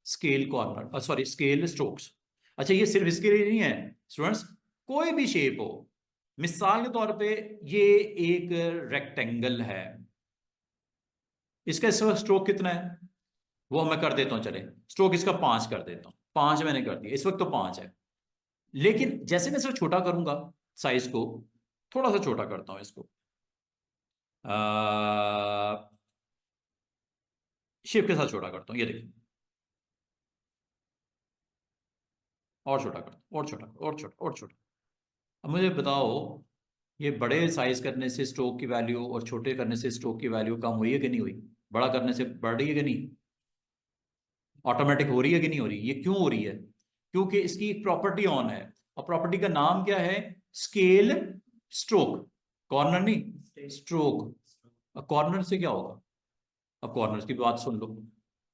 scale corner, sorry scale strokes. अच्छा ये सिर्फ इसके लिए नहीं है स्टूडेंट्स, कोई भी शेप हो, मिसाल के तौर पे ये एक रेक्टेंगल है, इसका इस वक्त स्ट्रोक कितना है, वो मैं कर देता हूं, चले स्ट्रोक इसका 5 कर देता हूं, 5 मैंने कर दिया, इस वक्त तो 5 है। लेकिन जैसे मैं इसको छोटा करूंगा, साइज को थोड़ा सा छोटा करता हूं इसको, शेप के साथ छोटा करता हूं, ये देखिए, और छोटा करता हूं, और छोटा और छोटा और छोटा। अब मुझे बताओ, ये बड़े साइज करने से स्ट्रोक की वैल्यू और छोटे करने से स्ट्रोक की वैल्यू कम हुई है कि नहीं हुई, बड़ा करने से बढ़ रही है कि नहीं, ऑटोमेटिक हो रही है कि नहीं हो रही, ये क्यों हो रही है, क्योंकि इसकी एक प्रॉपर्टी ऑन है, और प्रॉपर्टी का नाम क्या है, स्केल स्ट्रोक, कॉर्नर नहीं स्ट्रोक। कॉर्नर से क्या होगा, अब कॉर्नर की बात सुन लो,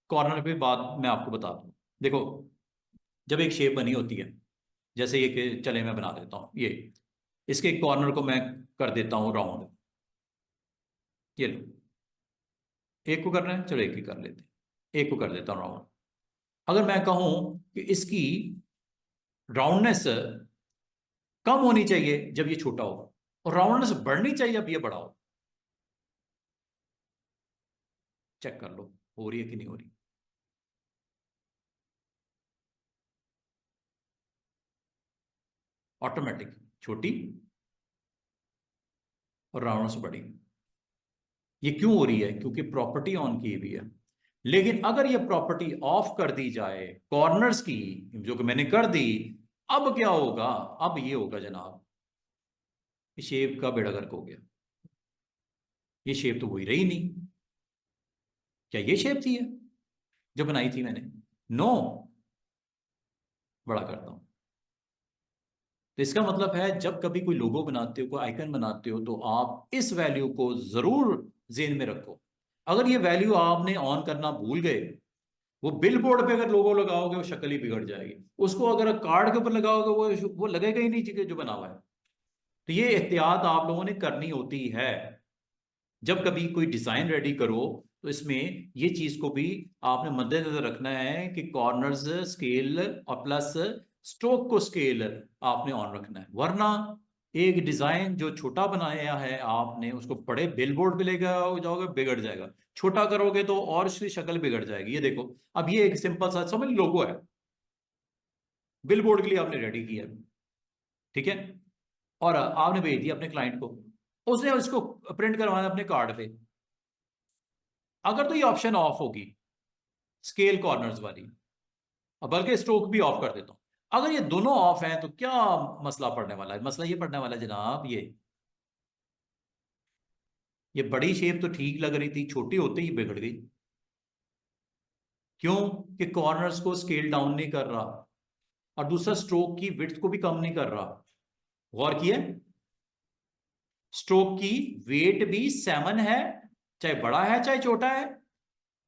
कॉर्नर पे बात मैं आपको बता दूं। देखो, जब एक शेप बनी होती है, जैसे ये कि चले मैं बना देता हूं ये, इसके कॉर्नर को मैं कर देता हूं राउंड, ये लो, एक को करना है, चलो एक ही कर लेते हैं, एक को कर देता हूं राउंड। अगर मैं कहूं कि इसकी राउंडनेस कम होनी चाहिए जब ये छोटा हो, और राउंडनेस बढ़नी चाहिए जब ये बड़ा हो, चेक कर लो हो रही है कि नहीं हो रही। ऑटोमेटिक छोटी और राउंडनेस बड़ी, ये क्यों हो रही है, क्योंकि प्रॉपर्टी ऑन की हुई है। लेकिन अगर ये प्रॉपर्टी ऑफ कर दी जाए कॉर्नर्स की, जो कि मैंने कर दी, अब क्या होगा, अब ये होगा जनाब, शेप का बेड़ा गर्क हो गया, ये शेप तो हो ही रही नहीं। क्या ये शेप थी है जो बनाई थी मैंने? नो, बड़ा करता हूं। तो इसका मतलब है जब कभी कोई लोगो बनाते हो, कोई आइकन बनाते हो, तो आप इस वैल्यू को जरूर जेन में रखो। अगर ये वैल्यू आपने ऑन करना भूल गए, वो बिल बोर्ड पे अगर लोगो लगाओगे वो शक्ल ही बिगड़ जाएगी, उसको अगर कार्ड के ऊपर लगाओगे वो लगेगा ही नहीं जो बना हुआ है। तो ये एहतियात आप लोगों ने करनी होती है जब कभी कोई डिजाइन रेडी करो, तो इसमें ये चीज को भी आपने मद्देनजर रखना है कि कॉर्नर्स स्केल और प्लस स्ट्रोक को स्केल आपने ऑन रखना है, वरना एक डिजाइन जो छोटा बनाया है आपने उसको बड़े बिलबोर्ड पे लेकर जाओगे बिगड़ जाएगा, छोटा करोगे तो और उसकी शक्ल बिगड़ जाएगी। ये देखो, अब ये एक सिंपल सा समझ लोगो है, बिलबोर्ड के लिए आपने रेडी किया है, ठीक है, और आपने भेज दिया अपने क्लाइंट को, उसने उसको प्रिंट करवाना अपने कार्ड पे। अगर तो ये ऑप्शन ऑफ होगी स्केल कॉर्नर्स वाली, और बल्कि स्ट्रोक भी ऑफ कर देता हूं, अगर ये दोनों ऑफ हैं तो क्या मसला पड़ने वाला है? मसला ये पड़ने वाला है जनाब, ये बड़ी शेप तो ठीक लग रही थी, छोटी होते ही बिगड़ गई। क्यों? कि कॉर्नर्स को स्केल डाउन नहीं कर रहा, और दूसरा स्ट्रोक की विड्थ को भी कम नहीं कर रहा। गौर किया, स्ट्रोक की वेट भी 7 है, चाहे बड़ा है चाहे छोटा है,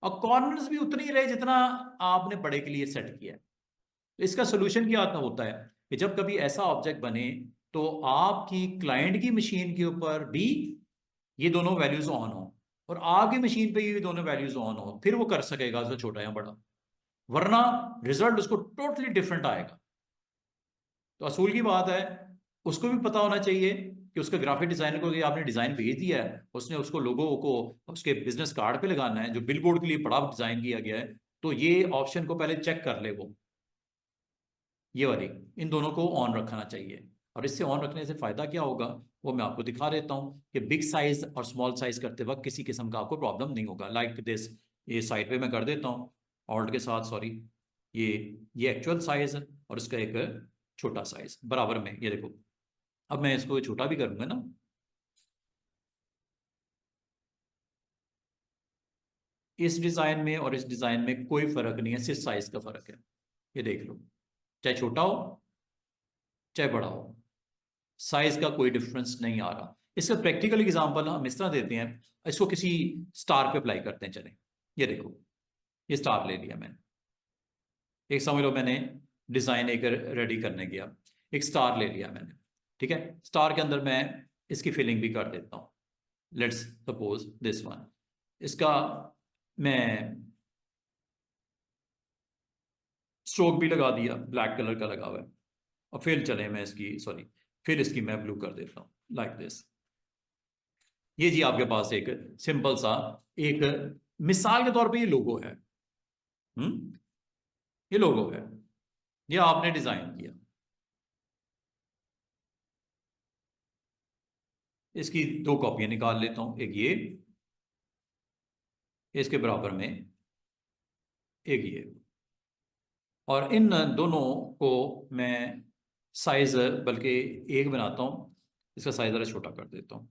और कॉर्नर्स भी उतनी ही रहे जितना आपने बड़े के लिए सेट किया है। तो इसका सोल्यूशन क्या होता है कि जब कभी ऐसा ऑब्जेक्ट बने तो आपकी क्लाइंट की मशीन के ऊपर भी ये दोनों वैल्यूज ऑन हो, और आपकी मशीन पे ये दोनों वैल्यूज ऑन हो, फिर वो कर सकेगा उसको छोटा या बड़ा, वरना रिजल्ट उसको टोटली डिफरेंट आएगा। तो असूल की बात है, उसको भी पता होना चाहिए कि उसका ग्राफिक डिजाइनर को आपने डिजाइन भेज दिया है, उसने उसको लोगों को उसके बिजनेस कार्ड पे लगाना है जो बिलबोर्ड के लिए बड़ा डिजाइन किया गया है, तो ये ऑप्शन को पहले चेक कर ले वो, ये वाली, इन दोनों को ऑन रखना चाहिए। और इससे ऑन रखने से फायदा क्या होगा वो मैं आपको दिखा देता हूं कि बिग साइज और स्मॉल साइज करते वक्त किसी किस्म का आपको प्रॉब्लम नहीं होगा। लाइक दिस, ये साइड पे मैं कर देता हूं ऑल्ट के साथ, सॉरी, ये ये एक्चुअल साइज और इसका एक छोटा साइज बराबर में, ये देखो। अब मैं इसको छोटा भी करूंगा ना, इस डिजाइन में और इस डिजाइन में कोई फर्क नहीं है, सिर्फ साइज का फर्क है। ये देख लो, चाहे छोटा हो चाहे बड़ा हो, साइज का कोई डिफरेंस नहीं आ रहा। इसका प्रैक्टिकल एग्जांपल हम इस तरह देते हैं, इसको किसी स्टार पे अप्लाई करते हैं। चलें, ये देखो, ये स्टार ले लिया मैंने, एक समझ लो मैंने डिजाइन एक रेडी करने गया, एक स्टार ले लिया मैंने, ठीक है। स्टार के अंदर मैं इसकी फिलिंग भी कर देता हूँ, लेट्स सपोज दिस वन, इसका मैं स्ट्रोक भी लगा दिया, ब्लैक कलर का लगा हुआ है, और फिर चले मैं इसकी, सॉरी, फिर इसकी मैं ब्लू कर देता हूँ लाइक दिस। ये जी आपके पास एक सिंपल सा, एक मिसाल के तौर पे ये लोगो है। ये लोगो है, ये आपने डिजाइन किया। इसकी 2 कॉपियां निकाल लेता हूं, एक ये, इसके बराबर में एक ये, और इन दोनों को मैं साइज बल्कि एक बनाता हूं, इसका साइज जरा छोटा कर देता हूं।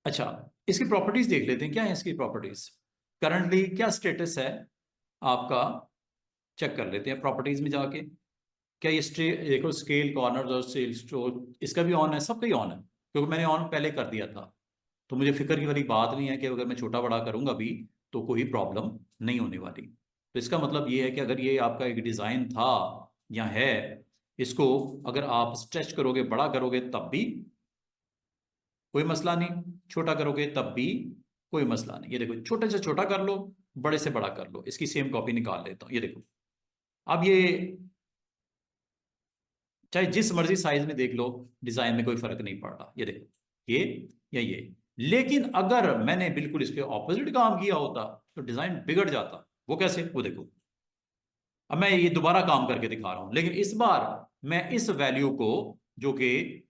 अच्छा, इसकी प्रॉपर्टीज देख लेते हैं, क्या है इसकी प्रॉपर्टीज, करंटली क्या स्टेटस है आपका, चेक कर लेते हैं प्रॉपर्टीज में जाके। क्या ये देखो, स्केल कॉर्नर और सेल स्ट्रोक इसका भी ऑन है, सबका ही ऑन है, क्योंकि मैंने ऑन पहले कर दिया था। तो मुझे फिक्र की वाली बात नहीं है कि अगर मैं छोटा बड़ा करूंगा भी तो कोई प्रॉब्लम नहीं होने वाली। तो इसका मतलब ये है कि अगर ये आपका एक डिज़ाइन था या है, इसको अगर आप स्ट्रेच करोगे, बड़ा करोगे तब भी कोई मसला नहीं, छोटा करोगे तब भी कोई मसला नहीं। ये देखो, छोटे से छोटा कर लो, बड़े से बड़ा कर लो। इसकी सेम कॉपी निकाल लेता हूँ, ये देखो। अब ये चाहे जिस मर्जी साइज में देख लो, डिजाइन में कोई फर्क नहीं पड़ रहा, ये देखो, ये या ये। लेकिन अगर मैंने बिल्कुल इसके ऑपोजिट काम किया होता तो डिजाइन बिगड़ जाता। वो कैसे, वो देखो। अब मैं ये दोबारा काम करके दिखा रहा हूं, लेकिन इस बार मैं इस वैल्यू को, जो कि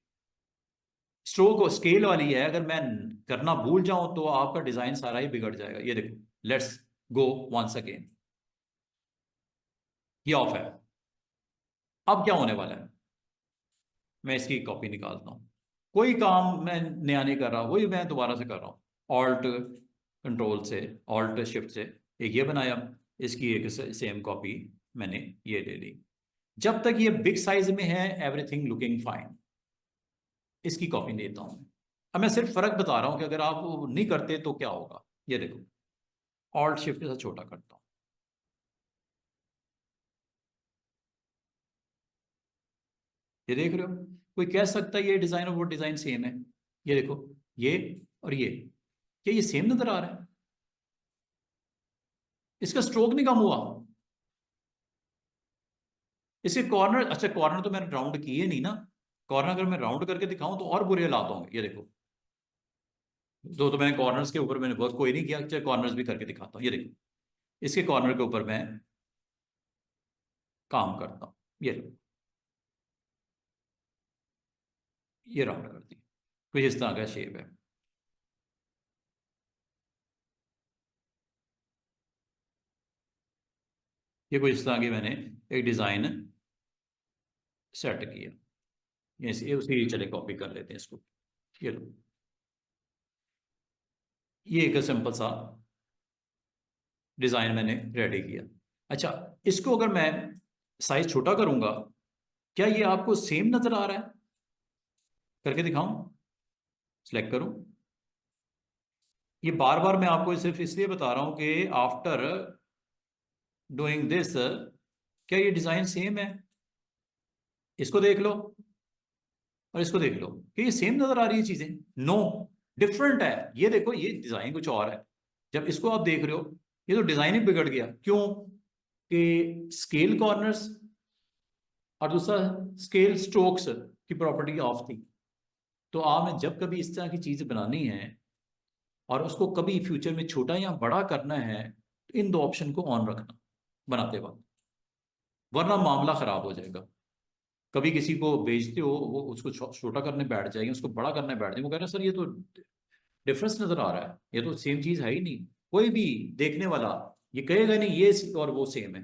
स्ट्रोक और स्केल वाली है, अगर मैं करना भूल जाऊं तो आपका डिजाइन सारा ही बिगड़ जाएगा। ये देखो, लेट्स गो वंस अगेन, ये ऑफ है। अब क्या होने वाला है, मैं इसकी कॉपी निकालता हूं, कोई काम मैं नया नहीं कर रहा, वही मैं दोबारा से कर रहा हूं, ऑल्ट कंट्रोल से, ऑल्ट शिफ्ट से एक ये बनाया, इसकी एक सेम कॉपी मैंने ये ले ली। जब तक ये बिग साइज में है एवरीथिंग लुकिंग फाइन, इसकी कॉपी लेता हूं मैं, अब मैं सिर्फ फर्क बता रहा हूं कि अगर आप वो नहीं करते तो क्या होगा। ये देखो, ऑल्ट शिफ्ट के साथ छोटा करता हूं, ये देख रहे हो। कोई कह सकता है ये डिजाइन और वो डिजाइन सेम है। ये देखो, ये और ये, क्या ये सेम नजर आ रहा है? इसका स्ट्रोक नहीं कम हुआ। इसके कॉर्नर, अच्छा कॉर्नर तो मैंने राउंड किए नहीं ना। कॉर्नर अगर मैं राउंड करके दिखाऊं तो और बुरे हालात होंगे। ये देखो, तो मैंने कॉर्नर्स के ऊपर मैंने वर्क कोई नहीं किया। अच्छा कॉर्नर्स भी करके दिखाता हूँ, ये देखो, इसके कॉर्नर के ऊपर मैं काम करता हूँ। ये लो, ये राउंड कर दी, कुछ इस तरह का शेप है। ये कुछ इस तरह की मैंने एक डिजाइन सेट किया। ये उसी चले कॉपी कर लेते हैं इसको। ये लो, ये एक सिंपल सा डिजाइन मैंने रेडी किया। अच्छा, इसको अगर मैं साइज छोटा करूंगा, क्या ये आपको सेम नजर आ रहा है? करके दिखाऊं, सिलेक्ट करूं। ये बार बार मैं आपको सिर्फ इसलिए बता रहा हूं कि आफ्टर डूइंग दिस, क्या ये डिजाइन सेम है? इसको देख लो और इसको देख लो, कि ये सेम नजर आ रही है चीजें? नो, डिफरेंट है। ये देखो, ये डिजाइन कुछ और है। जब इसको आप देख रहे हो, ये तो डिजाइन ही बिगड़ गया। क्यों? कि स्केल कॉर्नर्स और दूसरा स्केल स्ट्रोक्स की प्रॉपर्टी ऑफ थी। तो आपने जब कभी इस तरह की चीज बनानी है और उसको कभी फ्यूचर में छोटा या बड़ा करना है, तो इन दो ऑप्शन को ऑन रखना बनाते वक्त, वरना मामला खराब हो जाएगा। कभी किसी को बेचते हो, वो उसको छोटा करने बैठ जाएंगे, उसको बड़ा करने बैठ जाएंगे, वो कह रहे हैं सर ये तो डिफरेंस नजर आ रहा है, ये तो सेम चीज है ही नहीं। कोई भी देखने वाला ये कहेगा नहीं ये और वो सेम है।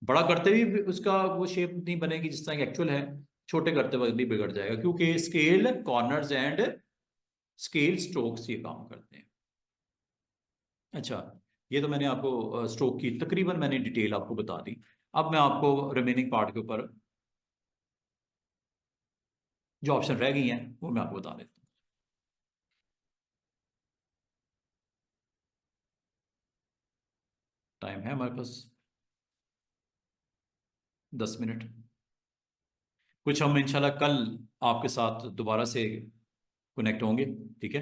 बड़ा करते भी उसका वो शेप नहीं बनेगी जिस तरह की एक्चुअल है, छोटे करते वक्त भी बिगड़ जाएगा, क्योंकि scale corners and scale strokes ये काम करते हैं। अच्छा, ये तो मैंने आपको स्ट्रोक की तकरीबन मैंने डिटेल आपको बता दी। अब मैं आपको रिमेनिंग पार्ट के ऊपर जो ऑप्शन रह गई हैं वो मैं आपको बता देता हूँ। टाइम है हमारे पास 10 मिनट। कुछ हम इंशाल्लाह कल आपके साथ दोबारा से कनेक्ट होंगे, ठीक है?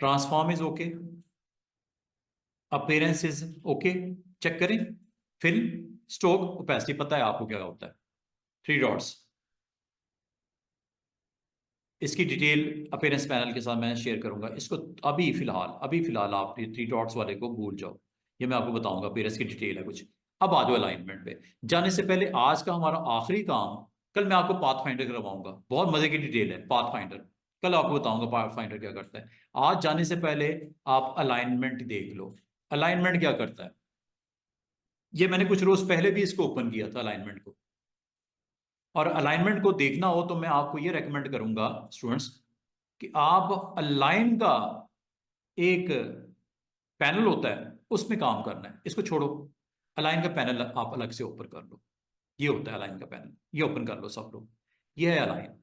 Transform is okay, appearance is okay, check करें। फिल, स्ट्रोक, ओपेसिटी, पता है आपको क्या होता है? थ्री डॉट्स, इसकी डिटेल अपीयरेंस पैनल के साथ मैं शेयर करूंगा इसको। अभी फिलहाल आप ये थ्री डॉट्स वाले को भूल जाओ, ये मैं आपको बताऊंगा अपीयरेंस की डिटेल है कुछ। अब आ जाओ अलाइनमेंट पे। जाने से पहले आज का हमारा आखिरी काम, कल मैं आपको पाथ फाइंडर करवाऊंगा, बहुत मजे की डिटेल है पाथ फाइंडर। कल आपको बताऊंगा पाथ फाइंडर क्या करता है। आज जाने से पहले आप अलाइनमेंट देख लो। अलाइनमेंट क्या करता है, ये मैंने कुछ रोज पहले भी इसको ओपन किया था अलाइनमेंट को। और अलाइनमेंट को देखना हो तो मैं आपको ये रेकमेंड करूंगा स्टूडेंट्स, कि आप अलाइन का एक पैनल होता है उसमें काम करना है, इसको छोड़ो। अलाइन का पैनल आप अलग से ओपन कर लो। ये होता है अलाइन का पैनल, ये ओपन कर लो सब लोग। ये है अलाइन।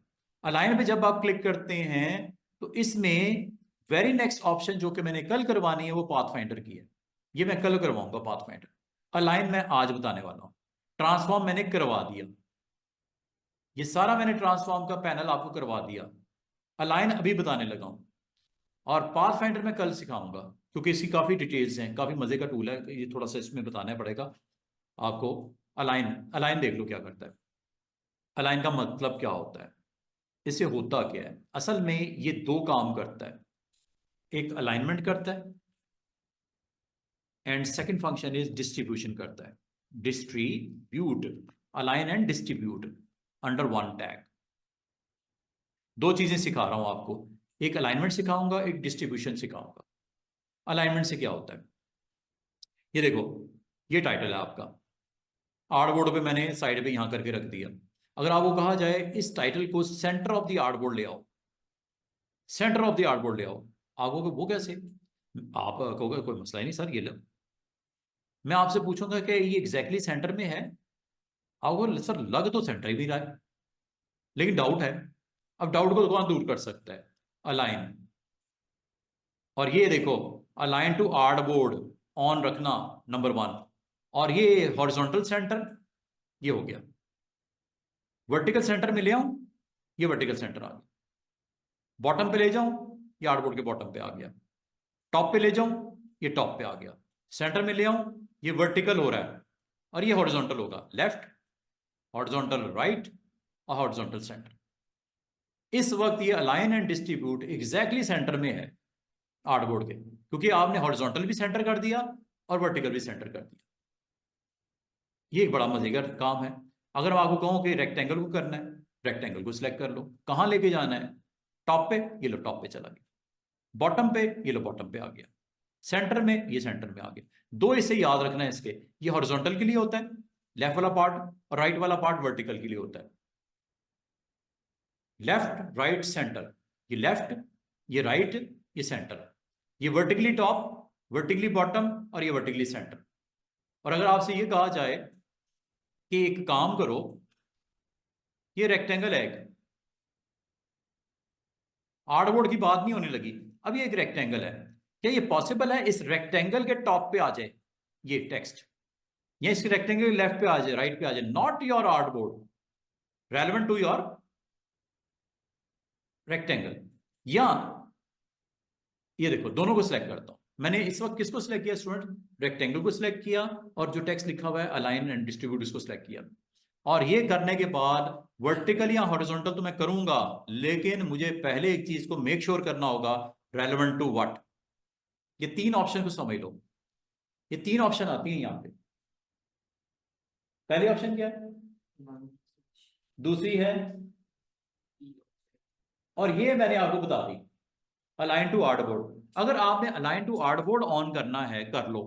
अलाइन पे जब आप क्लिक करते हैं तो इसमें वेरी नेक्स्ट ऑप्शन जो कि मैंने कल करवानी है वो पाथ फाइंडर की है। ये मैं कल करवाऊंगा पाथ फाइंडर। अलाइन मैं आज बताने वाला हूं। ट्रांसफॉर्म मैंने करवा दिया, ये सारा मैंने ट्रांसफॉर्म का पैनल आपको करवा दिया। अलाइन अभी बताने लगा हूं। और पाथ फाइंडर मैं कल सिखाऊंगा, क्योंकि इसकी काफी डिटेल्स हैं, काफी मजे का टूल है ये, थोड़ा सा इसमें बताना पड़ेगा आपको। अलाइन, अलाइन देख लो क्या करता है। अलाइन का मतलब क्या होता है, इससे होता क्या है? असल में ये दो काम करता है। एक अलाइनमेंट करता है and second function is distribution करता है। Distribute, align and distribute under one tag. दो चीजें सिखा रहा हूं आपको, एक अलाइनमेंट सिखाऊंगा, एक डिस्ट्रीब्यूशन सिखाऊंगा। अलाइनमेंट से क्या होता है, ये देखो, ये टाइटल है आपका। आर्टबोर्ड पे मैंने साइड पे यहां करके रख दिया। अगर आपको कहा जाए इस टाइटल को सेंटर ऑफ द आर्टबोर्ड ले आओ, सेंटर ऑफ द आर्टबोर्ड ले आओ, आप कहोगे वो कैसे? आप कहोगे कोई मसला ही नहीं सर, ये लो, मैं आपसे पूछूंगा कि ये एग्जैक्टली सेंटर में है, आपको सर लग तो सेंटर ही भी रहा है, लेकिन डाउट है। अब डाउट को कौन दूर कर सकता है? अलाइन। और ये देखो, align to art board on रखना, नंबर 1। और ये हॉरिजॉन्टल सेंटर, ये हो गया। वर्टिकल सेंटर में ले आऊं, ये वर्टिकल सेंटर आ गया। बॉटम पे ले जाऊं, ये आर्ट बोर्ड के बॉटम पे आ गया। टॉप पे ले जाऊं, ये टॉप पे आ गया। सेंटर में ले आऊं, ये वर्टिकल हो रहा है, और ये हॉरिजॉन्टल होगा, लेफ्ट, हॉरिजॉन्टल राइट, और हॉरिजॉन्टल सेंटर। इस वक्त ये align and distribute exactly centre में है आर्ट बोर्ड के, क्योंकि आपने हॉरिजॉन्टल भी सेंटर कर दिया और वर्टिकल भी सेंटर कर दिया। ये एक बड़ा मजेदार काम है। अगर मैं आपको कहूं कि रेक्टेंगल को करना है, रेक्टेंगल को सिलेक्ट कर लो, कहां लेके जाना है? टॉप पे, ये लो टॉप पे चला गया। बॉटम पे, ये लो बॉटम पे आ गया। सेंटर में, ये सेंटर में आ गया। दो इससे याद रखना है इसके, ये हॉरिजॉन्टल के लिए होता है लेफ्ट वाला पार्ट, और राइट वाला पार्ट वर्टिकल के लिए होता है। लेफ्ट राइट सेंटर, ये लेफ्ट, ये राइट, ये सेंटर। ये वर्टिकली टॉप, वर्टिकली बॉटम, और ये वर्टिकली सेंटर। और अगर आपसे ये कहा जाए कि एक काम करो, ये रेक्टेंगल है एक, आर्टबोर्ड की बात नहीं होने लगी, अब ये एक रेक्टेंगल है, क्या ये पॉसिबल है इस रेक्टेंगल के टॉप पे आ जाए ये टेक्स्ट, या इस रेक्टेंगल के लेफ्ट पे आ जाए, राइट पे आ जाए? Not your artboard relevant to your rectangle. या ये देखो, दोनों को सिलेक्ट करता हूं। मैंने इस वक्त किसको सिलेक्ट किया स्टूडेंट? रेक्टेंगल को सिलेक्ट किया, और जो टेक्स्ट लिखा हुआ है अलाइन एंड डिस्ट्रीब्यूट, इसको सिलेक्ट किया। और ये करने के बाद वर्टिकल या हॉरिजॉन्टल तो मैं करूंगा, लेकिन मुझे पहले एक चीज को मेक श्योर करना होगा, रेलेवेंट टू व्हाट। ये 3 ऑप्शन को समझ लो, ये 3 ऑप्शन आती हैं यहां पे। पहली ऑप्शन क्या है? दूसरी है, और ये मैंने आपको बता दी, अलाइन टू आर्टबोर्ड। अगर आपने अलाइन टू आर्टबोर्ड ऑन करना है, कर लो।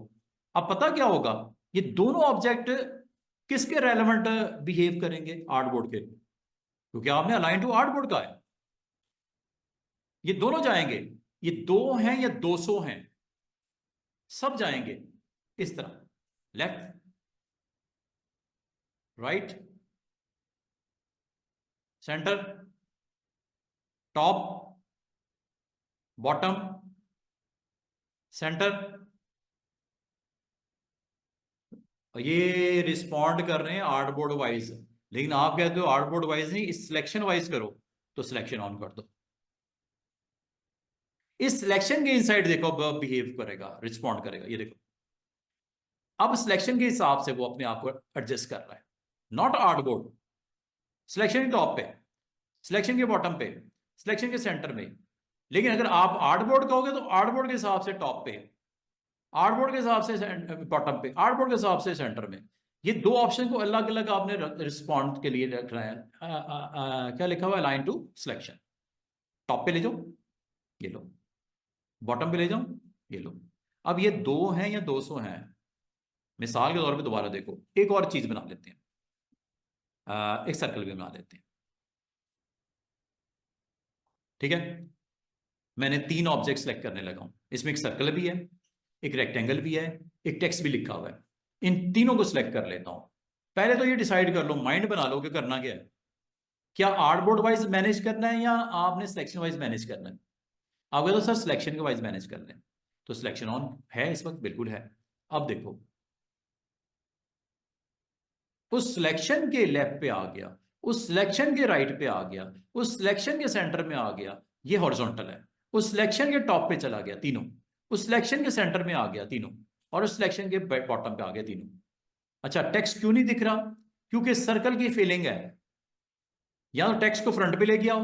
अब पता क्या होगा, ये दोनों ऑब्जेक्ट किसके रेलेवेंट बिहेव करेंगे? आर्टबोर्ड के, क्योंकि आपने अलाइन टू आर्टबोर्ड का है। ये दोनों जाएंगे, ये 2 हैं या 200 हैं, सब जाएंगे इस तरह, left right centre, top bottom centre. ये रिस्पॉन्ड कर रहे हैं आर्टबोर्ड वाइज, लेकिन आप कहते हो आर्टबोर्ड वाइज नहीं, इस सिलेक्शन वाइज करो, तो सिलेक्शन ऑन कर दो। इस सिलेक्शन के इनसाइड देखो बिहेव करेगा, रिस्पॉन्ड करेगा, ये देखो। अब सिलेक्शन के हिसाब से वो अपने आप को एडजस्ट कर रहा है, नॉट आर्टबोर्ड। सिलेक्शन के टॉप पे, सिलेक्शन के बॉटम पे, सिलेक्शन के सेंटर में। लेकिन अगर आप आर्टबोर्ड कहोगे तो आर्टबोर्ड के हिसाब से टॉप पे, आर्टबोर्ड के हिसाब से बॉटम पे, आर्टबोर्ड के हिसाब से सेंटर में। ये 2 ऑप्शन को अलग अलग आपने रिस्पॉन्ड के लिए रख रहे हैं। क्या लिखा हुआ है? Line to selection. टॉप पे ले जाओ, ये लो। बॉटम पे ले जाओ, ये लो। अब ये 2 हैं या 200 हैं, मिसाल के तौर पे दोबारा देखो, एक और चीज बना लेते हैं, एक सर्कल भी बना लेते हैं। ठीक है, मैंने 3 ऑब्जेक्ट सेलेक्ट करने लगा हूं, इसमें एक सर्कल भी है, एक रेक्टेंगल भी है, एक टेक्स्ट भी लिखा हुआ है। इन तीनों को सिलेक्ट कर लेता हूं। पहले तो ये डिसाइड कर लो, माइंड बना लो कि करना क्या है। क्या आर्टबोर्ड वाइज मैनेज करना है, या आपने सिलेक्शन वाइज मैनेज करना है? आप कहते हो सर सिलेक्शन के वाइज मैनेज कर लें, तो सिलेक्शन ऑन है इस वक्त, बिल्कुल है। अब देखो, उस सिलेक्शन के लेफ्ट पे आ गया, उस सिलेक्शन के राइट पे आ गया, उस सिलेक्शन के सेंटर में आ गया, ये हॉरिजॉन्टल है। उस सिलेक्शन के टॉप पे चला गया तीनों, उस सिलेक्शन के सेंटर में आ गया तीनों, और उस सिलेक्शन के बॉटम पे आ गया तीनों। अच्छा, टेक्स्ट क्यों नहीं दिख रहा? क्योंकि सर्कल की फीलिंग है। या तो टेक्स्ट को फ्रंट पे लेके आओ,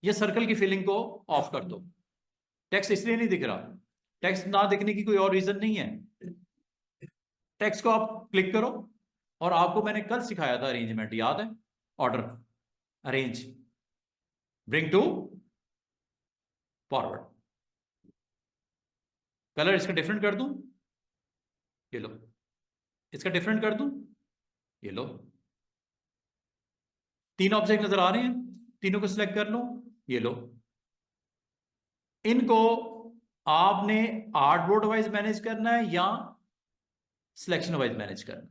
या सर्कल की फीलिंग को ऑफ कर दो। टेक्स्ट इसलिए नहीं दिख रहा, टेक्स्ट ना दिखने की कोई और रीजन नहीं है। टेक्स्ट को आप क्लिक करो, और आपको मैंने कल सिखाया था अरेंजमेंट, याद है? Order, arrange, bring to forward. Colour इसका डिफरेंट कर दूं, ये लो। इसका डिफरेंट कर दूं, ये लो। 3 ऑब्जेक्ट नजर आ रहे हैं, तीनों को सिलेक्ट कर लो, ये लो। इनको आपने आर्टबोर्ड वाइज मैनेज करना है, या सिलेक्शन वाइज मैनेज करना,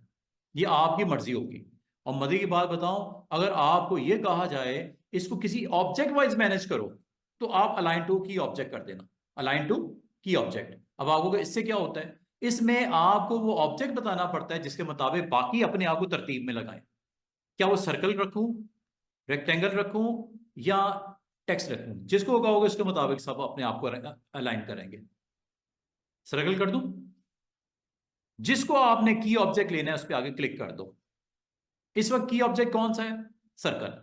ये आपकी मर्जी होगी। और मजे की बात बताऊं, अगर आपको ये कहा जाए इसको किसी ऑब्जेक्ट वाइज मैनेज करो, तो आप अलाइन टू की ऑब्जेक्ट कर देना, अलाइन टू की ऑब्जेक्ट। अब आपको इससे क्या होता है, इसमें आपको वो ऑब्जेक्ट बताना पड़ता है जिसके मुताबिक बाकी अपने आप को तरतीब में लगाएं। क्या वो सर्कल रखूं, रेक्टेंगल रखूं, या टेक्स्ट रखूं, जिसको कहोगे उसके मुताबिक सब अपने आप को अलाइन करेंगे। सर्कल कर दूं, जिसको आपने की ऑब्जेक्ट लेना है उस पर आगे क्लिक कर दो। इस वक्त की ऑब्जेक्ट कौन सा है, सर्कल।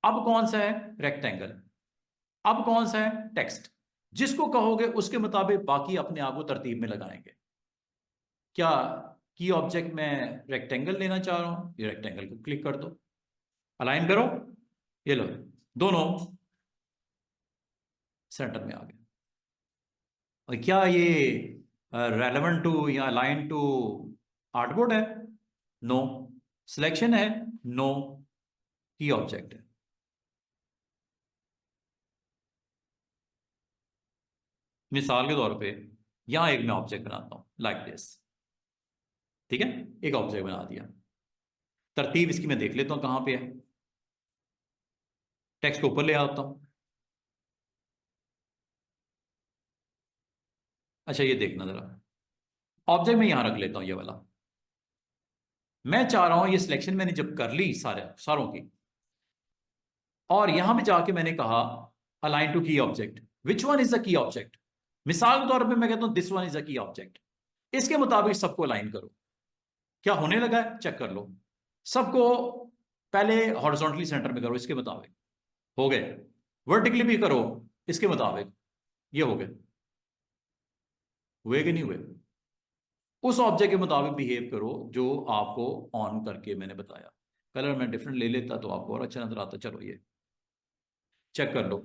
अब कौन सा है, रेक्टेंगल। अब कौन सा है, टेक्स्ट। जिसको कहोगे उसके मुताबिक बाकी अपने आप को तरतीब में लगाएंगे। क्या की ऑब्जेक्ट में रेक्टेंगल लेना चाह रहा हूं, ये रेक्टेंगल को क्लिक कर दो, अलाइन करो, ये लो, दोनों सेंटर में आ गए। और क्या ये रेलेवेंट टू या अलाइन टू आर्टबोर्ड है, नो। सिलेक्शन है, नो। की ऑब्जेक्ट है। मिसाल के तौर पे यहां एक मैं ऑब्जेक्ट बनाता हूं लाइक दिस, ठीक है, एक ऑब्जेक्ट बना दिया। तरतीब इसकी मैं देख लेता हूं कहां पे है। टेक्स्ट को ऊपर ले आता हूं। अच्छा ये देखना जरा, ऑब्जेक्ट मैं यहां रख लेता हूं, ये वाला। मैं चाह रहा हूं ये सिलेक्शन मैंने जब कर ली सारों की, और यहां पे जाके मैंने कहा अलाइन टू की object, which one is the key object. मिसाल के तौर पे मैं कहता हूं this one is the key object. इसके मुताबिक सबको अलाइन करो। क्या होने लगा है, चेक कर लो। सबको पहले हॉरिजॉन्टली सेंटर में करो, इसके मुताबिक हो गए। वर्टिकली भी करो इसके मुताबिक, ये हो गए। हुए कि नहीं हुए। उस ऑब्जेक्ट के मुताबिक बिहेव करो जो आपको ऑन करके मैंने बताया। कलर मैं डिफरेंट ले लेता तो आपको और अच्छा नजर आता। चलो ये चेक कर लो,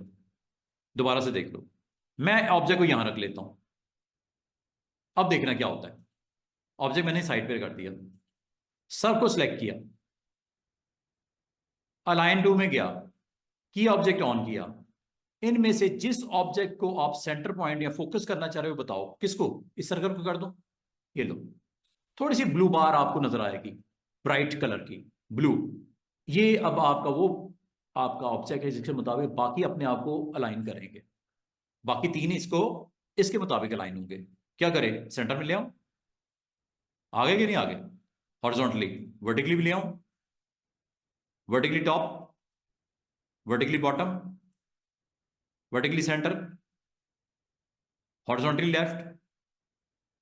दोबारा से देख लो। मैं ऑब्जेक्ट को यहां रख लेता हूं। अब देखना क्या होता है। ऑब्जेक्ट मैंने साइड पे कर दिया, सबको सिलेक्ट किया, अलाइन टू में गया, की ऑब्जेक्ट ऑन किया। इनमें से जिस ऑब्जेक्ट को आप सेंटर पॉइंट या फोकस करना चाह रहे हो बताओ किसको। इस सर्कल को कर दो, ये लो, थोड़ी सी ब्लू बार आपको नजर आएगी, ब्राइट कलर की ब्लू। ये अब आपका वो आपका ऑब्जेक्ट है जिसके मुताबिक बाकी अपने आप को अलाइन करेंगे। बाकी तीन इसको इसके मुताबिक अलाइन होंगे। क्या करें, सेंटर में ले आऊं, आगे कि नहीं आगे, हॉरिजॉन्टली, वर्टिकली भी ले आऊं, vertically top, vertically bottom, vertically centre, horizontally left,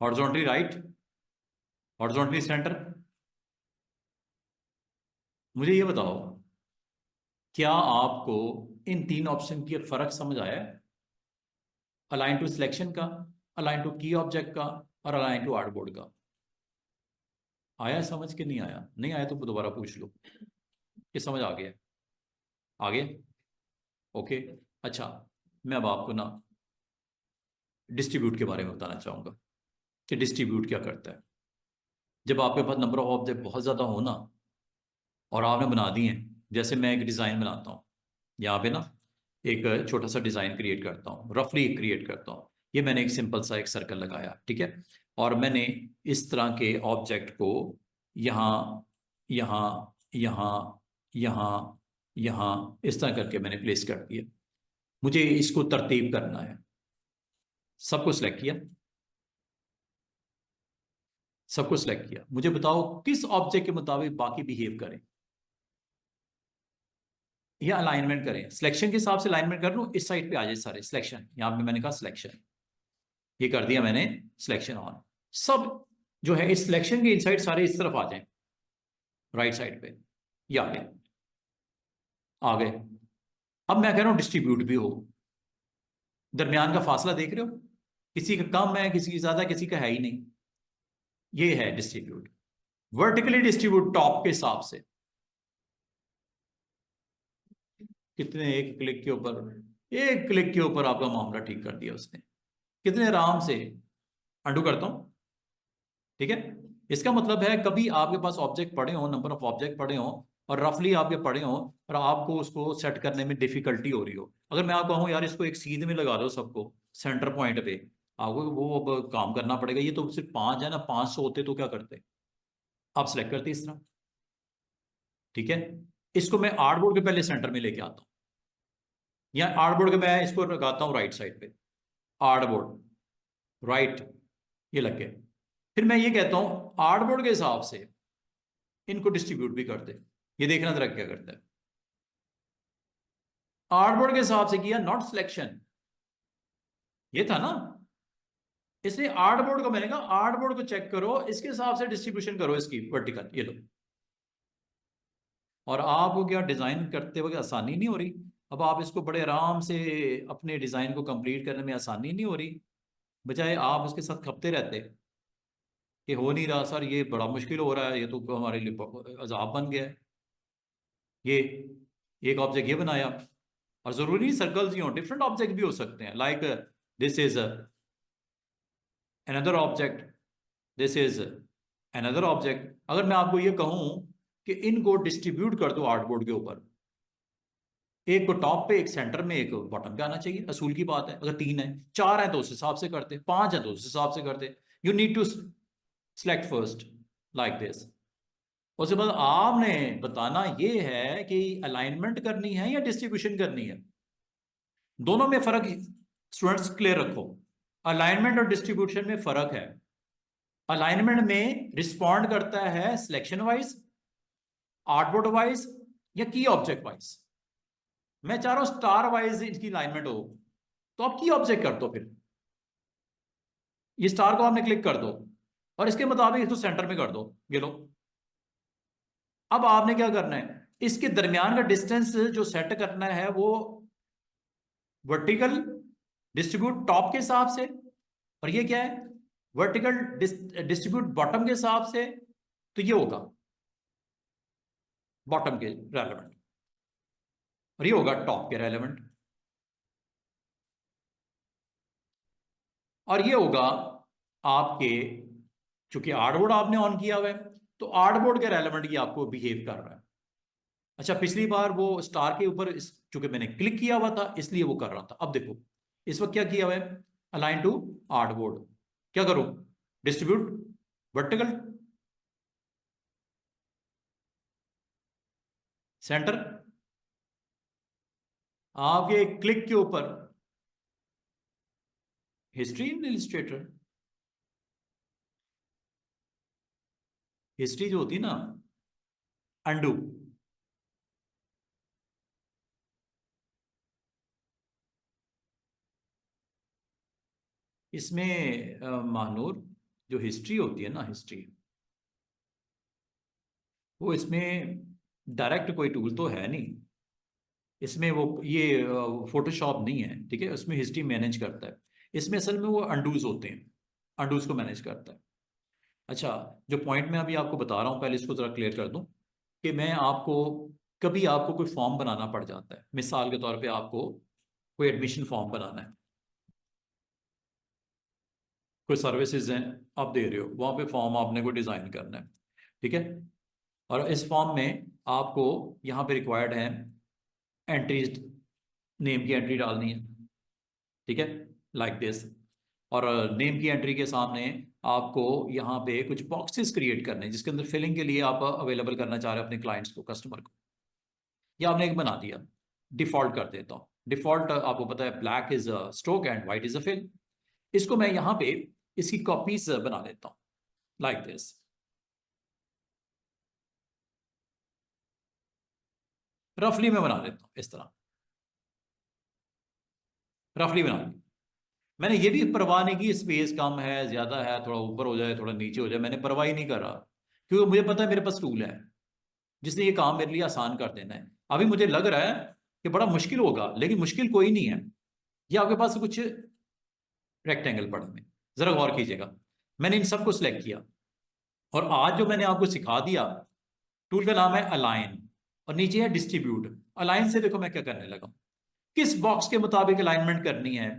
horizontally right, horizontally centre. मुझे ये बताओ, क्या आपको इन तीन ऑप्शन की फर्क समझ आया है? अलाइन टू सिलेक्शन का, अलाइन टू की ऑब्जेक्ट का, और अलाइन टू आर्टबोर्ड का। आया समझ के नहीं आया? नहीं आया तो दोबारा पूछ लो कि समझ आ गया, आ गया, ओके। अच्छा, मैं अब आपको ना डिस्ट्रीब्यूट के बारे में बताना चाहूंगा कि डिस्ट्रीब्यूट क्या करता है। जब आपके पास नंबर ऑफ ऑब्जेक्ट बहुत ज़्यादा हो ना, और आपने बना दिए, जैसे मैं एक डिज़ाइन बनाता हूँ यहाँ पे ना, एक छोटा सा डिज़ाइन क्रिएट करता हूँ, रफली क्रिएट करता हूँ। ये मैंने एक सिंपल सा एक सर्कल लगाया, ठीक है, और मैंने इस तरह के ऑब्जेक्ट को यहाँ यहाँ यहाँ यहाँ यहाँ इस तरह करके मैंने प्लेस कर दिया। मुझे इसको तरतीब करना है। सबको सिलेक्ट किया, सबको सिलेक्ट किया। मुझे बताओ किस ऑब्जेक्ट के मुताबिक बाकी बिहेव करें या अलाइनमेंट करें। सिलेक्शन के हिसाब से अलाइनमेंट कर लूं, इस साइड पे आ जाए सारे सिलेक्शन। यहां पे मैंने कहा सिलेक्शन, ये कर दिया मैंने सिलेक्शन ऑन। सब जो है इस सिलेक्शन के इनसाइड सारे इस तरफ आ जाए, राइट साइड पे, ये आ गए, आ गए। अब मैं कह रहा हूं डिस्ट्रीब्यूट भी हो। दरमियान का फासला देख रहे हो, किसी का कम है, किसी की ज्यादा, किसी का है ही नहीं। ये है डिस्ट्रीब्यूट, वर्टिकली डिस्ट्रीब्यूट टॉप के हिसाब से। कितने, एक क्लिक के ऊपर, एक क्लिक के ऊपर आपका मामला ठीक कर दिया उसने, कितने आराम से। अंडू करता हूं, ठीक है। इसका मतलब है कभी आपके पास ऑब्जेक्ट पड़े हो, नंबर ऑफ ऑब्जेक्ट पड़े हो, और रफली आपके पड़े हो, और आपको उसको सेट करने में डिफिकल्टी हो रही हो। अगर मैं आपको कहूँ यार इसको एक सीध में लगा दो सबको सेंटर पॉइंट पे, आपको वो अब काम करना पड़ेगा। ये तो सिर्फ 5 है ना, 500 होते तो क्या करते, आप सेलेक्ट करते इस तरह। ठीक है, इसको मैं आर्ट बोर्ड के पहले सेंटर में लेके आता हूँ, या आर्ट बोर्ड के मैं इसको लगाता हूँ राइट साइड पे, आर्ट बोर्ड राइट, ये लग गया। फिर मैं ये कहता हूँ आर्ट बोर्ड के हिसाब से इनको डिस्ट्रीब्यूट भी कर दे। ये देखना जरा क्या करता है। आर्ट बोर्ड के हिसाब से किया, नॉट सिलेक्शन, ये था ना, इसलिए आर्ट बोर्ड को मैंने कहा आर्ट बोर्ड को चेक करो, इसके हिसाब से डिस्ट्रीब्यूशन करो इसकी वर्टिकल, ये लो। और आपको क्या डिजाइन करते वक्त आसानी नहीं हो रही? अब आप इसको बड़े आराम से अपने डिजाइन को कंप्लीट करने में आसानी नहीं हो रही, बजाय आप उसके साथ खपते रहते कि हो नहीं रहा सर, ये बड़ा मुश्किल हो रहा है, ये तो हमारे लिए अजाब बन गया है। ये एक ऑब्जेक्ट ये बनाया, और जरूरी नहीं सर्कल्स ही हो, डिफरेंट ऑब्जेक्ट भी हो सकते हैं, like this is another object, this is another object. अगर मैं आपको ये कहूं कि इनको डिस्ट्रीब्यूट कर दो आर्टबोर्ड के ऊपर, एक को टॉप पे, एक सेंटर में, एक बॉटम पे आना चाहिए, असूल की बात है। अगर 3 है, 4 है तो उस हिसाब से करते, 5 है तो उस हिसाब से करते। You need to select first like this. उसके बाद आपने बताना ये है कि अलाइनमेंट करनी है या डिस्ट्रीब्यूशन करनी है। दोनों में फर्क स्टूडेंट्स क्लियर रखो, अलाइनमेंट और डिस्ट्रीब्यूशन में फर्क है। अलाइनमेंट में रिस्पॉन्ड करता है सिलेक्शन वाइज, आर्टबोर्ड वाइज, या की ऑब्जेक्ट वाइज। मैं चाह रहा हूं स्टार वाइज इसकी अलाइनमेंट हो, तो आप की ऑब्जेक्ट कर दो। फिर ये स्टार को आपने क्लिक कर दो और इसके मुताबिक इसको सेंटर में कर दो, ये लो। अब आपने क्या करना है, इसके दरमियान का डिस्टेंस जो सेट करना है वो वर्टिकल डिस्ट्रीब्यूट टॉप के हिसाब से, और ये क्या है, वर्टिकल डिस्ट्रीब्यूट बॉटम के हिसाब से। तो ये होगा बॉटम के रेलेवेंट, और ये होगा टॉप के रेलेवेंट, और ये होगा आपके, चूंकि आर्टबोर्ड आपने ऑन किया हुआ है तो आर्टबोर्ड के रेलेवेंट ये आपको बिहेव कर रहा है। अच्छा, पिछली बार वो स्टार के ऊपर चूंकि मैंने क्लिक किया हुआ था इसलिए वो कर रहा था। अब देखो इस वक्त क्या किया हुआ है, अलाइन टू आर्टबोर्ड, क्या करूं, डिस्ट्रीब्यूट वर्टिकल सेंटर, आपके क्लिक के ऊपर हिस्ट्री इन इलिस्ट्रेटर, हिस्ट्री जो होती है ना, अंडू, इसमें महानूर जो हिस्ट्री होती है ना, हिस्ट्री, वो इसमें डायरेक्ट कोई टूल तो है नहीं, इसमें वो ये फोटोशॉप नहीं है, ठीक है, उसमें हिस्ट्री मैनेज करता है। इसमें असल में वो अंडूज होते हैं, अंडूज को मैनेज करता है। अच्छा, जो पॉइंट मैं अभी आपको बता रहा हूँ पहले इसको जरा क्लियर कर दूं, कि मैं आपको, कभी आपको कोई फॉर्म बनाना पड़ जाता है, मिसाल के तौर पे आपको कोई एडमिशन फॉर्म बनाना है, कोई सर्विसेज हैं आप दे रहे हो, वहाँ पे फॉर्म आपने को डिज़ाइन करना है, ठीक है। और इस फॉर्म में आपको यहाँ पे रिक्वायर्ड है एंट्रीज, नेम की एंट्री डालनी है, ठीक है, लाइक दिस। और नेम की एंट्री के सामने आपको यहाँ पे कुछ बॉक्सेस क्रिएट करने हैं जिसके अंदर फिलिंग के लिए आप अवेलेबल करना चाह रहे हो अपने क्लाइंट्स को, कस्टमर को। ये आपने एक बना दिया, डिफॉल्ट कर देता हूँ। डिफॉल्ट आपको पता है black is a stroke and white is a fill. इसको मैं यहाँ पे इसकी कॉपीज बना लेता हूँ लाइक दिस, रफली मैं बना लेता हूँ इस तरह, रफली बना ली। मैंने ये भी परवाह नहीं की स्पेस कम है ज्यादा है, थोड़ा ऊपर हो जाए थोड़ा नीचे हो जाए, मैंने परवाह ही नहीं कर रहा, क्योंकि मुझे पता है मेरे पास टूल है जिसने ये काम मेरे लिए आसान कर देना है। अभी मुझे लग रहा है कि बड़ा मुश्किल होगा, लेकिन मुश्किल कोई नहीं है। ये आपके पास कुछ रेक्टेंगल पड़े हुए, जरा गौर कीजिएगा, मैंने इन सबको सिलेक्ट किया, और आज जो मैंने आपको सिखा दिया, टूल का नाम है अलाइन, और नीचे है डिस्ट्रीब्यूट। अलाइन से देखो मैं क्या करने लगा, किस बॉक्स के मुताबिक अलाइनमेंट करनी है,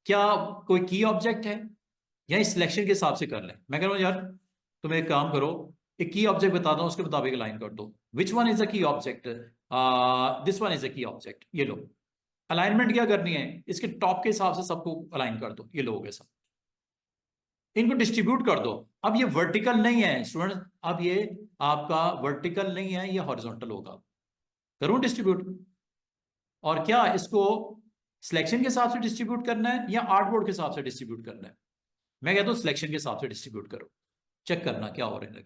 क्या कोई की ऑब्जेक्ट है, या इस सिलेक्शन के हिसाब से कर लें। मैं कह रहा हूँ यार तुम एक काम करो, एक की ऑब्जेक्ट बता दो उसके मुताबिक अलाइन कर दो, विच वन इज अ की object, this one is a की ऑब्जेक्ट, ये लो। अलाइनमेंट क्या करनी है, इसके टॉप के हिसाब से सबको अलाइन कर दो, ये लोग सब। इनको डिस्ट्रीब्यूट कर दो। अब ये वर्टिकल नहीं है स्टूडेंट, अब ये आपका वर्टिकल नहीं है, ये हॉरिजॉन्टल होगा। करूं डिस्ट्रीब्यूट? और क्या इसको सिलेक्शन के हिसाब से डिस्ट्रीब्यूट करना है या आर्टबोर्ड के हिसाब से डिस्ट्रीब्यूट करना है? मैं कहता हूं सिलेक्शन के हिसाब से डिस्ट्रीब्यूट करो। चेक करना क्या हो रहा है,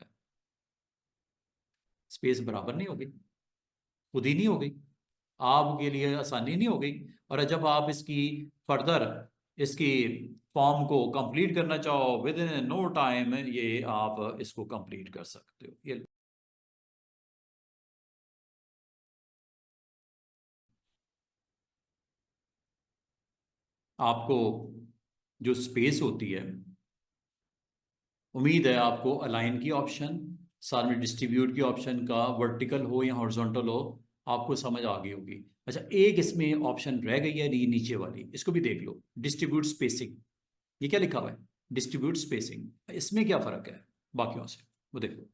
स्पेस बराबर नहीं हो गई, खुद ही नहीं हो गई, आपके लिए आसानी नहीं हो गई। और जब आप इसकी फर्दर इसकी फॉर्म को कंप्लीट करना चाहो विद इन नो टाइम, ये आप इसको कंप्लीट कर सकते हो। ये आपको जो स्पेस होती है, उम्मीद है आपको अलाइन की ऑप्शन, साथ में डिस्ट्रीब्यूट की ऑप्शन का वर्टिकल हो या हॉरिजॉन्टल हो, आपको समझ आ गई होगी। अच्छा, एक इसमें ऑप्शन रह गई है, नीचे वाली, इसको भी देख लो, डिस्ट्रीब्यूट स्पेसिंग। ये क्या लिखा हुआ है? Distribute spacing. इसमें क्या फर्क है बाकियों से, वो देखो।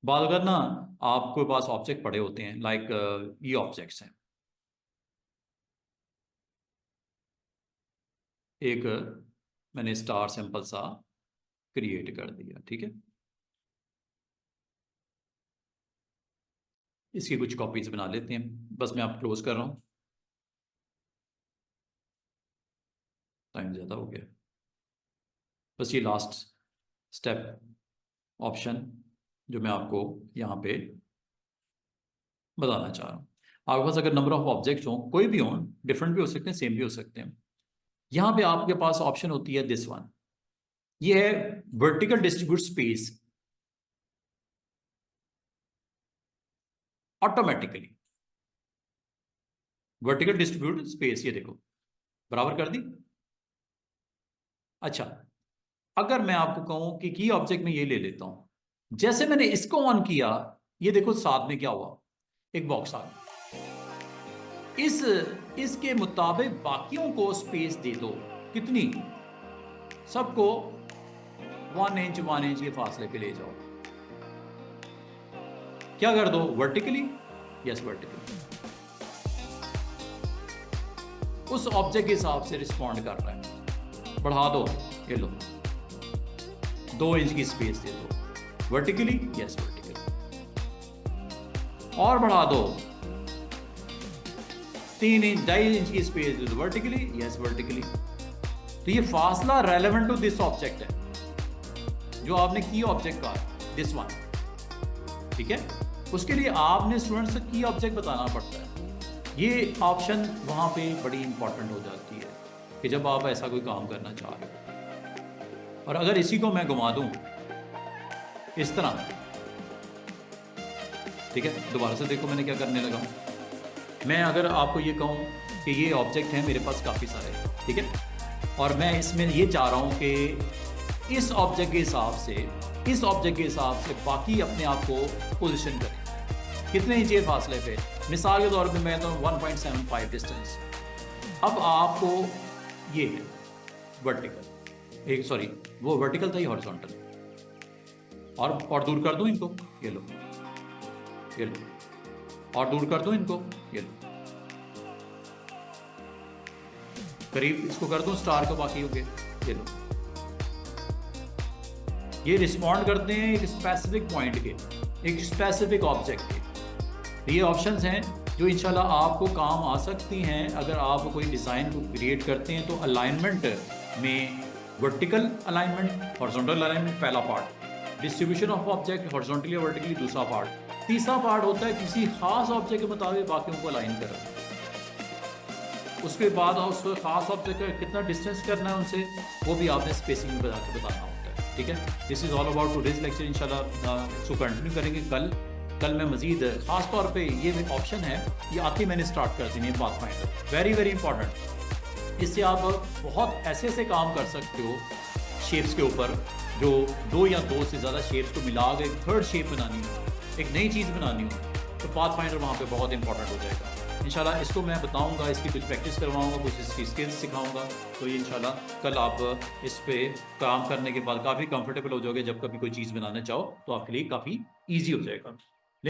बात अगर ना आपके पास ऑब्जेक्ट पड़े होते हैं, लाइक ये ऑब्जेक्ट्स हैं, एक मैंने स्टार सिंपल सा क्रिएट कर दिया, ठीक है। इसकी कुछ कॉपीज बना लेते हैं, बस मैं आप क्लोज कर रहा हूँ, टाइम ज़्यादा हो गया। बस ये लास्ट स्टेप ऑप्शन जो मैं आपको यहाँ पे बताना चाह रहा हूँ। आपके पास अगर नंबर ऑफ ऑब्जेक्ट्स हों, कोई भी हों, डिफरेंट भी हो सकते हैं, सेम भी हो सकते हैं, यहाँ पे आपके पास ऑप्शन होती है दिस वन, ये है vertical distribute space automatically. Vertical distribute space, ये देखो बराबर कर दी। अच्छा, अगर मैं आपको कहूं कि की ऑब्जेक्ट में ये ले लेता हूं, जैसे मैंने इसको ऑन किया, ये देखो साथ में क्या हुआ, एक बॉक्स आ गया। इसके मुताबिक बाकियों को स्पेस दे दो, कितनी? सबको 1 इंच 1 इंच के फासले पे ले जाओ। क्या कर दो? वर्टिकली, यस वर्टिकली, उस ऑब्जेक्ट के हिसाब से रिस्पॉन्ड कर रहा है। बढ़ा दो, ये लो 2 इंच की स्पेस दे दो, वर्टिकली, यस वर्टिकली, और बढ़ा दो 3 इंच 2.5 इंच की स्पेस दे दो, वर्टिकली, यस वर्टिकली। तो ये फासला रेलेवेंट टू दिस ऑब्जेक्ट है जो आपने की ऑब्जेक्ट का, दिस वन, ठीक है। उसके लिए आपने स्टूडेंट्स से की ऑब्जेक्ट बताना पड़ता है। ये ऑप्शन वहां पे बड़ी इंपॉर्टेंट हो जाती है कि जब आप ऐसा कोई काम करना चाह रहे हो। और अगर इसी को मैं घुमा दूं इस तरह, ठीक है, दोबारा से देखो मैंने क्या करने लगा। मैं अगर आपको ये कहूं कि ये ऑब्जेक्ट है मेरे पास काफ़ी सारे, ठीक है, और मैं इसमें ये चाह रहा हूं कि इस ऑब्जेक्ट के हिसाब से, इस ऑब्जेक्ट के हिसाब से बाकी अपने आप को पोजीशन करें, कितने इंच फासले पे। मिसाल के तौर पे मैं तो 1.75 डिस्टेंस। अब आपको ये है वर्टिकल, एक सॉरी वो वर्टिकल था, ये हॉरिजॉन्टल, और दूर कर दूं इनको, ये लो, ये लो, और दूर कर दूं इनको, ये लो, करीब इसको कर दूं स्टार का, बाकी हो गए, ये लो। ये रिस्पॉन्ड करते हैं एक स्पेसिफिक पॉइंट के, एक स्पेसिफिक ऑब्जेक्ट के। ये ऑप्शंस हैं जो इंशाल्लाह आपको काम आ सकती हैं अगर आप कोई डिज़ाइन को क्रिएट करते हैं। तो अलाइनमेंट में वर्टिकल अलाइनमेंट, हॉरिजॉन्टल अलाइनमेंट पहला part, distribution of object horizontally और वर्टिकली दूसरा पार्ट, तीसरा पार्ट होता है किसी खास ऑब्जेक्ट के मुताबिक बाकियों को अलाइन करना। उसके बाद उस खास ऑब्जेक्ट का कितना डिस्टेंस करना है उनसे, वो भी आपने स्पेसिंग में बता के बताना होता है, ठीक है। This is all about today's lecture. इंशाल्लाह इसको कंटिन्यू करेंगे कल मैं मजीद खास तौर पे ये ऑप्शन है, ये आती मैंने स्टार्ट कर दी है पाथफाइंडर, वेरी वेरी इंपॉर्टेंट। इससे आप बहुत ऐसे काम कर सकते हो शेप्स के ऊपर, जो 2 या 2 से ज़्यादा शेप्स को मिला के एक थर्ड शेप बनानी हो, एक नई चीज़ बनानी हो, तो पाथफाइंडर वहाँ पे बहुत इंपॉर्टेंट हो जाएगा। इंशाल्लाह इसको मैं बताऊंगा, इसकी कुछ प्रैक्टिस करवाऊंगा, कुछ इसकी स्किल्स सिखाऊंगा। तो ये इंशाल्लाह कल आप इस पे काम करने के बाद काफ़ी कंफर्टेबल हो जाओगे। जब कभी कोई चीज़ बनाना चाहो तो आपके लिए काफ़ी ईजी हो जाएगा।